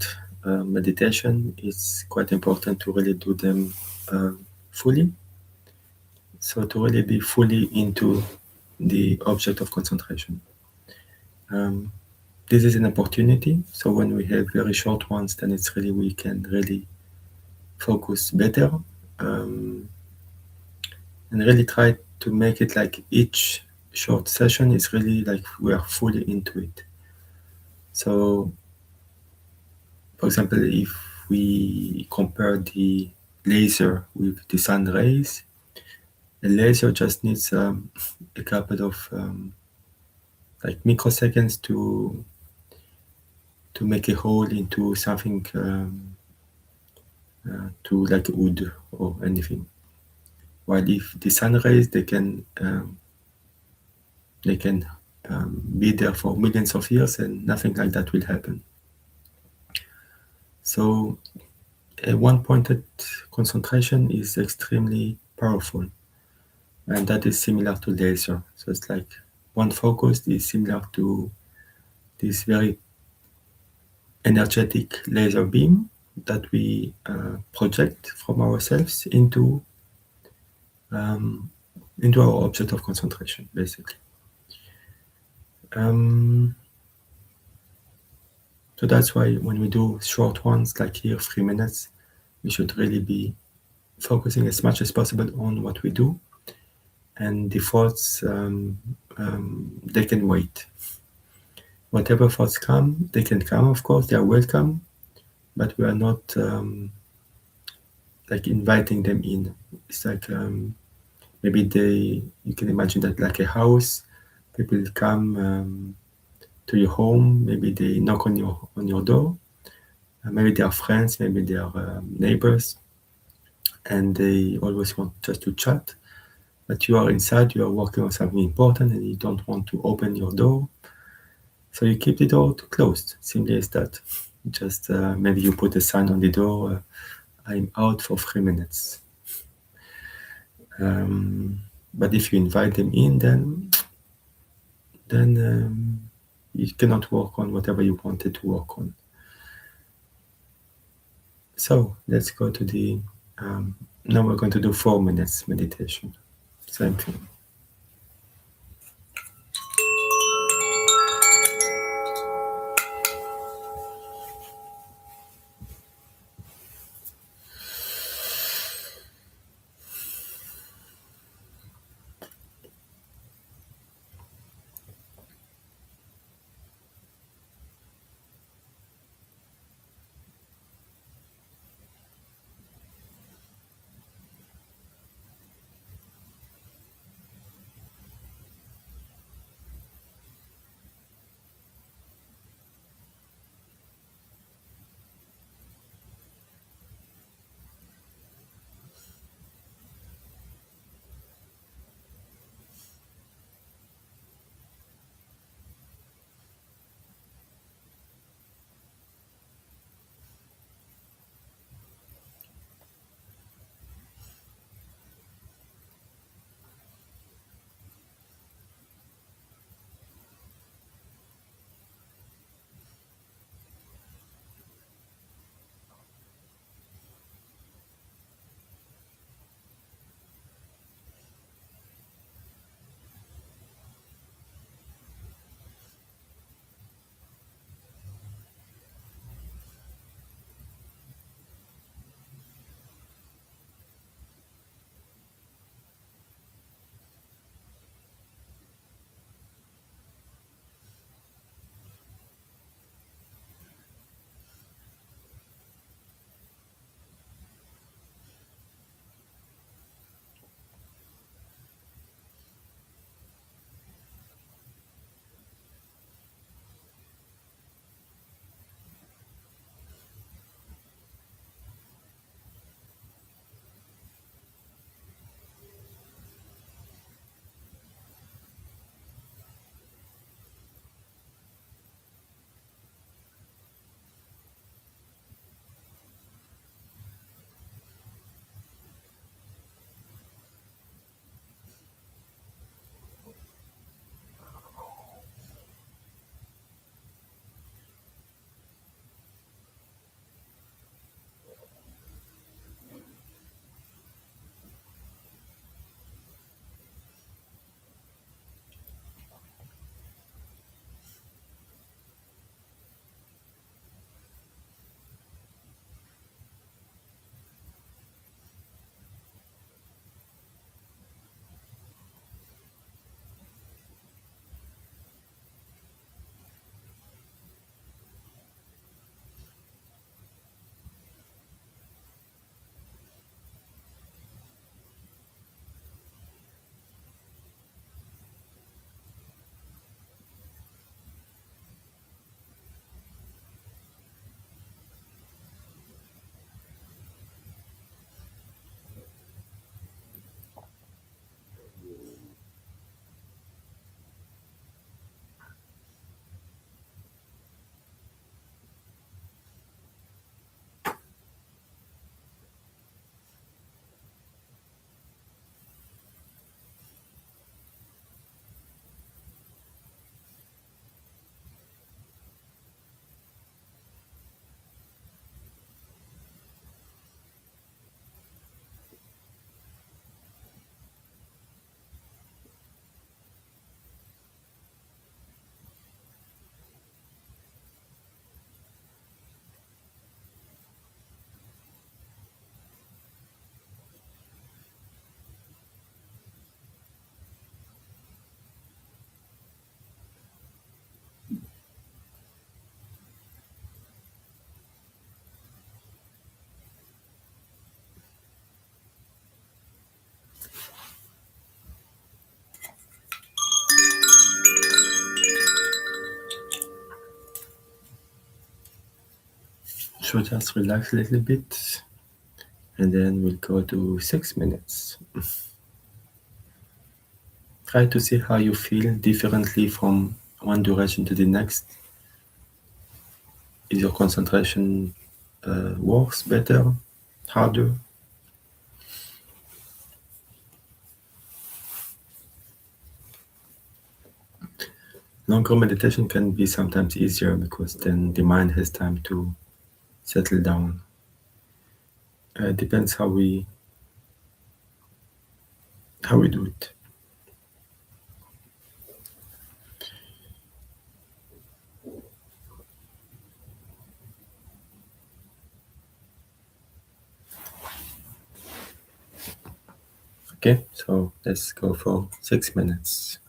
meditation, it's quite important to really do them fully. So to really be fully into the object of concentration. Um, this is an opportunity. So when we have very short ones, then it's really we can really focus better, um, and really try to make it like each short session is really like we are fully into it. So, for example, if we compare the laser with the sun rays, the laser just needs a couple of like microseconds to make a hole into something to like wood or anything. While if the sun rays, they can be there for millions of years and nothing like that will happen. So a one-pointed concentration is extremely powerful, and that is similar to laser. So it's like one focus is similar to this very energetic laser beam that we project from ourselves into our object of concentration, basically. So that's why when we do short ones, like here, 3 minutes, we should really be focusing as much as possible on what we do. And the thoughts, they can wait. Whatever thoughts come, they can come, of course, they are welcome, but we are not like inviting them in. It's like maybe you can imagine that like a house, people come to your home, maybe they knock on your door, maybe they are friends, maybe they are neighbors, and they always want just to chat. But you are inside, you are working on something important, and you don't want to open your door, so you keep the door closed. Simply as that. Just maybe you put a sign on the door. I'm out for 3 minutes. But if you invite them in, then you cannot work on whatever you wanted to work on. So let's go to the. Now we're going to do 4 minutes meditation. Same thing. So just relax a little bit, and then we'll go to 6 minutes. Try to see how you feel differently from one duration to the next. Is your concentration worse, better, harder? Longer meditation can be sometimes easier because then the mind has time to settle down. It depends how we do it. Okay, so let's go for 6 minutes.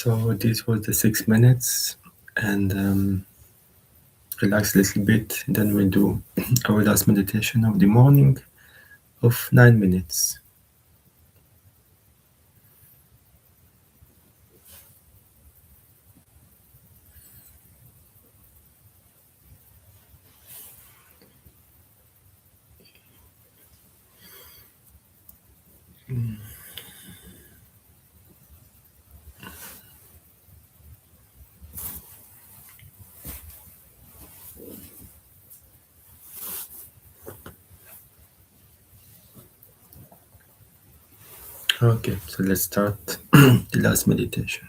So this was the 6 minutes, and relax a little bit. And then we'll do our last meditation of the morning of 9 minutes. Okay, so let's start the last meditation.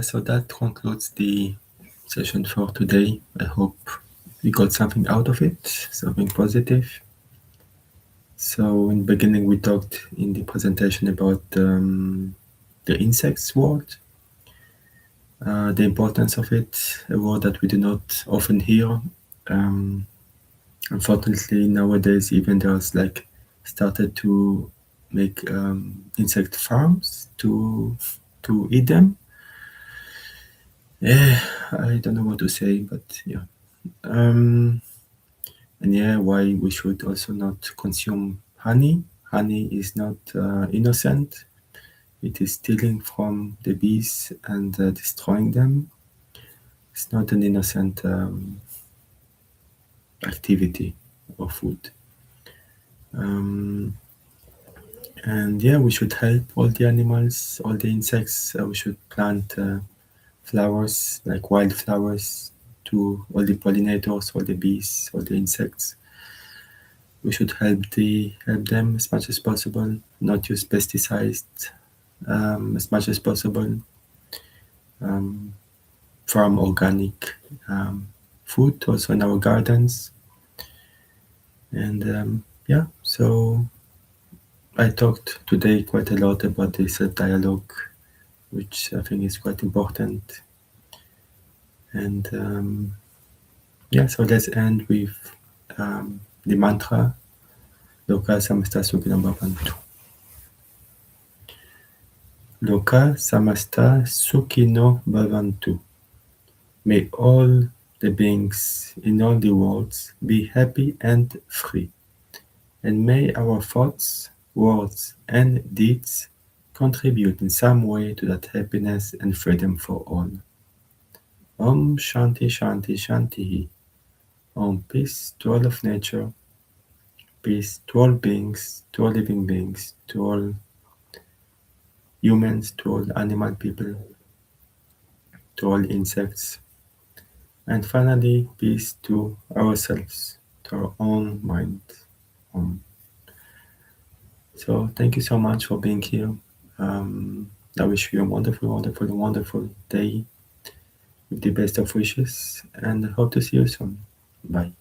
So that concludes the session for today. I hope you got something out of it, something positive. So in the beginning, we talked in the presentation about the insects world, the importance of it, a word that we do not often hear. Um, Unfortunately, nowadays, even there's like started to make insect farms to eat them. Yeah, I don't know what to say, but yeah. Um, and yeah, why we should also not consume honey. Honey is not innocent. It is stealing from the bees and destroying them. It's not an innocent activity or food. Um, and yeah, we should help all the animals, all the insects. We should plant flowers, like wildflowers, to all the pollinators, all the bees, all the insects. We should help them as much as possible. Not use pesticides as much as possible. Um, Farm organic food also in our gardens. And yeah, so I talked today quite a lot about this dialogue, which I think is quite important. And yeah, so let's end with the mantra Loka Samasta Sukhino Bhavantu. Loka Samasta Sukhino Bhavantu. May all the beings in all the worlds be happy and free. And may our thoughts, words, and deeds contribute in some way to that happiness and freedom for all. Om Shanti Shanti Shanti. Om peace to all of nature, peace to all beings, to all living beings, to all humans, to all animal people, to all insects, and finally peace to ourselves, to our own mind. Om. So thank you so much for being here. I wish you a wonderful, wonderful, wonderful day with the best of wishes and hope to see you soon. Bye.